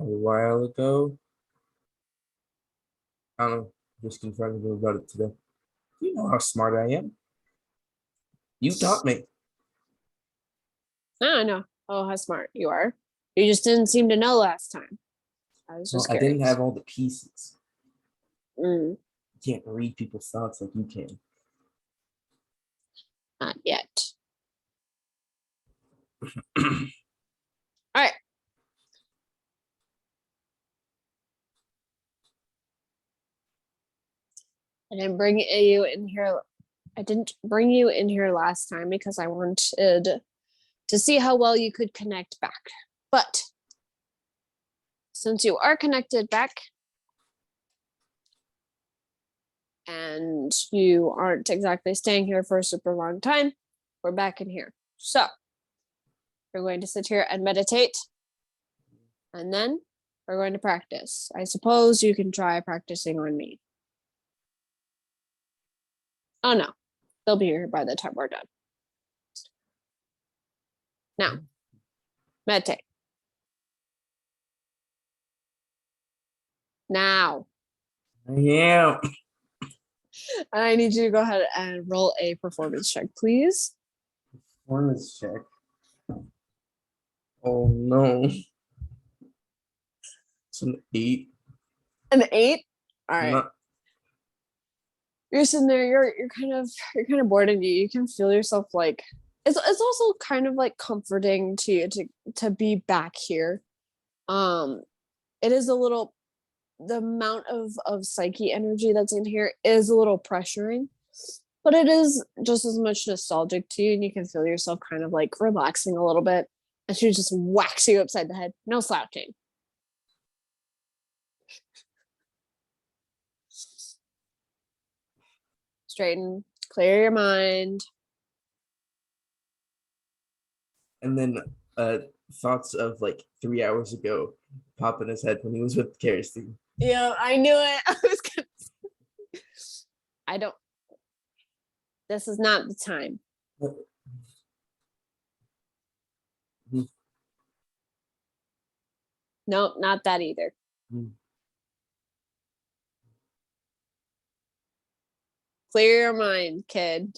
Speaker 7: A while ago. I don't know. Just confronted me about it today. You know how smart I am. You taught me.
Speaker 1: I don't know. Oh, how smart you are. You just didn't seem to know last time. I was
Speaker 7: Well,
Speaker 1: just
Speaker 7: I
Speaker 1: curious.
Speaker 7: didn't have all the pieces.
Speaker 1: Mm,
Speaker 7: You can't read people's thoughts like you can.
Speaker 1: not yet. All right. I didn't bring you in here. I didn't bring you in here last time because I wanted to see how well you could connect back. But since you are connected back and you aren't exactly staying here for a super long time, we're back in here. So we're going to sit here and meditate. And then we're going to practice. I suppose you can try practicing on me. Oh no, they'll be here by the time we're done. Now, meditate. Now.
Speaker 7: Yeah.
Speaker 1: I need you to go ahead and roll a performance check, please.
Speaker 7: Performance check. Oh no. It's an 8.
Speaker 1: An 8? All right.
Speaker 7: Not-
Speaker 1: You're sitting there, you're kind of bored, and you can feel yourself like it's also kind of like comforting to you to be back here. It is a little, the amount of psyche energy that's in here is a little pressuring, but it is just as much nostalgic to you, and you can feel yourself kind of like relaxing a little bit. And she just whacks you upside the head. No slouching. Straighten, clear your mind.
Speaker 7: and then thoughts of like 3 hours ago pop in his head when he was with Karastein.
Speaker 1: Yeah, I knew it. I was gonna I don't. This is not the time. Nope, not that either. Clear your mind, kid.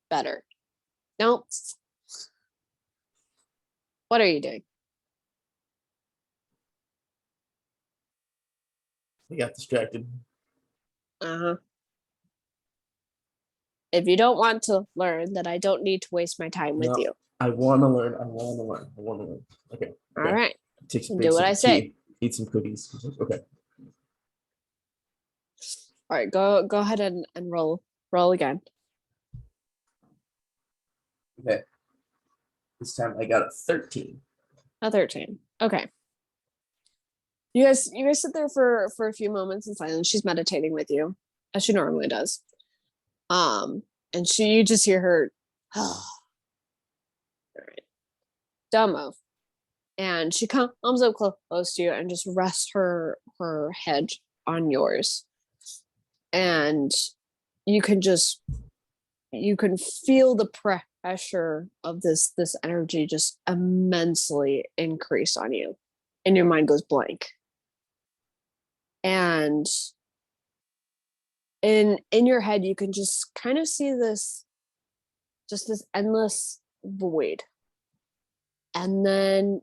Speaker 1: Better. Nope. What are you doing?
Speaker 7: He got distracted.
Speaker 1: Uh-huh. If you don't want to learn, then I don't need to waste my time with
Speaker 7: No,
Speaker 1: you.
Speaker 7: I want to learn. I want to learn. I want to learn. Okay.
Speaker 1: All
Speaker 7: okay.
Speaker 1: right.
Speaker 7: Take some
Speaker 1: Do what I say.
Speaker 7: tea, eat some cookies. Okay.
Speaker 1: All right, go ahead and roll again.
Speaker 7: Okay. This time I got a 13.
Speaker 1: A 13. Okay. You guys sit there for a few moments in silence. She's meditating with you, as she normally does. And you just hear her, all right, Dumbo. And she comes up close to you and just rests her head on yours. And you can feel the pressure of this energy just immensely increase on you, and your mind goes blank. And in your head, you can just kind of see this endless void, and then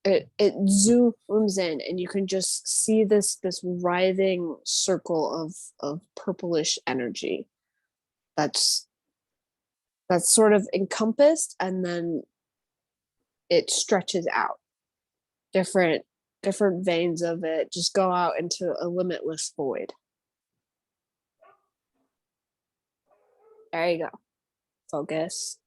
Speaker 1: it zooms in, and you can just see this writhing circle of purplish energy that's sort of encompassed, and then it stretches out. Different veins of it just go out into a limitless void. There you go. Focus.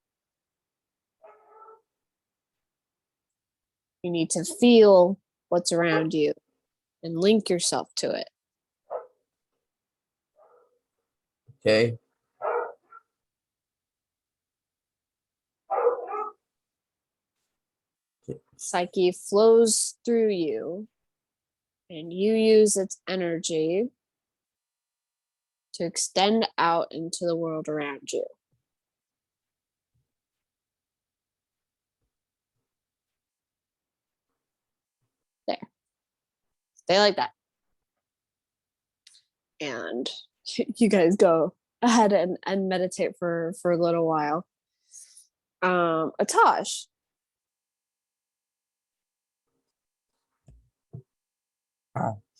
Speaker 1: You need to feel what's around you and link yourself to it.
Speaker 7: Okay.
Speaker 1: Psyche flows through you, and you use its energy to extend out into the world around you. There. Stay like that. And you guys go ahead and meditate for a little while. Atash.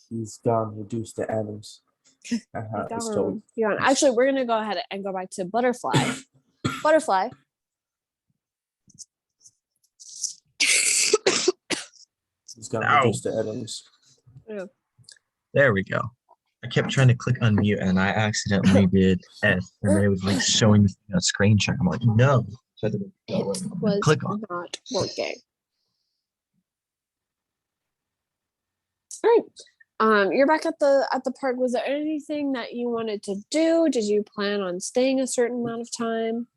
Speaker 7: He's gone, reduced to atoms. It's told.
Speaker 1: Actually, we're gonna go ahead and go back to Butterfly. Butterfly.
Speaker 7: He's gone, reduced to atoms.
Speaker 1: Yeah.
Speaker 3: There we go. I kept trying to click unmute and I accidentally did S, and then it was like showing a screen check. I'm like, no. So I had to
Speaker 1: It was
Speaker 3: click on.
Speaker 1: not working. All right. You're back at the park. Was there anything that you wanted to do? Did you plan on staying a certain amount of time?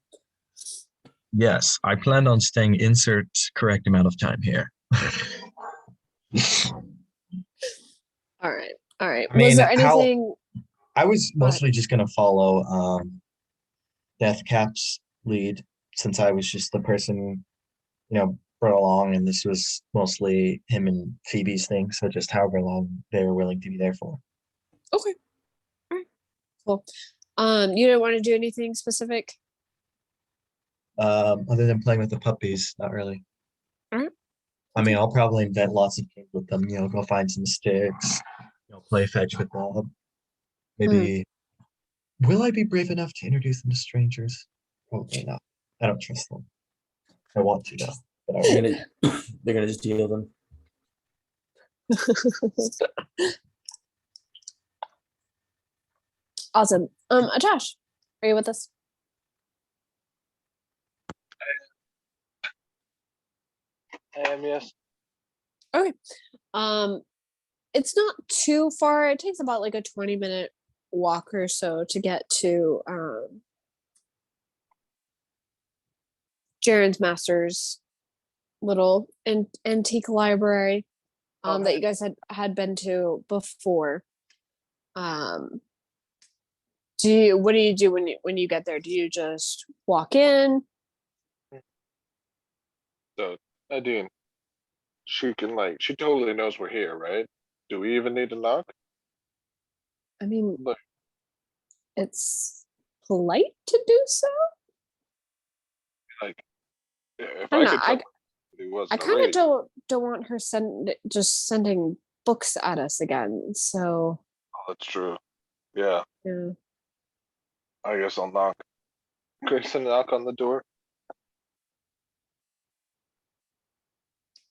Speaker 3: Yes, I planned on staying insert correct amount of time here.
Speaker 1: All right. All right.
Speaker 4: I mean,
Speaker 1: was there anything?
Speaker 4: I was mostly just gonna follow Deathcap's lead, since I was just the person, brought along, and this was mostly him and Phoebe's thing. So just however long they were willing to be there for.
Speaker 1: Okay. All right. Cool. You didn't want to do anything specific?
Speaker 4: Other than playing with the puppies, not really.
Speaker 1: All right.
Speaker 4: I mean, I'll probably invent lots of games with them. Go find some sticks. Play fetch with them. Maybe. Will I be brave enough to introduce them to strangers? Probably not. I don't trust them. I want to though. But
Speaker 7: They're gonna just deal them.
Speaker 1: Awesome. Josh, are you with us?
Speaker 2: I am, yes.
Speaker 1: Okay. it's not too far. It takes about like a 20-minute walk or so to get to Jaren's master's little antique library that you guys had been to before. What do you do when you get there? Do you just walk in?
Speaker 2: So, Adeen, she totally knows we're here, right? Do we even need to knock?
Speaker 1: I mean,
Speaker 2: Like,
Speaker 1: it's polite to do so.
Speaker 2: like, if
Speaker 1: I
Speaker 2: I
Speaker 1: don't know.
Speaker 2: could tell it wasn't
Speaker 1: I
Speaker 2: a
Speaker 1: kind of
Speaker 2: raid,
Speaker 1: don't want her sending books at us again. So
Speaker 2: that's true. Yeah,
Speaker 1: yeah.
Speaker 2: I guess I'll knock. Grayson, knock on the door.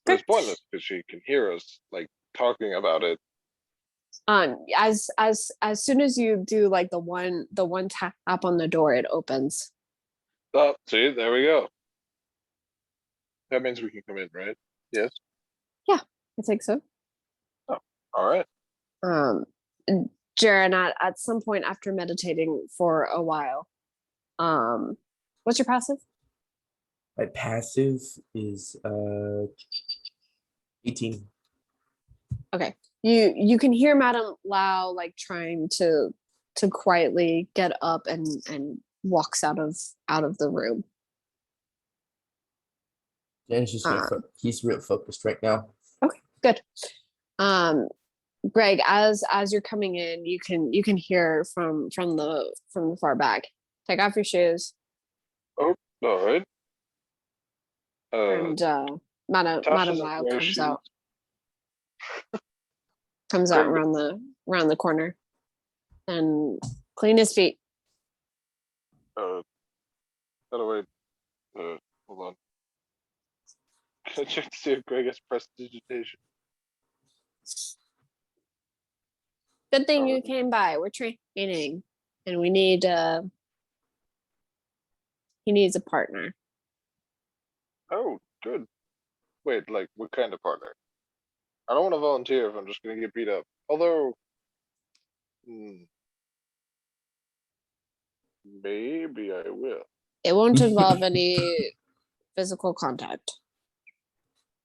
Speaker 2: But it's
Speaker 1: Good.
Speaker 2: pointless because she can hear us like talking about it.
Speaker 1: As soon as you do like the one tap on the door, it opens.
Speaker 2: Oh, see, there we go. That means we can come in, right? Yes.
Speaker 1: Yeah, I think so.
Speaker 2: Oh, all right.
Speaker 1: Jaren, at some point after meditating for a while, what's your passive?
Speaker 7: My passive is 18.
Speaker 1: Okay. You can hear Madame Lau like trying to quietly get up and walks out of the room.
Speaker 7: Jan's just he's real focused right now.
Speaker 1: Okay, good. Greg, as you're coming in, you can hear from the far back. Take off your shoes.
Speaker 2: Oh, all right.
Speaker 1: And Madame
Speaker 2: Tasha doesn't
Speaker 1: Lau
Speaker 2: wear
Speaker 1: comes
Speaker 2: shoes.
Speaker 1: out. Comes out around the corner and clean his feet.
Speaker 2: By the way, hold on. Can I check to see if Greg has prestidigitation?
Speaker 1: Good thing you came by. We're training, and we need he needs a partner.
Speaker 2: Oh, good. Wait, like what kind of partner? I don't want to volunteer if I'm just gonna get beat up. Although, maybe I will.
Speaker 1: It won't involve any physical contact.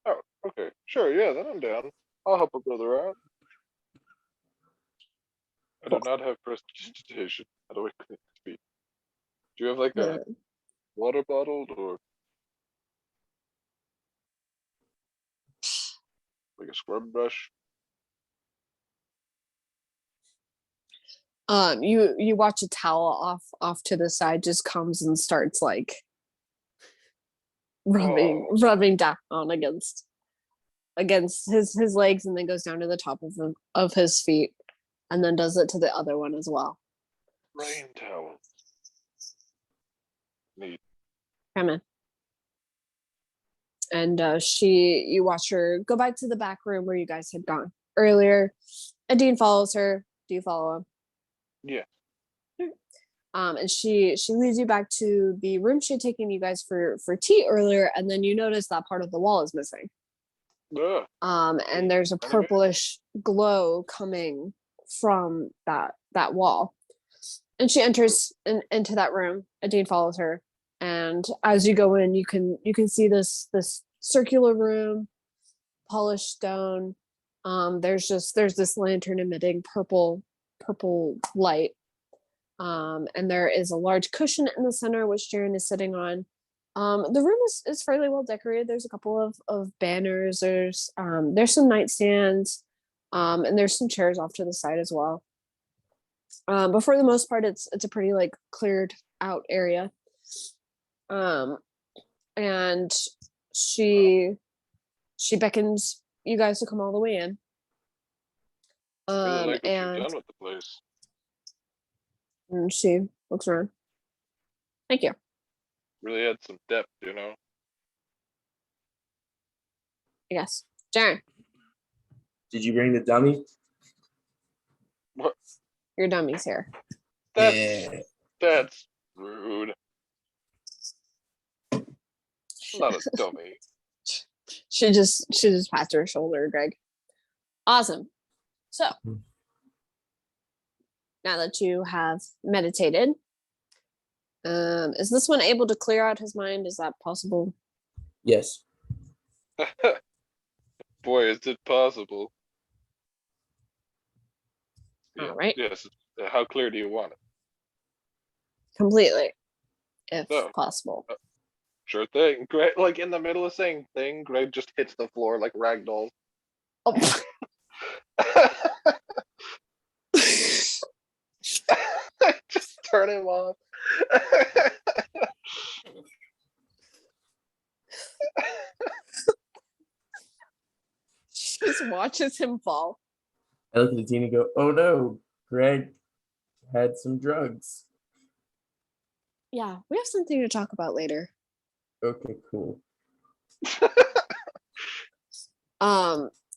Speaker 2: Oh, okay. Sure, yeah, then I'm down. I'll help a brother out. I do not have prestidigitation. How do I clean his feet? Do you have like a water bottle or like a scrub brush?
Speaker 1: You watch a towel off to the side just comes and starts like rubbing down against his legs, and then goes down to the top of his feet, and then does it to the other one as well.
Speaker 2: Rain towel. Neat.
Speaker 1: Come in. And you watch her go back to the back room where you guys had gone earlier. Adeen follows her. Do you follow him?
Speaker 2: Yeah.
Speaker 1: And she leads you back to the room she had taken you guys for tea earlier, and then you notice that part of the wall is missing.
Speaker 2: Ugh.
Speaker 1: And there's a purplish glow coming from that wall. And she enters into that room. Adeen follows her, and as you go in, you can see this circular room, polished stone. There's this lantern emitting purple light. And there is a large cushion in the center, which Jaren is sitting on. The room is fairly well decorated. There's a couple of banners. There's some nightstands, and there's some chairs off to the side as well. But for the most part, it's a pretty like cleared out area. And she beckons you guys to come all the way in.
Speaker 2: Really like what
Speaker 1: And
Speaker 2: you've done with the place.
Speaker 1: And she looks around. Thank you.
Speaker 2: Really had some depth, you know.
Speaker 1: Yes. Jaren,
Speaker 7: Did you bring the dummy?
Speaker 2: What?
Speaker 1: your dummy's here.
Speaker 2: That's rude. I'm not a dummy.
Speaker 1: She just pats her shoulder, Greg. Awesome. So now that you have meditated, is this one able to clear out his mind? Is that possible?
Speaker 7: Yes.
Speaker 2: Boy, is it possible.
Speaker 1: All right.
Speaker 2: Yes. How clear do you want it?
Speaker 1: Completely, if
Speaker 2: No.
Speaker 1: possible.
Speaker 2: Sure thing. Greg, like in the middle of saying thing, Greg just hits the floor like ragdoll.
Speaker 1: Oh.
Speaker 2: Just turn him off.
Speaker 1: Just watches him fall.
Speaker 7: I look at the team and go, oh no, Greg had some drugs.
Speaker 1: Yeah, we have something to talk about later.
Speaker 7: Okay, cool.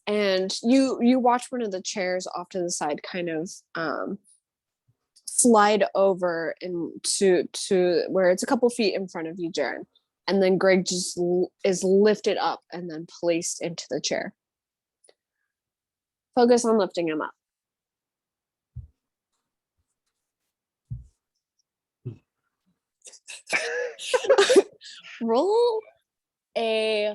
Speaker 1: And you watch one of the chairs off to the side kind of slide over into where it's a couple feet in front of you, Jaren. And then Greg just is lifted up and then placed into the chair. Focus on lifting him up. Roll a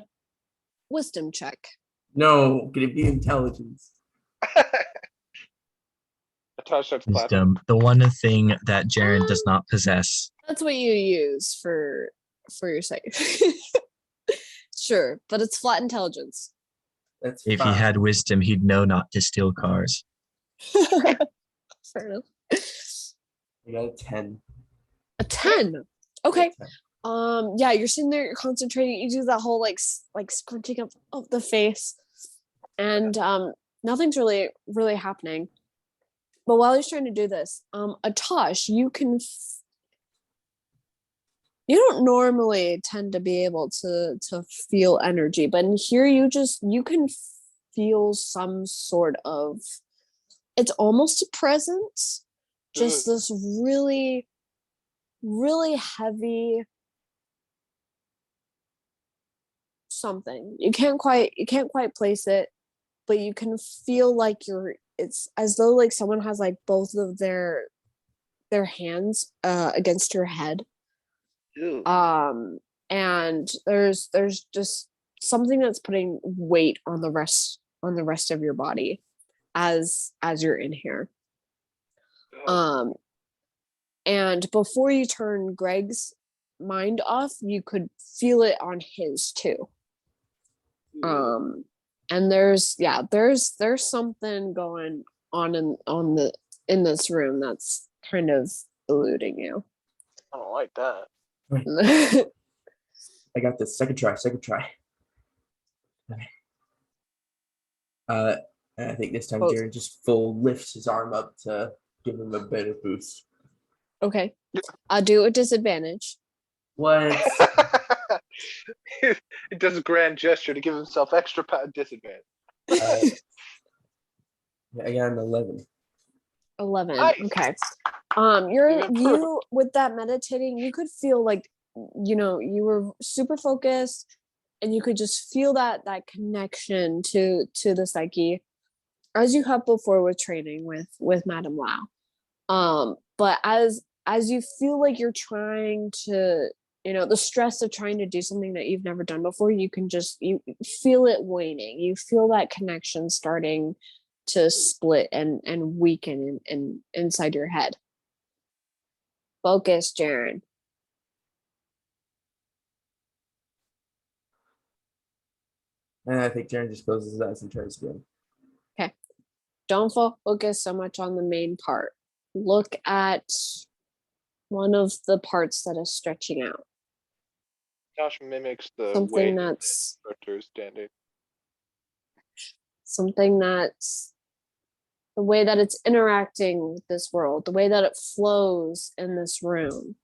Speaker 1: wisdom check.
Speaker 7: No, could it be intelligence?
Speaker 2: Atash starts clapping.
Speaker 3: Wisdom, the one thing that Jaren does not possess.
Speaker 1: That's what you use for your site. Sure, but it's flat intelligence.
Speaker 7: That's
Speaker 3: If he
Speaker 7: fine.
Speaker 3: had wisdom, he'd know not to steal cars.
Speaker 1: Fair enough.
Speaker 7: I got a 10.
Speaker 1: A 10. Okay.
Speaker 7: A 10.
Speaker 1: Yeah, you're sitting there, you're concentrating, you do that whole like squinting up of the face, and nothing's really happening. But while he's trying to do this, Atash, you don't normally tend to be able to feel energy, but in here you can feel some sort of, it's almost a presence, just this really, really heavy something. You can't quite place it, but you can feel like it's as though like someone has like both of their hands against your head.
Speaker 2: Ew.
Speaker 1: And there's just something that's putting weight on the rest of your body as you're in here. And before you turn Greg's mind off, you could feel it on his too. And there's something going on in this room that's kind of eluding you.
Speaker 2: I don't like that.
Speaker 7: I got this. Second try. Okay. I think this time Jared just full lifts his arm up to give him a better boost.
Speaker 1: Okay. I'll do it with disadvantage.
Speaker 7: What?
Speaker 2: He does a grand gesture to give himself extra disadvantage.
Speaker 7: I got an 11.
Speaker 1: 11.
Speaker 2: Nice.
Speaker 1: Okay.
Speaker 2: You
Speaker 1: You with that meditating, you could feel like, you were super focused, and you could just feel that connection to the psyche, as you have before with training with Madame Lau. But as you feel like you're trying to, the stress of trying to do something that you've never done before, you feel it waning. You feel that connection starting to split and weaken inside your head. Focus, Jaren.
Speaker 7: And I think Jared just closes his eyes and tries again.
Speaker 1: Okay. Don't focus so much on the main part. Look at one of the parts that is stretching out.
Speaker 2: Josh mimics the
Speaker 1: Something
Speaker 2: way
Speaker 1: that's
Speaker 2: the character is standing.
Speaker 1: something that's the way that it's interacting with this world, the way that it flows in this room.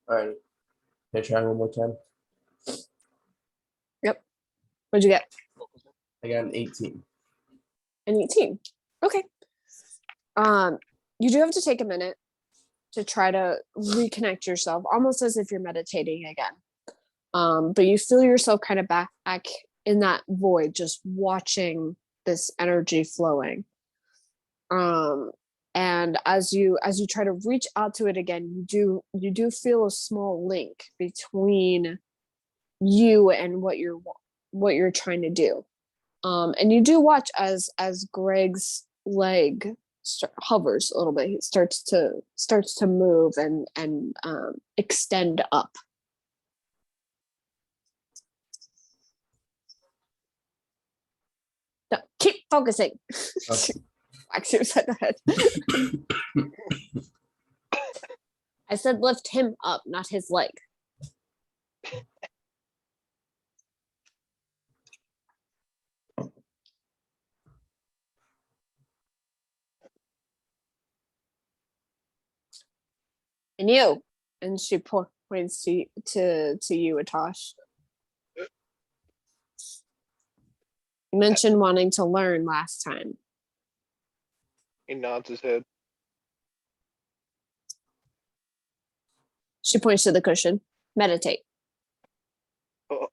Speaker 7: All right. Can I try one more time?
Speaker 1: Yep. What'd you get?
Speaker 7: I got an 18.
Speaker 1: An 18. Okay. You do have to take a minute to try to reconnect yourself, almost as if you're meditating again. But you feel yourself kind of back in that void, just watching this energy flowing. And as you try to reach out to it again, you do feel a small link between you and what you're trying to do. And you do watch as Greg's leg hovers a little bit. He starts to move and extend up. No, keep focusing.
Speaker 7: Okay.
Speaker 1: Wax you said that. I said lift him up, not his leg. And you, and she points to you, Atosh. You mentioned wanting to learn last time.
Speaker 2: He nods his head.
Speaker 1: She points to the cushion. Meditate.
Speaker 2: Oh.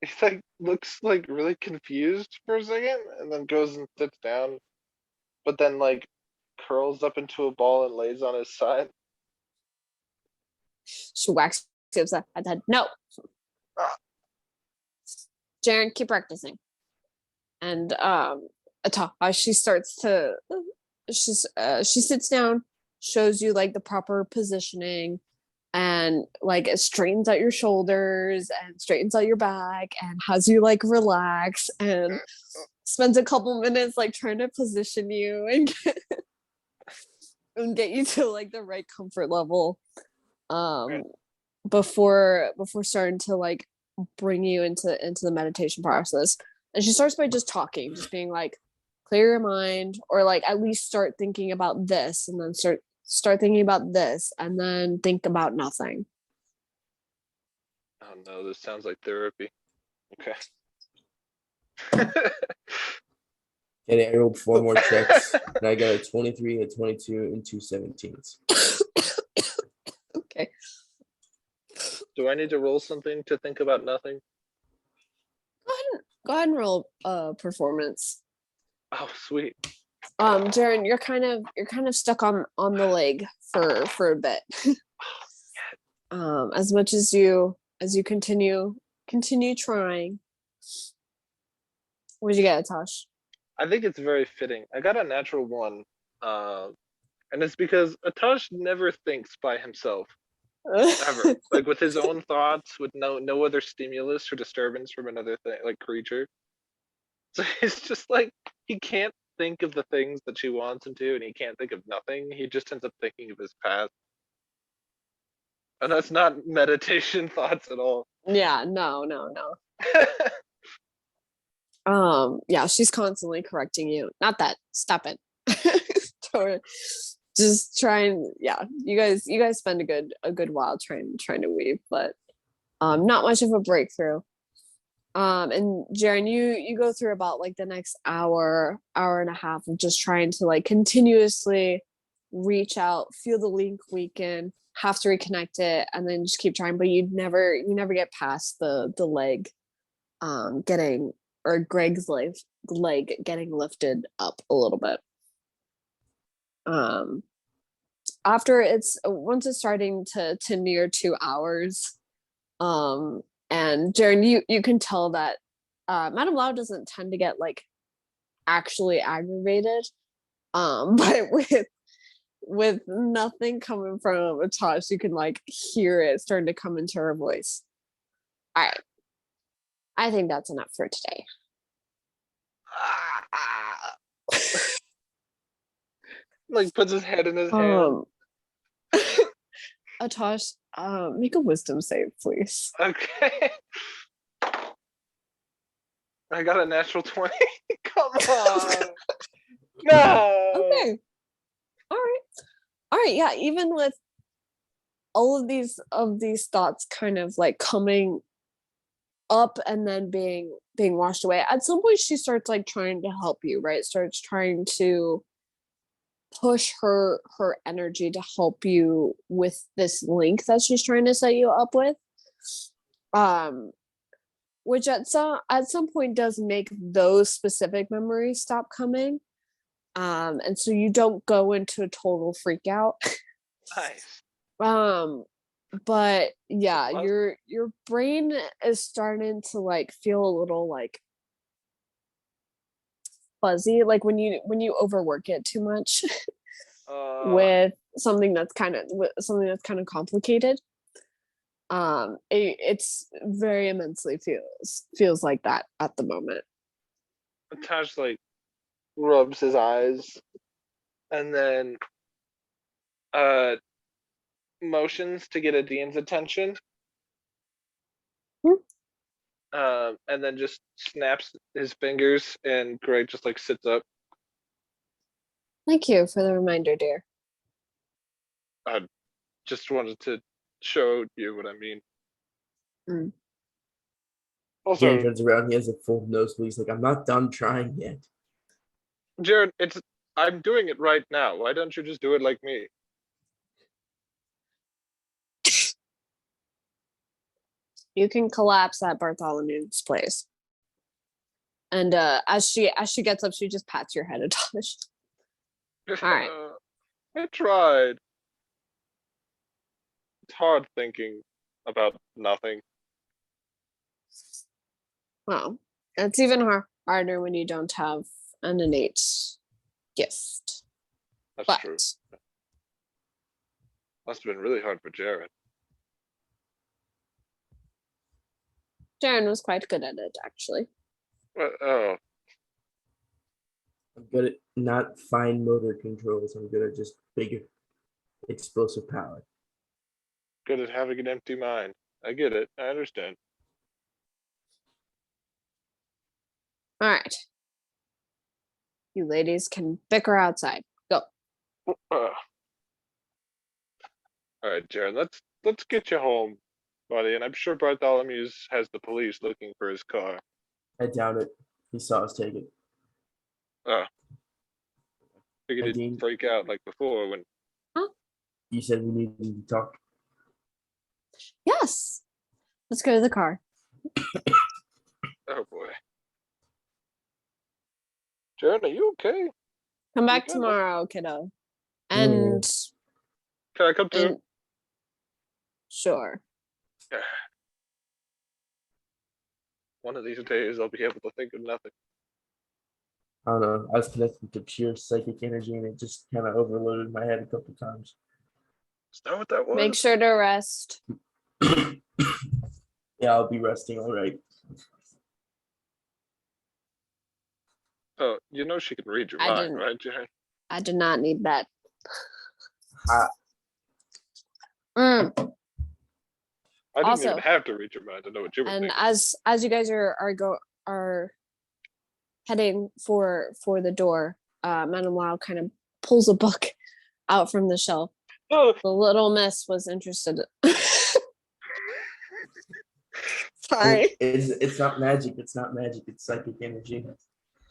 Speaker 2: He like looks like really confused for a second, and then goes and sits down, but then like curls up into a ball and lays on his side.
Speaker 1: She whacks his head. No. Jaren, keep practicing. And she sits down, shows you like the proper positioning, and like it straightens out your shoulders and straightens out your back and has you like relax and spends a couple minutes like trying to position you and get you to like the right comfort level before starting to like bring you into the meditation process. And she starts by just talking, just being like, clear your mind, or like at least start thinking about this, and then start thinking about this, and then think about nothing.
Speaker 2: Oh no, this sounds like therapy. Okay.
Speaker 7: And I rolled 4 more checks, and I got a 23, a 22, and 2 17s.
Speaker 1: Okay.
Speaker 2: Do I need to roll something to think about nothing?
Speaker 1: Go ahead and roll performance.
Speaker 2: Oh, sweet.
Speaker 1: Jaren, you're kind of stuck on the leg for a bit. As much as you continue trying. What did you get, Tosh?
Speaker 2: I think it's very fitting. I got a natural 1, and it's because Atash never thinks by himself, ever. Like with his own thoughts, with no other stimulus or disturbance from another thing, like creature. So he's just like, he can't think of the things that she wants him to, and he can't think of nothing. He just ends up thinking of his past. And that's not meditation thoughts at all.
Speaker 1: Yeah, no. Yeah, she's constantly correcting you. Not that. Stop it. Just trying. Yeah, you guys spend a good while trying to weave, but not much of a breakthrough. And Jaren, you go through about like the next hour and a half of just trying to like continuously reach out, feel the link weaken, have to reconnect it, and then just keep trying. But you never get past the leg, getting, or Greg's leg getting lifted up a little bit. After once it's starting to near 2 hours, and Jaren, you can tell that Madame Lau doesn't tend to get like actually aggravated, but with nothing coming from Atash, you can like hear it starting to come into her voice. All right, I think that's enough for today.
Speaker 2: Like puts his head in his hand.
Speaker 1: Atash, make a wisdom save, please.
Speaker 2: Okay. I got a natural 20. Come on. No.
Speaker 1: Okay. All right. Yeah. Even with all of these thoughts kind of like coming up and then being washed away, at some point she starts like trying to help you, right? Starts trying to push her energy to help you with this link that she's trying to set you up with. Which at some point does make those specific memories stop coming. And so you don't go into a total freak out.
Speaker 2: Nice.
Speaker 1: But yeah,
Speaker 2: Well-
Speaker 1: your brain is starting to like feel a little like fuzzy, like when you overwork it too much with something that's kind of complicated. It's very immensely feels like that at the moment.
Speaker 2: Taj like rubs his eyes and then motions to get Adeen's attention. And then just snaps his fingers and Greg just like sits up.
Speaker 1: Thank you for the reminder, dear.
Speaker 2: I just wanted to show you what I mean.
Speaker 1: Mm.
Speaker 2: Also,
Speaker 7: Jared turns around. He has a full nosebleed. He's like, "I'm not done trying yet."
Speaker 2: Jared, I'm doing it right now. Why don't you just do it like me?
Speaker 1: You can collapse at Bartholomew's place. And as she gets up, she just pats your head a touch. All right.
Speaker 2: I tried. It's hard thinking about nothing.
Speaker 1: Well, it's even harder when you don't have an innate gift.
Speaker 2: That's
Speaker 1: But
Speaker 2: true. Must have been really hard for Jared.
Speaker 1: Jaren was quite good at it, actually.
Speaker 2: Oh,
Speaker 7: I'm good at not fine motor controls. I'm good at just big explosive power.
Speaker 2: good at having an empty mind. I get it. I understand.
Speaker 1: All right. You ladies can bicker outside. Go.
Speaker 2: All right, Jared. Let's get you home, buddy. And I'm sure Bartholomew's has the police looking for his car.
Speaker 7: I doubt it. He saw us take it.
Speaker 2: Figured he'd
Speaker 7: Adeen?
Speaker 2: freak out like before when.
Speaker 7: You said we needed to talk.
Speaker 1: Yes. Let's go to the car.
Speaker 2: Oh boy. Jared, are you okay?
Speaker 1: Come back
Speaker 2: good?
Speaker 1: tomorrow, kiddo. And,
Speaker 2: Can I come too?
Speaker 1: and sure.
Speaker 2: One of these days I'll be able to think of nothing.
Speaker 7: I don't know. I was connected to pure psychic energy and it just kind of overloaded my head a couple times.
Speaker 2: Is that what that was?
Speaker 1: Make sure to rest.
Speaker 7: Yeah, I'll be resting all right.
Speaker 2: Oh, you know she can read your
Speaker 1: I
Speaker 2: mind,
Speaker 1: didn't-
Speaker 2: right, Jared?
Speaker 1: I did not need that.
Speaker 7: Ah.
Speaker 1: Mm.
Speaker 2: I didn't
Speaker 1: Also-
Speaker 2: even have to read your mind to know what you were
Speaker 1: And
Speaker 2: thinking.
Speaker 1: as you guys are heading for the door, Madame Lau kind of pulls a book out from the shelf.
Speaker 2: Oh,
Speaker 1: The little miss was interested. Sorry.
Speaker 7: It's not magic. It's not magic. It's psychic energy.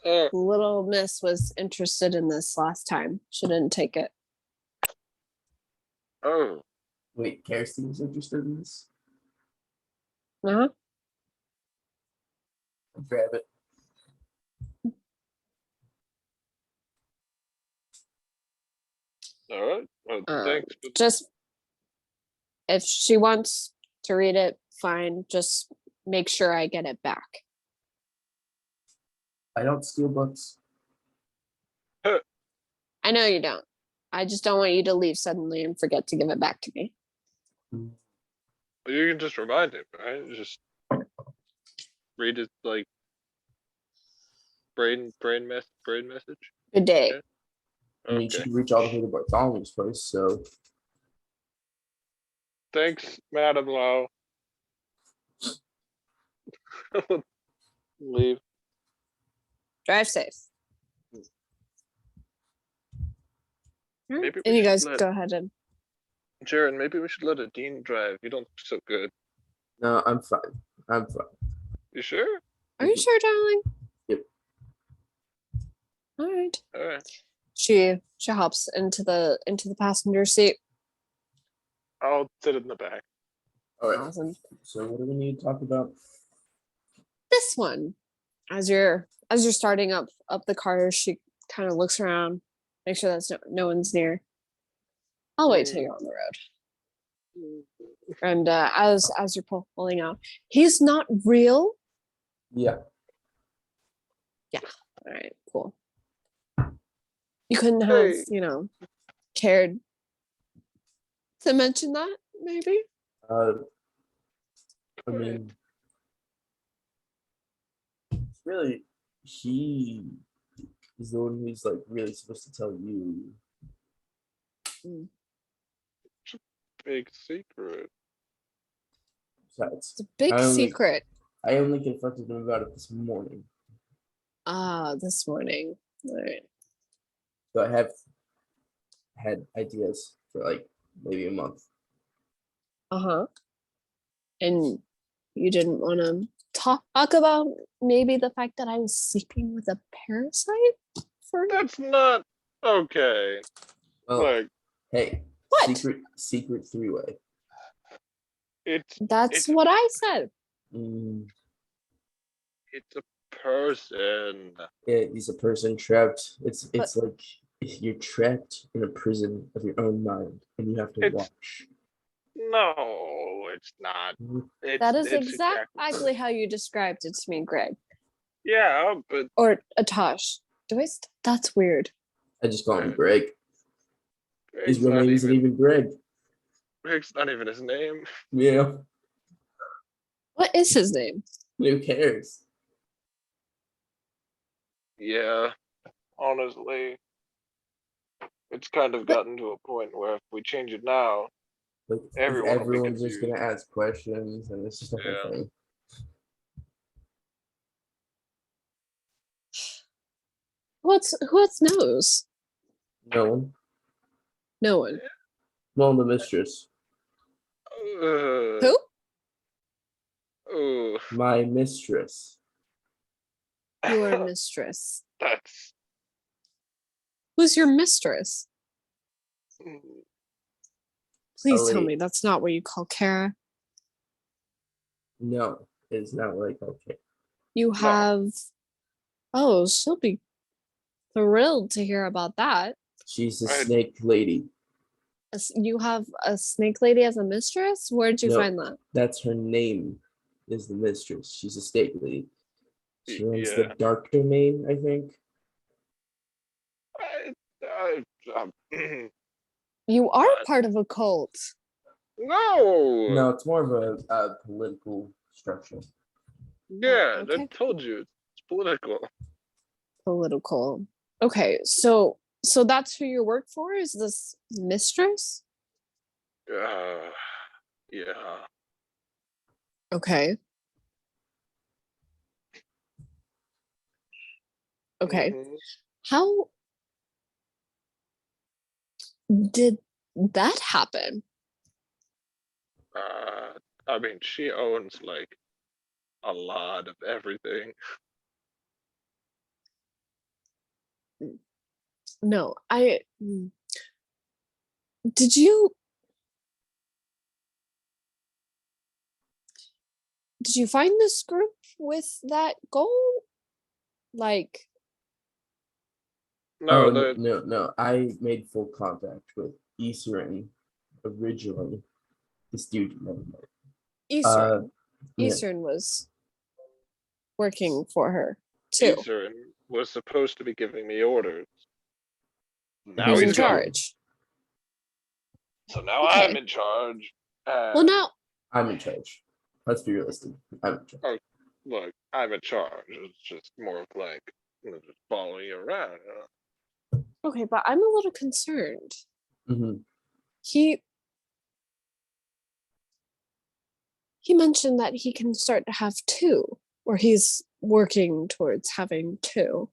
Speaker 1: Little miss was interested in this last time. She didn't take it.
Speaker 2: oh,
Speaker 7: Wait, Karastein's interested in this?
Speaker 1: Uh-huh.
Speaker 7: Grab it.
Speaker 2: all right. Well, thanks. But
Speaker 1: Just if she wants to read it, fine. Just make sure I get it back.
Speaker 7: I don't steal books.
Speaker 1: I know you don't. I just don't want you to leave suddenly and forget to give it back to me.
Speaker 2: you can just remind him, right? Just read it like brain message.
Speaker 1: Good day.
Speaker 2: Okay.
Speaker 7: I mean, she can reach all the way to Bartholomew's place, so
Speaker 2: Thanks, Madam Lau. Leave.
Speaker 1: Drive safe. Alright,
Speaker 2: Maybe we
Speaker 1: and you
Speaker 2: should
Speaker 1: guys
Speaker 2: let-
Speaker 1: go ahead and
Speaker 2: Jared, maybe we should let Adeen drive. You don't look so good.
Speaker 7: no, I'm fine. I'm fine.
Speaker 2: You sure?
Speaker 1: are you sure, darling?
Speaker 7: Yep.
Speaker 1: All right.
Speaker 2: All right.
Speaker 1: She She hops into the passenger seat.
Speaker 2: I'll sit in the back.
Speaker 7: All right.
Speaker 1: Awesome.
Speaker 7: So what do we need to talk about?
Speaker 1: This one, as you're starting up the car, she kind of looks around, make sure that's no one's near. I'll wait till you're on the road. And as you're pulling out, he's not real.
Speaker 7: Yeah.
Speaker 1: All right, cool. You couldn't have,
Speaker 2: Hey.
Speaker 1: cared to mention that, maybe?
Speaker 7: I mean, really, he is the one who's like really supposed to tell you.
Speaker 2: Big secret.
Speaker 7: Besides,
Speaker 1: It's a big secret.
Speaker 7: I only confronted him about it this morning.
Speaker 1: This morning. All right.
Speaker 7: So I have had ideas for like maybe a month.
Speaker 1: And you didn't want to talk about maybe the fact that I was sleeping with a parasite for
Speaker 2: That's not okay.
Speaker 7: Oh,
Speaker 2: Like,
Speaker 7: hey,
Speaker 1: what?
Speaker 7: secret three-way.
Speaker 1: That's what I said.
Speaker 2: It's a person.
Speaker 7: Yeah, he's a person trapped. It's like you're trapped in a prison of your own mind, and you have to watch.
Speaker 2: No, it's not.
Speaker 1: That is
Speaker 2: it's
Speaker 1: exactly how you described it to me, Greg.
Speaker 2: Yeah, but
Speaker 1: Or Atash. That's weird.
Speaker 7: I just call him Greg. His
Speaker 2: Greg's
Speaker 7: real
Speaker 2: not
Speaker 7: name isn't even Greg.
Speaker 2: Greg's not even his name.
Speaker 7: Yeah.
Speaker 1: What is his name?
Speaker 7: Who cares?
Speaker 2: Yeah, honestly, it's kind of gotten to a point where if we change it now,
Speaker 7: Like everyone's just gonna ask questions, and it's just a whole thing.
Speaker 1: Who else knows?
Speaker 7: No one.
Speaker 1: No one.
Speaker 7: Well, the mistress.
Speaker 1: Who?
Speaker 7: My mistress.
Speaker 1: Your mistress.
Speaker 2: That's.
Speaker 1: Who's your mistress? Please tell
Speaker 7: wait.
Speaker 1: me that's not what you call Kara.
Speaker 7: No, it's not like okay.
Speaker 1: You have. Oh, she'll be thrilled to hear about that.
Speaker 7: She's a snake lady.
Speaker 1: You have a snake lady as a mistress? Where'd you find that?
Speaker 7: That's her name, is the mistress. She's a snake lady. She runs the dark domain, I think.
Speaker 1: You are part of a cult.
Speaker 2: No,
Speaker 7: it's more of a political structure.
Speaker 2: Yeah,
Speaker 1: okay.
Speaker 2: I told you it's political.
Speaker 1: Political. Okay, so that's who you work for? Is this mistress?
Speaker 2: Yeah.
Speaker 1: Okay. Okay. How did that happen?
Speaker 2: I mean, she owns like a lot of everything.
Speaker 1: No, did you find this group with that goal? Like,
Speaker 2: No,
Speaker 7: no. I made full contact with Eastern originally. This dude never met.
Speaker 1: Eastern was working for her too.
Speaker 2: Eastern was supposed to be giving me orders. Now
Speaker 1: Who's
Speaker 2: he's
Speaker 1: in charge?
Speaker 2: So now I'm in charge.
Speaker 1: Well, now
Speaker 7: I'm in charge. Let's be realistic. I'm in charge.
Speaker 2: Look, I'm in charge. It's just more of like just following you around.
Speaker 1: okay, but I'm a little concerned. He mentioned that he can start to have two, or he's working towards having two.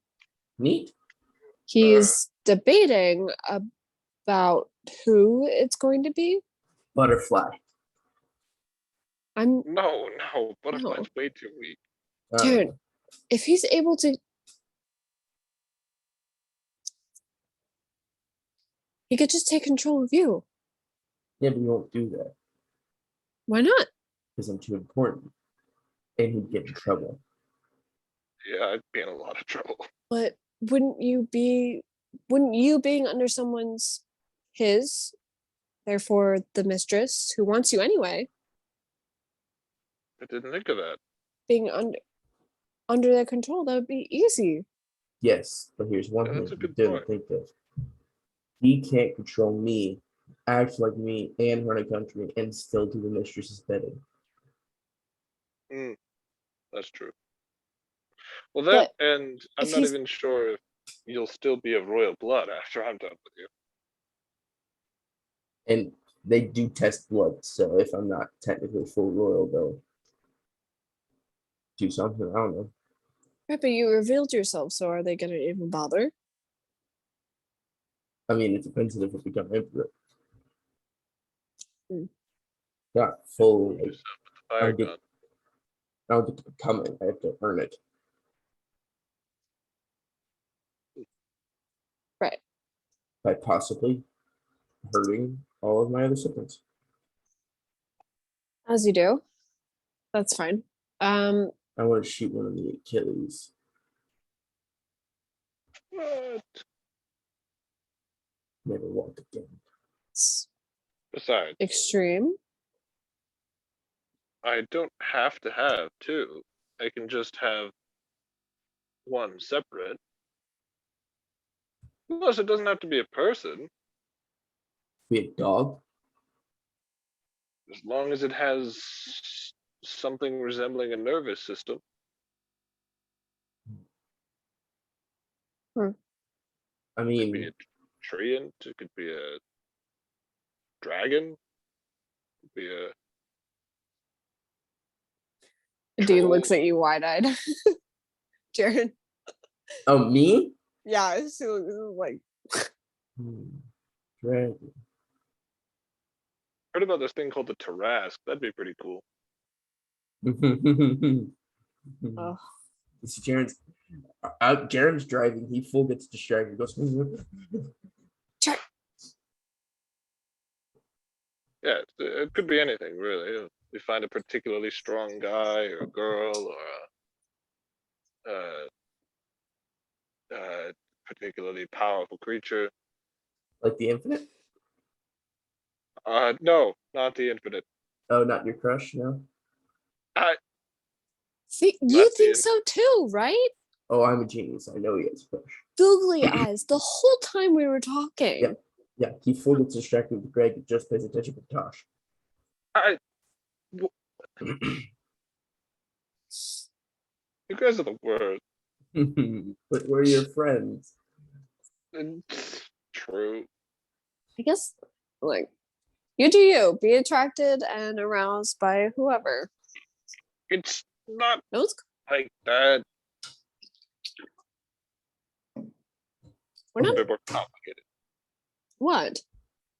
Speaker 7: Neat.
Speaker 1: He's debating about who it's going to be.
Speaker 7: Butterfly.
Speaker 2: No, Butterfly's way too weak.
Speaker 1: Dude, if he's able to He could just take control of you.
Speaker 7: Yeah, but he won't do that
Speaker 1: Why not?
Speaker 7: because I'm too important. And he'd get in trouble.
Speaker 2: Yeah, I'd be in a lot of trouble.
Speaker 1: But wouldn't you being under therefore the mistress who wants you anyway,
Speaker 2: I didn't think of that.
Speaker 1: being under their control, that would be easy.
Speaker 7: Yes, but here's one
Speaker 2: Yeah,
Speaker 7: thing
Speaker 2: that's a
Speaker 7: he
Speaker 2: good
Speaker 7: didn't
Speaker 2: point.
Speaker 7: think of. He can't control me, act like me, and run a country, and still do the mistress's bidding.
Speaker 2: That's true. Well, that
Speaker 1: But
Speaker 2: and I'm
Speaker 1: if
Speaker 2: not
Speaker 1: he's-
Speaker 2: even sure if you'll still be of royal blood after I'm done with you.
Speaker 7: And they do test blood, so if I'm not technically full royal, they'll do something. I don't know.
Speaker 1: Right, but you revealed yourself, so are they gonna even bother?
Speaker 7: I mean, it depends on if I become emperor.
Speaker 1: Hmm.
Speaker 7: Not full.
Speaker 2: Do
Speaker 7: Like,
Speaker 2: something with the fire
Speaker 7: I'll get-
Speaker 2: gun.
Speaker 7: I don't get to become it. I have to earn it.
Speaker 1: Right.
Speaker 7: By possibly hurting all of my other siblings.
Speaker 1: As you do. That's fine.
Speaker 7: I want to shoot one of the Achilles.
Speaker 2: What?
Speaker 7: Never walk again.
Speaker 1: It's
Speaker 2: Besides,
Speaker 1: extreme.
Speaker 2: I don't have to have two. I can just have one separate. Plus, it doesn't have to be a person,
Speaker 7: Be a dog.
Speaker 2: as long as it has something resembling a nervous system.
Speaker 7: I
Speaker 2: It could be
Speaker 7: mean,
Speaker 2: a treant, it could be a dragon, it could be a
Speaker 1: Dean looks
Speaker 2: troll.
Speaker 1: at you wide-eyed. Jared.
Speaker 7: oh, me?
Speaker 1: Yeah, it's like
Speaker 7: Dragon.
Speaker 2: Heard about this thing called the Tarask. That'd be pretty cool.
Speaker 1: oh,
Speaker 7: See, Jaren's driving. He full gets distracted. Goes.
Speaker 2: Yeah, it could be anything really. You find a particularly strong guy or a girl or a particularly powerful creature.
Speaker 7: Like the Infinite?
Speaker 2: No, not the Infinite.
Speaker 7: Oh, not your crush? No.
Speaker 1: see, you
Speaker 2: Not the
Speaker 1: think so too, right?
Speaker 7: Oh, I'm a genius. I know he has a crush.
Speaker 1: Googly eyes the whole time we were talking.
Speaker 7: Yep. Yeah, he full gets distracted with Greg. And just pays attention with Tosh.
Speaker 2: You guys are the worst.
Speaker 7: But we're your friends.
Speaker 2: True.
Speaker 1: I guess, like, you do you. Be attracted and aroused by whoever.
Speaker 2: It's not
Speaker 1: No, it's
Speaker 2: like that.
Speaker 1: we're
Speaker 2: It's a
Speaker 1: not.
Speaker 2: bit more complicated.
Speaker 1: What?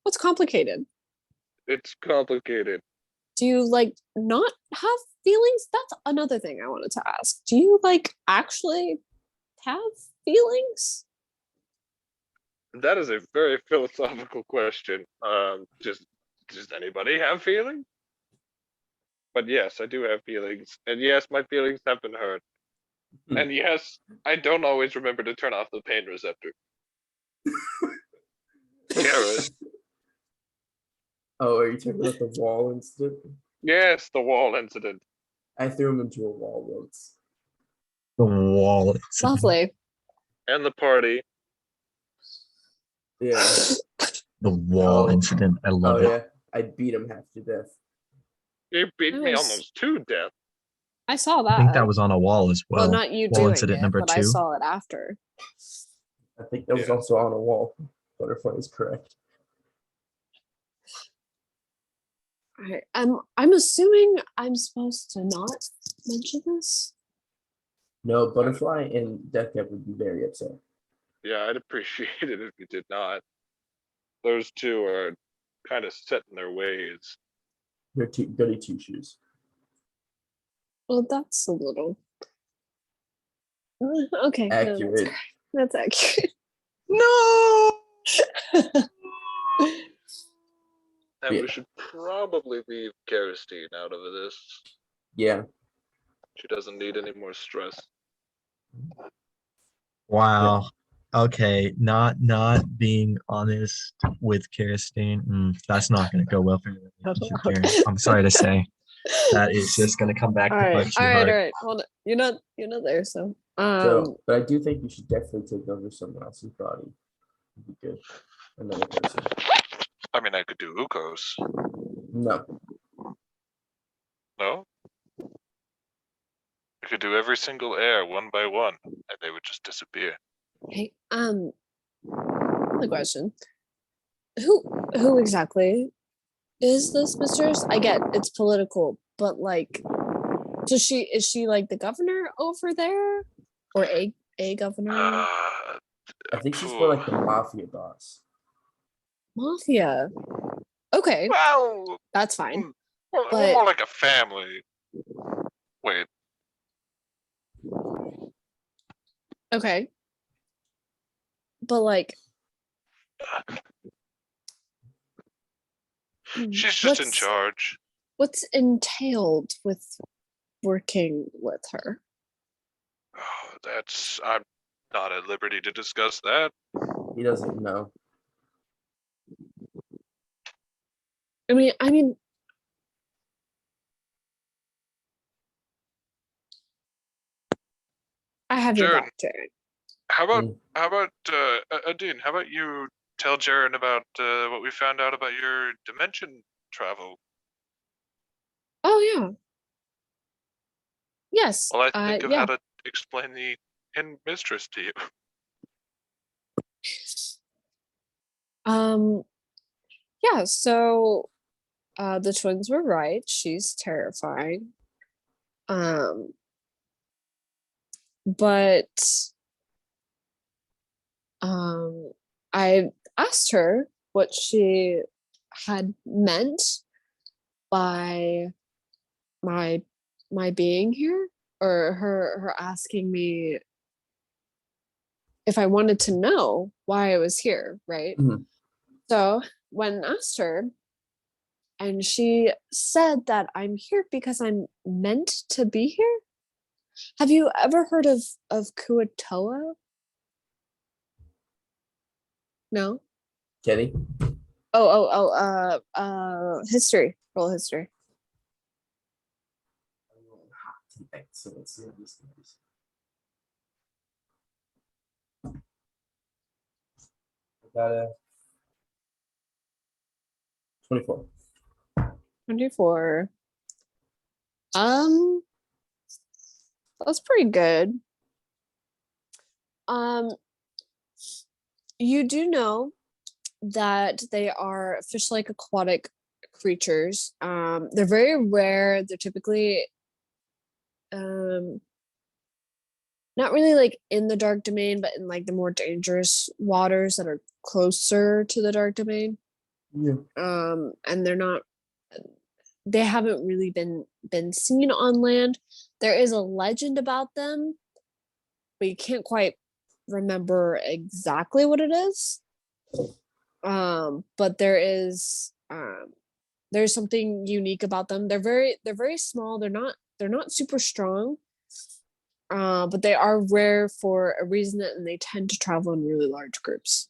Speaker 1: What's complicated?
Speaker 2: It's complicated.
Speaker 1: Do you like not have feelings? That's another thing I wanted to ask. Do you like actually have feelings?
Speaker 2: That is a very philosophical question. Does anybody have feelings? But yes, I do have feelings, and yes, my feelings have been hurt. And yes, I don't always remember to turn off the pain receptor. Garrett.
Speaker 7: Oh, are you talking about the wall incident?
Speaker 2: Yes, the wall incident.
Speaker 7: I threw him into a wall once.
Speaker 3: The wall.
Speaker 1: Lovely.
Speaker 2: And the party.
Speaker 7: Yeah.
Speaker 3: The wall
Speaker 7: Oh.
Speaker 3: incident. I
Speaker 7: Oh
Speaker 3: love it.
Speaker 7: yeah. I beat him half to death.
Speaker 2: You beat me
Speaker 1: Nice.
Speaker 2: almost to death.
Speaker 1: I saw that.
Speaker 3: I think that was on a wall as well.
Speaker 1: well, not you
Speaker 3: Wall
Speaker 1: doing
Speaker 3: incident
Speaker 1: it,
Speaker 3: number
Speaker 1: but I
Speaker 3: 2.
Speaker 1: saw it after.
Speaker 7: I think that was
Speaker 2: Yeah.
Speaker 7: also on a wall. Butterfly is correct.
Speaker 1: I'm assuming I'm supposed to not mention this.
Speaker 7: No, Butterfly and Death Cab would be very upset.
Speaker 2: Yeah, I'd appreciate it if you did not. Those two are kind of set in their ways.
Speaker 7: They're two goody two shoes.
Speaker 1: Well, that's a little okay. no,
Speaker 7: Accurate.
Speaker 1: that's accurate.
Speaker 3: No!
Speaker 2: And
Speaker 7: Yeah.
Speaker 2: we should probably leave Karastein out of this.
Speaker 7: Yeah.
Speaker 2: She doesn't need any more stress.
Speaker 3: Wow. Okay, not being honest with Karastein, that's not going to go well for your relationship, Jared. I'm sorry to say. That is just going to come back
Speaker 1: All
Speaker 3: to
Speaker 1: right,
Speaker 3: bite
Speaker 1: all
Speaker 3: you
Speaker 1: right,
Speaker 3: hard.
Speaker 1: all right. Well, you're not there, so
Speaker 7: So, but I do think you should definitely take over someone else's body. Would be good. Another person.
Speaker 2: I mean, I could do Ukos.
Speaker 7: No.
Speaker 2: No? I could do every single heir one by one, and they would just disappear.
Speaker 1: hey, the question. Who exactly is this mistress? I get it's political, but like, is she like the governor over there, or a governor?
Speaker 7: I think she's more like the mafia boss.
Speaker 1: Mafia. Okay,
Speaker 2: Well,
Speaker 1: that's fine.
Speaker 2: we're more like a family. Wait,
Speaker 1: Okay, but like,
Speaker 2: she's just in
Speaker 1: what's
Speaker 2: charge.
Speaker 1: what's entailed with working with her?
Speaker 2: I'm not at liberty to discuss that.
Speaker 7: He doesn't know.
Speaker 1: I mean, I have your
Speaker 2: Jared,
Speaker 1: back, Jared.
Speaker 2: How about
Speaker 7: Mm.
Speaker 2: Adeen? How about you tell Jaren about what we found out about your dimension travel?
Speaker 1: Oh yeah. Yes.
Speaker 2: Well, I think of
Speaker 1: yeah.
Speaker 2: how to explain the hidden mistress to you.
Speaker 1: Yeah, so the twins were right. She's terrifying. But I asked her what she had meant by my being here, or her asking me if I wanted to know why I was here, right?
Speaker 7: Mhm.
Speaker 1: So when asked her, and she said that I'm here because I'm meant to be here. Have you ever heard of Kuatoa? No.
Speaker 7: Kenny?
Speaker 1: History. Roll history.
Speaker 7: So let's see how this goes. I got a 24.
Speaker 1: 24. That's pretty good. You do know that they are fish-like aquatic creatures. They're very rare. They're typically not really like in the dark domain, but in like the more dangerous waters that are closer to the dark domain.
Speaker 7: Yeah.
Speaker 1: And they haven't really been seen on land. There is a legend about them, but you can't quite remember exactly what it is. But there's something unique about them. They're very small. They're not super strong. But they are rare for a reason, and they tend to travel in really large groups.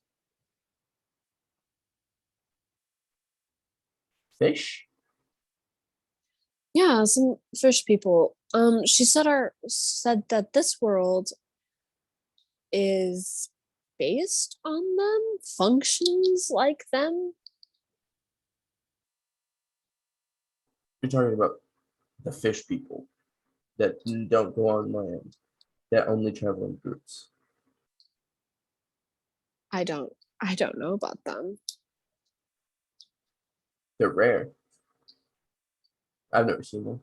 Speaker 7: Fish?
Speaker 1: Yeah, some fish people. She said that this world is based on them, functions like them.
Speaker 7: You're talking about the fish people that don't go on land, that only travel in groups.
Speaker 1: I don't know about them.
Speaker 7: They're rare. I've never seen them.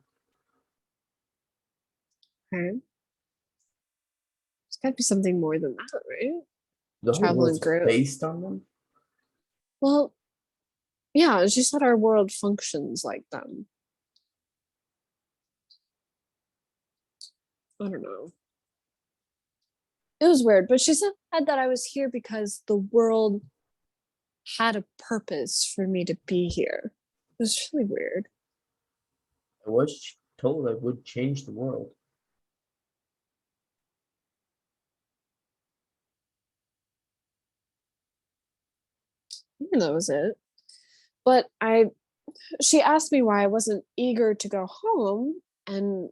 Speaker 1: Okay. There's gotta be something more than that, right?
Speaker 7: The whole
Speaker 1: Traveling
Speaker 7: world's
Speaker 1: group.
Speaker 7: based on them.
Speaker 1: Well, yeah, she said our world functions like them. I don't know. It was weird, but she said that I was here because the world had a purpose for me to be here. was really weird.
Speaker 7: I was told I would change the world.
Speaker 1: I think that was it. But she asked me why I wasn't eager to go home, and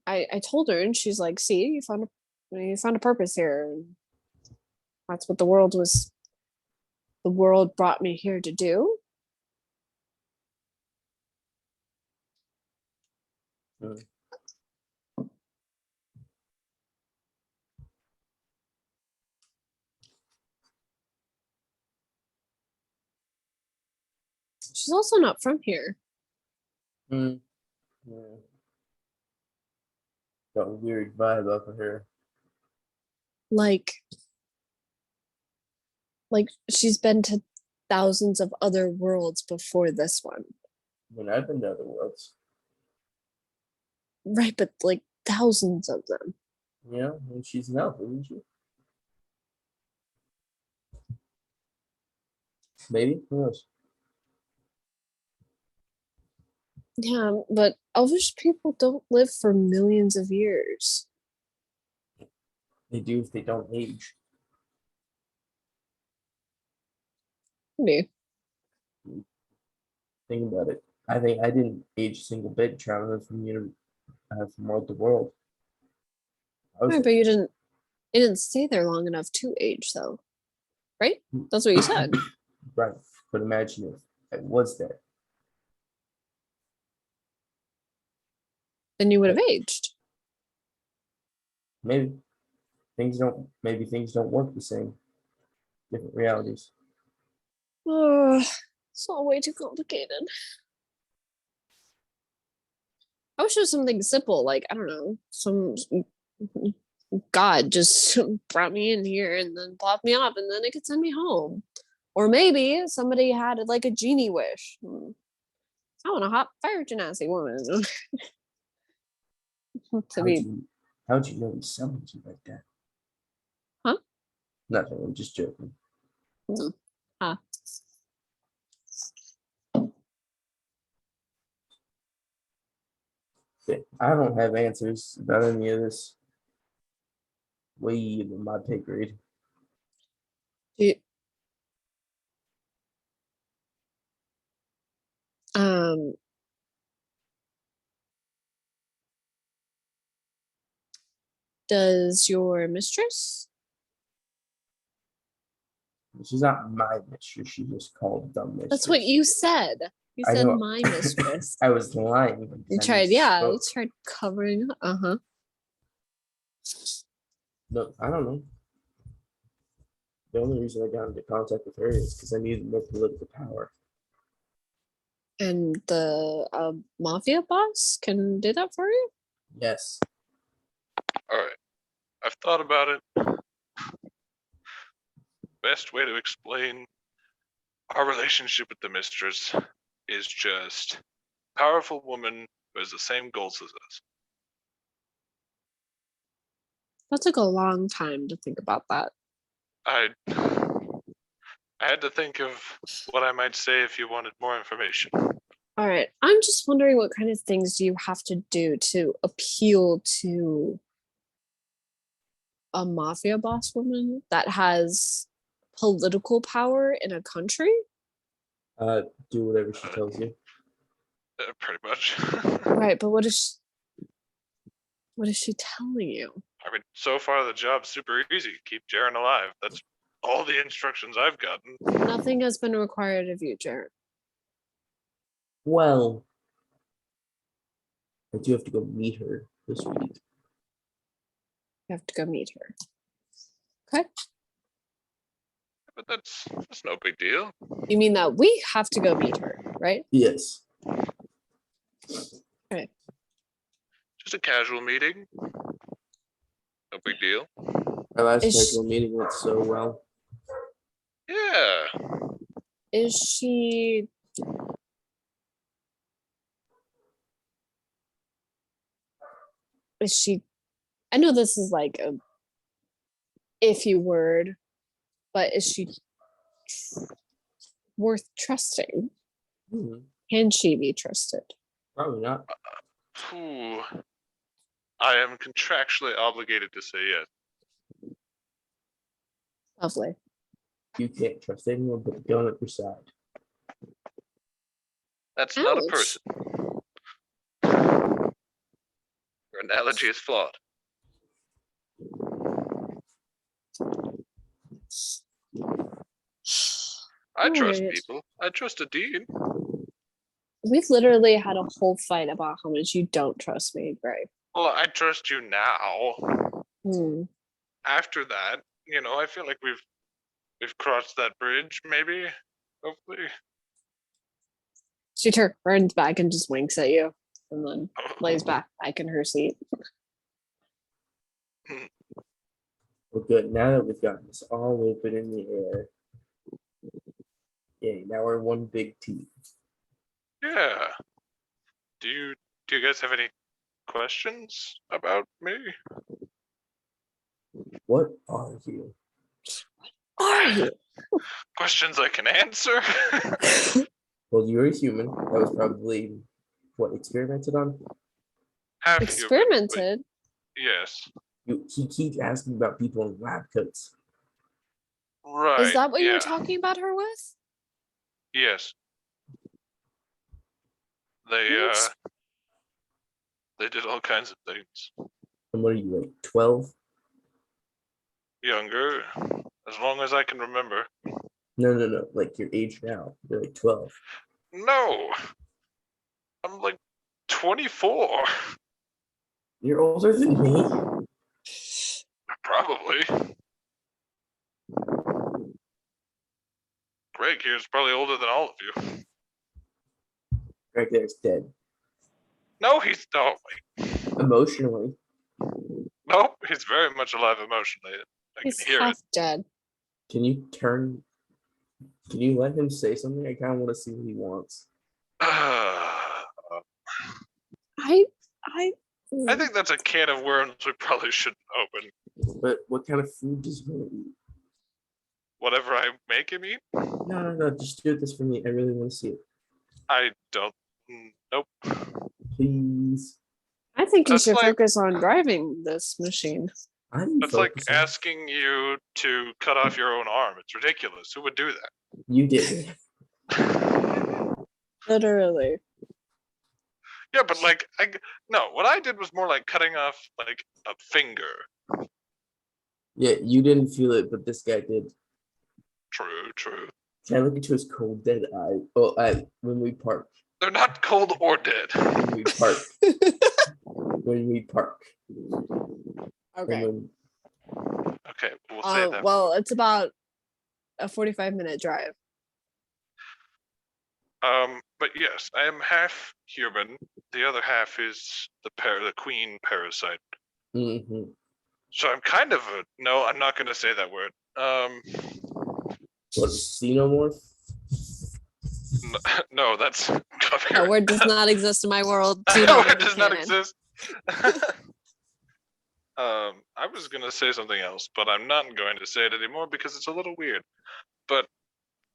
Speaker 1: I told her, and she's like, "See, you found a purpose here. And that's what the world brought me here to do."
Speaker 7: Hmm.
Speaker 1: She's also not from here.
Speaker 7: Hmm. Yeah. Got a weird vibe off of her.
Speaker 1: Like she's been to thousands of other worlds before this one.
Speaker 7: When I've been to other worlds.
Speaker 1: Right, but like thousands of them.
Speaker 7: Yeah, and she's an elf, isn't she? Maybe. Who knows?
Speaker 1: Yeah, but elvish people don't live for millions of years.
Speaker 7: They do if they don't age.
Speaker 1: Maybe.
Speaker 7: Think about it. I think I didn't age a single bit traveling from world to world. I was
Speaker 1: Right, but you didn't stay there long enough to age though. Right? That's what you said.
Speaker 7: right, but imagine if I was there.
Speaker 1: Then you would have aged.
Speaker 7: Maybe things don't work the same. Different realities.
Speaker 1: Oh, it's all way too complicated. I wish it was something simple, like I don't know, some God just brought me in here and then plopped me off, and then it could send me home. Or maybe somebody had like a genie wish. I want a hot fire genasi woman to be.
Speaker 7: How'd you know he summoned you like that?
Speaker 1: Huh?
Speaker 7: Nothing, I'm just joking.
Speaker 1: Huh.
Speaker 7: Okay, I don't have answers about any of this. Way in my pay grade.
Speaker 1: Do- Um, does your mistress?
Speaker 7: She's not my mistress, she just called the mistress.
Speaker 1: That's what you said. You
Speaker 7: I
Speaker 1: said
Speaker 7: know.
Speaker 1: my mistress.
Speaker 7: I was lying.
Speaker 1: You
Speaker 7: because I
Speaker 1: tried, yeah, you
Speaker 7: misspoke.
Speaker 1: tried covering. Uh-huh.
Speaker 7: No, I don't know. The only reason I got into contact with her is because I needed more political power.
Speaker 1: And the mafia boss can do that for you?
Speaker 7: Yes.
Speaker 2: All right. I've thought about it. Best way to explain our relationship with the mistress is just powerful woman who has the same goals as us.
Speaker 1: That took a long time to think about that.
Speaker 2: I had to think of what I might say if you wanted more information.
Speaker 1: All right. I'm just wondering what kind of things do you have to do to appeal to a mafia boss woman that has political power in a country?
Speaker 7: Do whatever she tells you.
Speaker 2: Pretty much.
Speaker 1: Right, but what is she telling you?
Speaker 2: I mean, so far the job's super easy. Keep Jaren alive. That's all the instructions I've gotten.
Speaker 1: Nothing has been required of you, Jared.
Speaker 7: Well, I do have to go meet her this week.
Speaker 1: You have to go meet her. Okay.
Speaker 2: But that's no big deal.
Speaker 1: You mean that we have to go meet her, right?
Speaker 7: Yes.
Speaker 1: Okay.
Speaker 2: Just a casual meeting. No big deal.
Speaker 7: Our last
Speaker 1: Is
Speaker 7: casual meeting went so well.
Speaker 2: Yeah.
Speaker 1: Is she I know this is like a iffy word, but is she worth trusting?
Speaker 7: Hmm,
Speaker 1: Can she be trusted?
Speaker 7: probably not.
Speaker 2: Ooh. I am contractually obligated to say yes.
Speaker 1: Lovely.
Speaker 7: You can't trust anyone but the gun at your side.
Speaker 2: That's not a
Speaker 1: Ouch.
Speaker 2: person. Your analogy is flawed. I trust
Speaker 1: Alright.
Speaker 2: people. I trust Adeen.
Speaker 1: We've literally had a whole fight about how much you don't trust me, Gray.
Speaker 2: Well, I trust you now.
Speaker 1: Hmm.
Speaker 2: After that, I feel like we've crossed that bridge, maybe. Hopefully.
Speaker 1: She turns back and just winks at you and then lays back in her seat.
Speaker 7: Well, good. Now that we've got this all open in the air. Yay, now we're one big team.
Speaker 2: Yeah. Do you guys have any questions about me?
Speaker 7: What are you?
Speaker 1: Are you?
Speaker 2: Questions I can answer?
Speaker 7: Well, you're a human. That was probably what experimented on.
Speaker 2: Half human, but
Speaker 1: Experimented?
Speaker 2: yes.
Speaker 7: He keeps asking about people in lab coats.
Speaker 2: Right.
Speaker 1: Is that what you
Speaker 2: yeah.
Speaker 1: were talking about her with?
Speaker 2: Yes. They
Speaker 1: Yes.
Speaker 2: they did all kinds of things.
Speaker 7: And what are you, like 12?
Speaker 2: Younger, as long as I can remember.
Speaker 7: No. Like your age now. You're like 12.
Speaker 2: No. I'm like 24.
Speaker 7: You're older than me?
Speaker 2: Probably. Greg here is probably older than all of you.
Speaker 7: Right there's dead.
Speaker 2: No, he's not.
Speaker 7: Emotionally.
Speaker 2: Nope, he's very much alive emotionally. I
Speaker 1: He's
Speaker 2: can hear
Speaker 1: half
Speaker 2: it.
Speaker 1: dead.
Speaker 7: Can you let him say something? I kind of want to see what he wants.
Speaker 1: I
Speaker 2: I think that's a can of worms we probably shouldn't open.
Speaker 7: But what kind of food does he want to eat?
Speaker 2: Whatever I make him eat,
Speaker 7: No. Just do this for me. I really want to see it.
Speaker 2: I don't. Nope.
Speaker 7: Please.
Speaker 1: I think you
Speaker 2: That's
Speaker 1: should
Speaker 2: like-
Speaker 1: focus on driving this machine.
Speaker 7: I'm
Speaker 2: It's like
Speaker 7: focusing.
Speaker 2: asking you to cut off your own arm. It's ridiculous. Who would do that?
Speaker 7: You did it.
Speaker 1: Literally.
Speaker 2: Yeah, but like, no. What I did was more like cutting off like a finger.
Speaker 7: Yeah, you didn't feel it, but this guy did.
Speaker 2: True.
Speaker 7: Can I look into his cold dead eye? Oh, when we park.
Speaker 2: They're not cold or dead.
Speaker 7: When we park. When we park.
Speaker 1: Okay.
Speaker 2: Okay, we'll say that.
Speaker 1: Well, it's about a 45-minute drive.
Speaker 2: But yes, I am half human. The other half is the queen parasite.
Speaker 7: Mm-hmm.
Speaker 2: So I'm kind of no. I'm not going to say that word.
Speaker 7: What, xenomorph?
Speaker 2: No, that's
Speaker 1: That word does not exist in my world. Do
Speaker 2: that
Speaker 1: not
Speaker 2: word does not
Speaker 1: canon.
Speaker 2: exist. I was going to say something else, but I'm not going to say it anymore because it's a little weird. But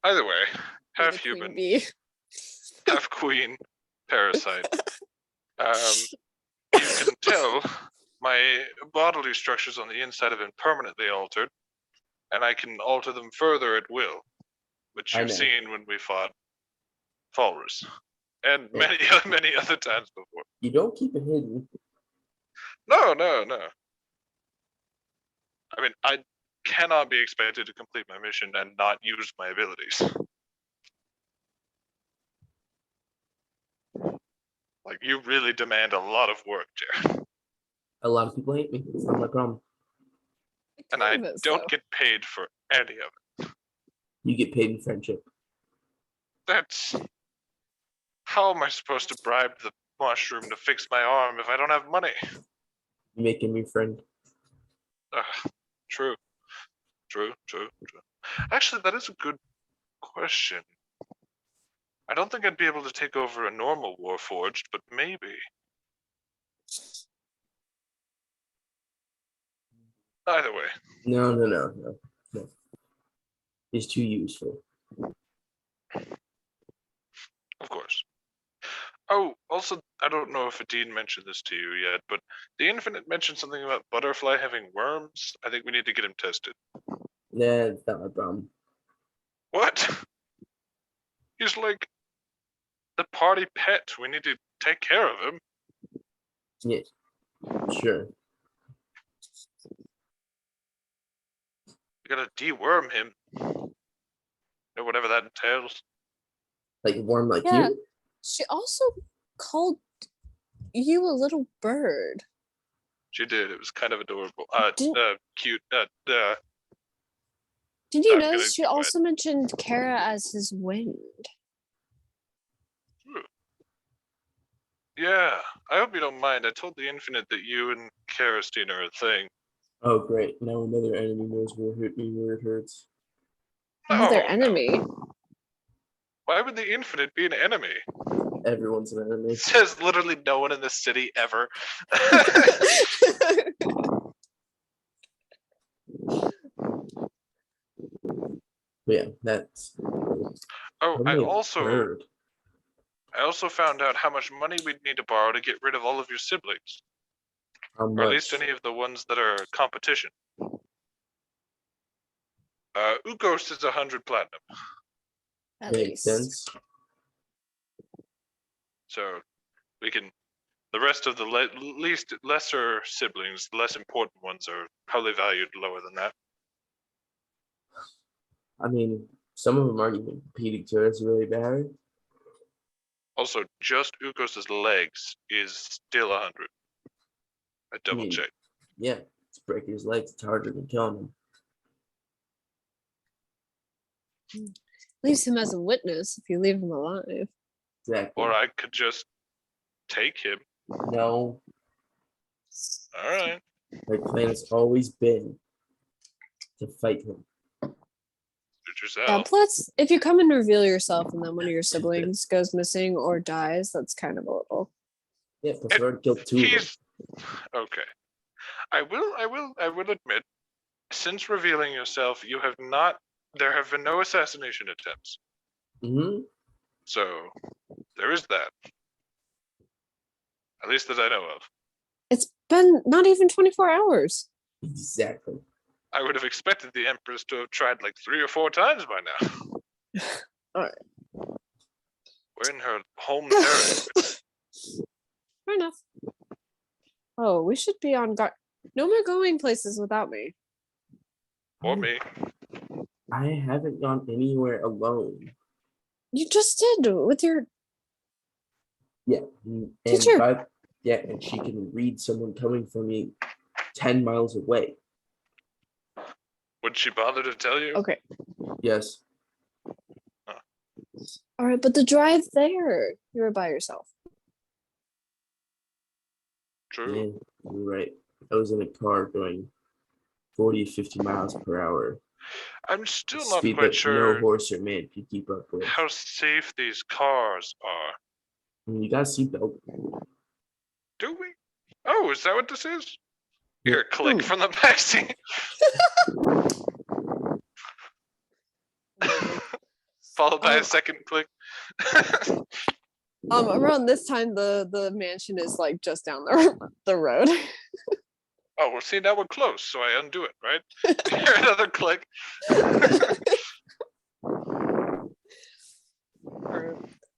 Speaker 2: either way,
Speaker 1: You're
Speaker 2: half
Speaker 1: the queen
Speaker 2: human,
Speaker 1: bee.
Speaker 2: half queen parasite. You can tell my bodily structures on the inside have been permanently altered, and I can alter them further at will, which
Speaker 7: I
Speaker 2: you've
Speaker 7: know.
Speaker 2: seen when we fought Falrus, and
Speaker 7: Yeah.
Speaker 2: many other times before.
Speaker 7: You don't keep it hidden.
Speaker 2: No. I mean, I cannot be expected to complete my mission and not use my abilities. Like, you really demand a lot of work, Jared.
Speaker 7: A lot of people hate me. It's not my problem.
Speaker 2: And I
Speaker 1: Kind of is,
Speaker 2: don't
Speaker 1: though.
Speaker 2: get paid for any of it.
Speaker 7: You get paid in friendship.
Speaker 2: That's... How am I supposed to bribe the mushroom to fix my arm if I don't have money?
Speaker 7: You make him your friend.
Speaker 2: True. Actually, that is a good question. I don't think I'd be able to take over a normal Warforged, but maybe. Either way.
Speaker 7: No. He's too useful.
Speaker 2: Also, I don't know if Adeen mentioned this to you yet, but the Infinite mentioned something about Butterfly having worms. I think we need to get him tested.
Speaker 7: Nah, it's not my problem.
Speaker 2: What? He's like the party pet. We need to take care of him.
Speaker 7: Yeah, sure.
Speaker 2: We gotta deworm him. Or whatever that entails.
Speaker 7: Like warm like
Speaker 1: Yeah.
Speaker 7: you?
Speaker 1: She also called you a little bird.
Speaker 2: She did. It was kind of adorable. Cute.
Speaker 1: Did you
Speaker 2: I'm gonna
Speaker 1: notice she
Speaker 2: quit.
Speaker 1: also mentioned Kara as his wind?
Speaker 2: Yeah, I hope you don't mind. I told the Infinite that you and Karastein are a thing.
Speaker 7: Oh great. Now another enemy knows where it hurt me where it hurts.
Speaker 1: Another
Speaker 2: No.
Speaker 1: enemy.
Speaker 2: Why would the Infinite be an enemy?
Speaker 7: Everyone's an enemy.
Speaker 2: Says literally no one in the city ever.
Speaker 7: But yeah, that's
Speaker 2: Oh, I
Speaker 7: only a
Speaker 2: also
Speaker 7: bird.
Speaker 2: found out how much money we'd need to borrow to get rid of all of your siblings.
Speaker 7: How
Speaker 2: Or at least
Speaker 7: much?
Speaker 2: any of the ones that are competition. Ukos is 100 platinum.
Speaker 1: At
Speaker 7: Makes
Speaker 1: least.
Speaker 7: sense.
Speaker 2: So we can, the rest of the least lesser siblings, the less important ones, are probably valued lower than that.
Speaker 7: I mean, some of them aren't even competing to us really bad.
Speaker 2: Also, just Ukos' legs is still 100. I double
Speaker 7: mean,
Speaker 2: checked.
Speaker 7: Yeah, it's breaking his legs. It's harder than killing him.
Speaker 1: Leaves him as a witness if you leave him alive.
Speaker 7: Exactly.
Speaker 2: Or I could just take him.
Speaker 7: No,
Speaker 2: All right.
Speaker 7: my plan has always been to fight him.
Speaker 2: Suit
Speaker 1: Yeah,
Speaker 2: yourself.
Speaker 1: plus, if you come and reveal yourself and then one of your siblings goes missing or dies, that's kind of a little.
Speaker 7: Yeah, plus we already killed two of them.
Speaker 2: He's okay. I will admit, since revealing yourself, you have not. There have been no assassination attempts.
Speaker 7: Mm-hmm.
Speaker 2: So there is that. At least that I know of.
Speaker 1: It's been not even 24 hours.
Speaker 7: Exactly.
Speaker 2: I would have expected the Empress to have tried like 3 or 4 times by now.
Speaker 1: Alright.
Speaker 2: We're in her home territory.
Speaker 1: Fair enough. Oh, we should be on guard. No more going places without me.
Speaker 2: Or me.
Speaker 7: I haven't gone anywhere alone.
Speaker 1: You just did with your.
Speaker 7: Yeah, and
Speaker 1: Teacher.
Speaker 7: and she can read someone coming from me 10 miles away.
Speaker 2: Would she bother to tell you?
Speaker 1: Okay.
Speaker 7: Yes.
Speaker 1: All right, but the drive there, you were by yourself.
Speaker 2: True.
Speaker 7: Yeah, you're right. I was in a car going 40, 50 miles per hour.
Speaker 2: I'm still not
Speaker 7: Speed
Speaker 2: quite
Speaker 7: that
Speaker 2: sure
Speaker 7: no horse or man could keep up with.
Speaker 2: how safe these cars are.
Speaker 7: I mean, you got a seatbelt.
Speaker 2: Do we? Oh, is that what this is?
Speaker 7: Yeah.
Speaker 2: Here, click from the backseat. Followed by a second click.
Speaker 1: Around this time, the mansion is like just down the road.
Speaker 2: Oh, well, see, now we're close, so I undo it, right? Here, another click.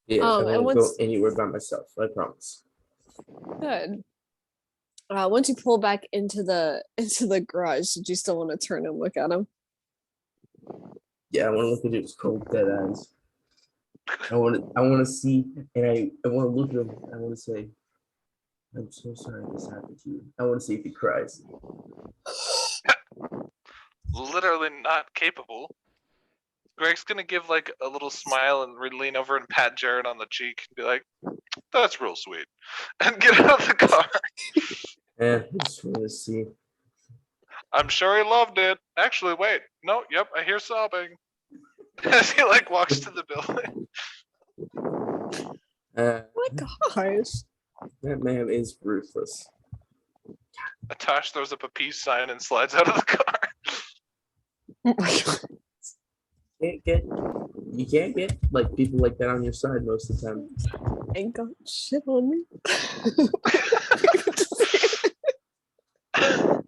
Speaker 7: Yeah, I
Speaker 1: and
Speaker 7: won't go
Speaker 1: once
Speaker 7: anywhere by myself. I promise.
Speaker 1: good. Once you pull back into the garage, did you still want to turn and look at him?
Speaker 7: Yeah, I want to look at his cold dead eyes. I want to see, and I want to look at him. I want to say, "I'm so sorry this happened to you." I want to see if he cries.
Speaker 2: Literally not capable. Greg's gonna give like a little smile and lean over and pat Jared on the cheek and be like, "That's real sweet," and get out of the car.
Speaker 7: I just want to see.
Speaker 2: I'm sure he loved it. Actually, wait, no, yep, I hear sobbing as he like walks to the building.
Speaker 1: Oh my gosh.
Speaker 7: That man is ruthless.
Speaker 2: Atash throws up a peace sign and slides out of the car.
Speaker 1: Oh my god.
Speaker 7: You can't get like people like that on your side most of the time.
Speaker 1: Ain't got shit on me. I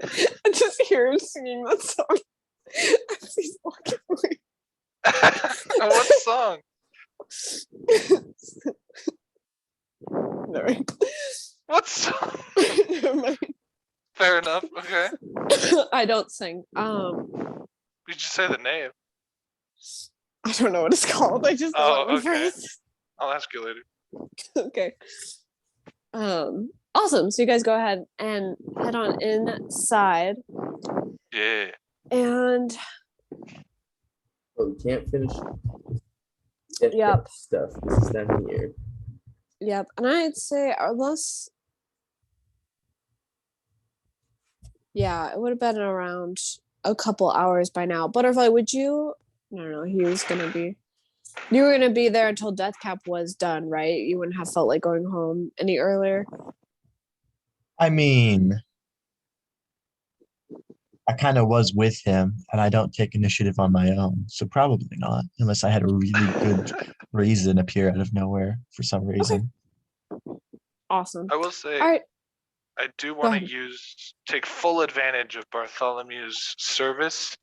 Speaker 1: just hear him singing that song as he's walking away.
Speaker 2: What song?
Speaker 1: Never mind.
Speaker 2: What song?
Speaker 1: Never mind.
Speaker 2: Fair enough. Okay.
Speaker 1: I don't sing.
Speaker 2: You just say the name.
Speaker 1: I don't know what it's called. I just know
Speaker 2: Oh,
Speaker 1: it one
Speaker 2: okay.
Speaker 1: phrase.
Speaker 2: I'll ask you later.
Speaker 1: Okay. Awesome. So you guys go ahead and head on inside.
Speaker 2: Yeah.
Speaker 1: And
Speaker 7: Oh, we can't finish.
Speaker 1: Yep.
Speaker 7: Stuff. This is down here.
Speaker 1: yep. And I'd say unless yeah, it would have been around a couple hours by now. Butterfly, would you no no, he was gonna be you were gonna be there until Death Cap was done, right? You wouldn't have felt like going home any earlier.
Speaker 3: I mean, I kind of was with him, and I don't take initiative on my own, so probably not, unless I had a really good reason appear out of nowhere for some reason.
Speaker 1: Awesome.
Speaker 2: I will say,
Speaker 1: All right.
Speaker 2: I do want
Speaker 1: ahead.
Speaker 2: to take full advantage of Bartholomew's service,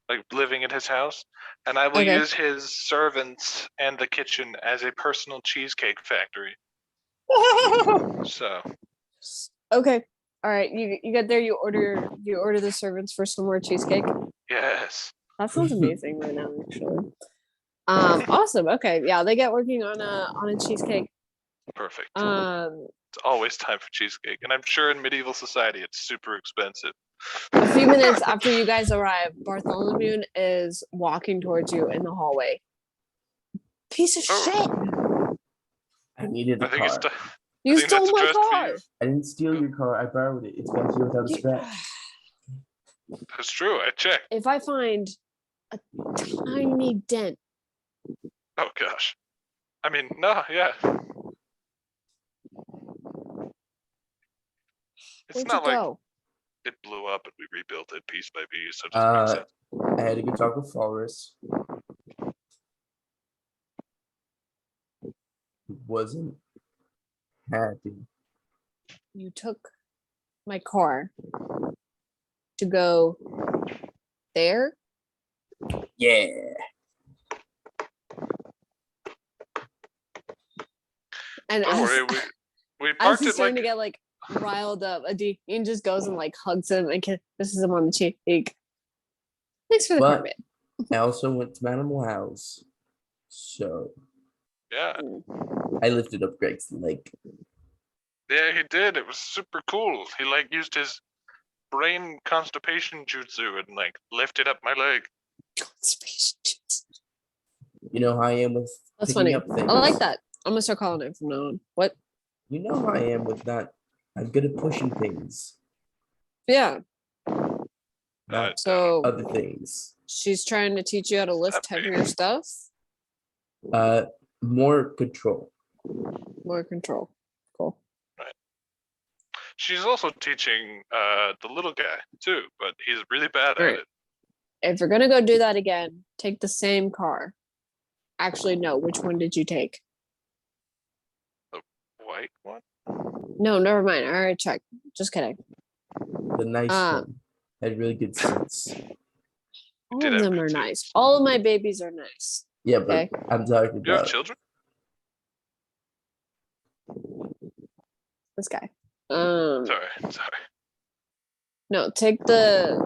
Speaker 2: like living at his house, and I will
Speaker 1: Okay.
Speaker 2: use his servants and the kitchen as a personal cheesecake factory. So
Speaker 1: Okay. All right. You get there, you order the servants for some more cheesecake.
Speaker 2: yes,
Speaker 1: That sounds amazing right now, actually. Awesome. Okay. Yeah, they get working on a cheesecake.
Speaker 2: perfect.
Speaker 1: It's
Speaker 2: always time for cheesecake, and I'm sure in medieval society it's super expensive.
Speaker 1: a few minutes after you guys arrive, Bartholomew is walking towards you in the hallway. Piece of shit!
Speaker 7: I needed a
Speaker 2: I think it's.
Speaker 7: car.
Speaker 1: You
Speaker 2: I think
Speaker 1: stole
Speaker 2: that's
Speaker 1: my
Speaker 2: addressed for
Speaker 1: car.
Speaker 2: you.
Speaker 7: I didn't steal your car. I borrowed it. It's back here without a scratch.
Speaker 2: That's true. I checked.
Speaker 1: If I find a tiny dent,
Speaker 2: Oh gosh. I mean, no, yeah. It's
Speaker 1: where'd
Speaker 2: not
Speaker 1: you
Speaker 2: like
Speaker 1: go?
Speaker 2: it blew up and we rebuilt it piece by piece, so it doesn't make sense.
Speaker 7: I had a good talk with Forrest. Wasn't happy.
Speaker 1: You took my car to go there?
Speaker 7: Yeah.
Speaker 1: And
Speaker 2: Don't worry, we
Speaker 1: as
Speaker 2: parked
Speaker 1: he's
Speaker 2: it
Speaker 1: starting
Speaker 2: like
Speaker 1: to get like riled up, Adeen just goes and like hugs him and kisses him on the cheek. Thanks for the car,
Speaker 7: But
Speaker 1: man.
Speaker 7: I also went to Madame Wow's. So
Speaker 2: yeah.
Speaker 7: I lifted up Greg's leg.
Speaker 2: Yeah, he did. It was super cool. He like used his brain constipation jutsu and like lifted up my leg.
Speaker 7: You know how I am with
Speaker 1: That's
Speaker 7: picking
Speaker 1: funny.
Speaker 7: up things.
Speaker 1: I like that. I'm gonna start calling it from now on. What?
Speaker 7: You know how I am with that. I'm good at pushing things,
Speaker 1: Yeah.
Speaker 7: not
Speaker 1: So
Speaker 7: other things.
Speaker 1: she's trying to teach you how to lift heavier stuff.
Speaker 7: More control.
Speaker 1: More control. Cool.
Speaker 2: She's also teaching the little guy too, but he's really bad at
Speaker 1: Right.
Speaker 2: it.
Speaker 1: If you're gonna go do that again, take the same car. Actually, no. Which one did you take?
Speaker 2: The white one?
Speaker 1: No, never mind. I already checked. Just kidding.
Speaker 7: The nice one had really good sense.
Speaker 1: All
Speaker 2: did
Speaker 1: of
Speaker 2: have
Speaker 1: them
Speaker 2: good
Speaker 1: are
Speaker 2: taste.
Speaker 1: nice. All of my babies are nice.
Speaker 7: Yeah, but
Speaker 1: Okay.
Speaker 7: I'm talking
Speaker 2: You have
Speaker 7: about
Speaker 2: children?
Speaker 1: This guy.
Speaker 2: Sorry.
Speaker 1: No, take the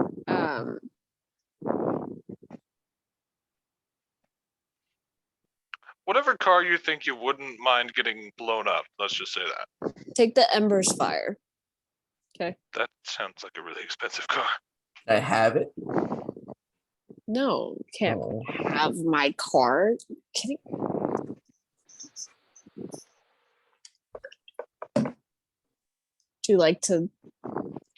Speaker 2: Whatever car you think you wouldn't mind getting blown up, let's just say that.
Speaker 1: take the Embers Fire. Okay.
Speaker 2: That sounds like a really expensive car.
Speaker 7: I have it.
Speaker 1: No, you can't
Speaker 7: Oh.
Speaker 1: have my car. Kidding. Do you like to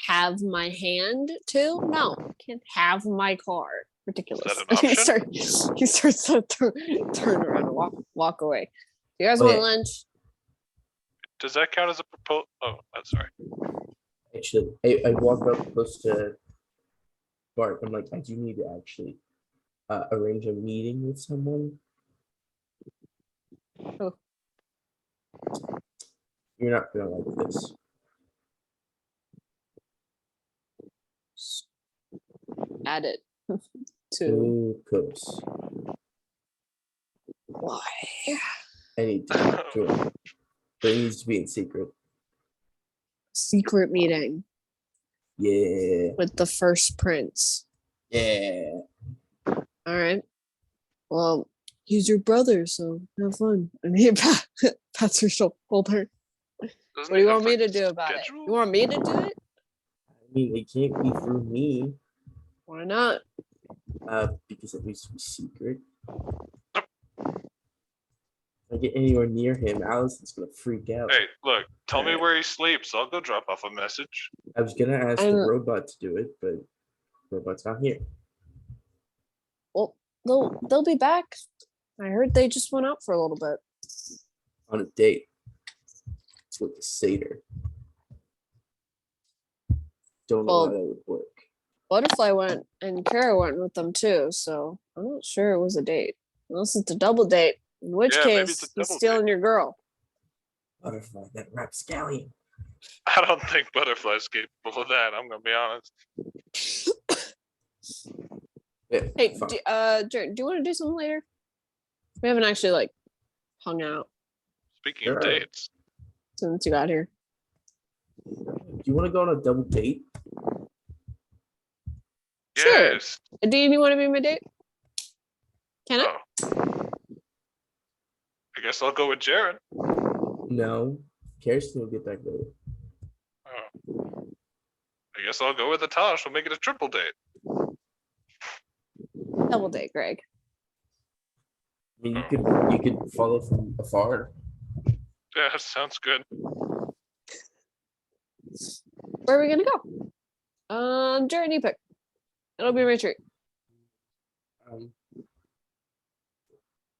Speaker 1: have my hand too? No, can't have my car. Ridiculous.
Speaker 2: Is that an option?
Speaker 1: He starts to turn around and walk away. You guys
Speaker 7: Oh,
Speaker 1: want
Speaker 7: yeah.
Speaker 1: lunch?
Speaker 2: Does that count as a proposal? Oh, I'm sorry.
Speaker 7: Actually, I walk up close to Bart. I'm like, I do need to actually arrange a meeting with someone.
Speaker 1: Oh.
Speaker 7: You're not gonna like this.
Speaker 1: Add it to
Speaker 7: Focus.
Speaker 1: why?
Speaker 7: I need to talk to him, but it needs to be in secret.
Speaker 1: Secret meeting
Speaker 7: Yeah,
Speaker 1: with the first prince.
Speaker 7: yeah.
Speaker 1: All right. Well, he's your brother, so have fun. And he pats her shoulder.
Speaker 2: Doesn't
Speaker 1: What do
Speaker 2: he
Speaker 1: you
Speaker 2: have,
Speaker 1: want me
Speaker 2: like,
Speaker 1: to
Speaker 2: a
Speaker 1: do about it?
Speaker 2: schedule?
Speaker 1: You want me to do it?
Speaker 7: I mean, it can't be through me,
Speaker 1: Why not?
Speaker 7: because it needs to be secret. If I get anywhere near him, Allison's gonna freak out.
Speaker 2: Hey, look, tell me
Speaker 7: Alright.
Speaker 2: where he sleeps. I'll go drop off a message.
Speaker 7: I was gonna ask the
Speaker 1: I'm-
Speaker 7: robot to do it, but robot's not here.
Speaker 1: Well, they'll be back. I heard they just went out for a little bit.
Speaker 7: On a date with the satyr. Don't know
Speaker 1: Well,
Speaker 7: how that would work.
Speaker 1: Butterfly went and Kara went with them too, so I'm not sure it was a date. Unless it's a double date. In which
Speaker 2: Yeah, maybe it's
Speaker 1: case,
Speaker 2: a
Speaker 1: he's
Speaker 2: double
Speaker 1: stealing your girl.
Speaker 7: Butterfly, that rapscallion.
Speaker 2: I don't think Butterfly's capable of that, I'm gonna be honest.
Speaker 7: Yeah,
Speaker 1: Hey,
Speaker 7: fine.
Speaker 1: Jared, do you want to do something later? We haven't actually like hung out
Speaker 2: Speaking of
Speaker 7: Sure.
Speaker 2: dates,
Speaker 1: since you got here.
Speaker 7: Do you want to go on a double date?
Speaker 1: Sure.
Speaker 2: yes.
Speaker 1: Adeen, you want to be my date? Can I?
Speaker 2: Oh. I guess I'll go with Jaren.
Speaker 7: No. Karastein will get back later.
Speaker 2: Oh. I guess I'll go with Atash. We'll make it a triple date.
Speaker 1: Double date, Greg.
Speaker 7: I mean, you could follow from afar.
Speaker 2: Yeah, sounds good.
Speaker 1: Where are we gonna go? Jared, you pick. It'll be my treat.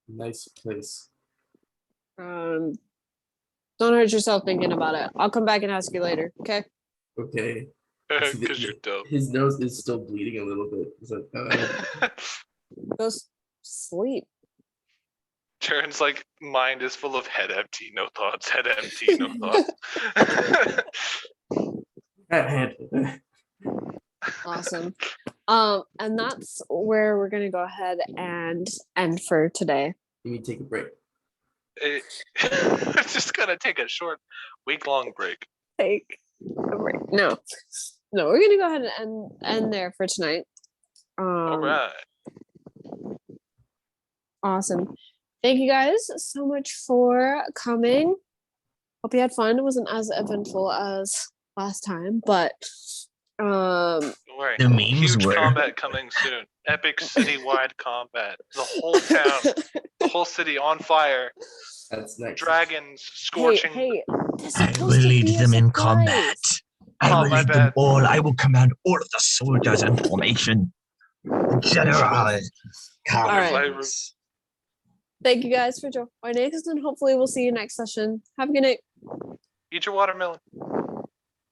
Speaker 7: Nice place.
Speaker 1: Don't hurt yourself thinking about it. I'll come back and ask you later. Okay.
Speaker 7: Okay.
Speaker 2: Because you're dope.
Speaker 7: His nose is still bleeding a little bit. He's like,
Speaker 1: Go sleep.
Speaker 2: Jaren's like mind is full of head empty, no thoughts, head empty, no thoughts.
Speaker 1: Awesome. And that's where we're gonna go ahead and end for today.
Speaker 7: Let me take a break.
Speaker 2: It's just gonna take a short week-long break.
Speaker 1: Take a break. No, we're gonna go ahead and end there for tonight.
Speaker 2: All right.
Speaker 1: Awesome. Thank you guys so much for coming. Hope you had fun. It wasn't as eventful as last time, but
Speaker 2: Don't worry.
Speaker 3: The memes
Speaker 2: Huge
Speaker 3: were.
Speaker 2: combat coming soon. Epic citywide combat. The whole town, the whole city on fire.
Speaker 7: That's next.
Speaker 2: Dragons scorching.
Speaker 1: Hey, this is
Speaker 3: I
Speaker 1: supposed
Speaker 3: will
Speaker 1: to
Speaker 3: lead
Speaker 1: be a
Speaker 3: them in
Speaker 1: surprise.
Speaker 3: combat. I
Speaker 2: Oh,
Speaker 3: will
Speaker 2: my
Speaker 3: lead them
Speaker 2: bad.
Speaker 3: all. I will command all of the soldiers in formation. General.
Speaker 1: right.
Speaker 3: Cowards.
Speaker 1: Thank you guys for joining us, and hopefully we'll see you next session. Have a good night.
Speaker 2: Eat your watermelon.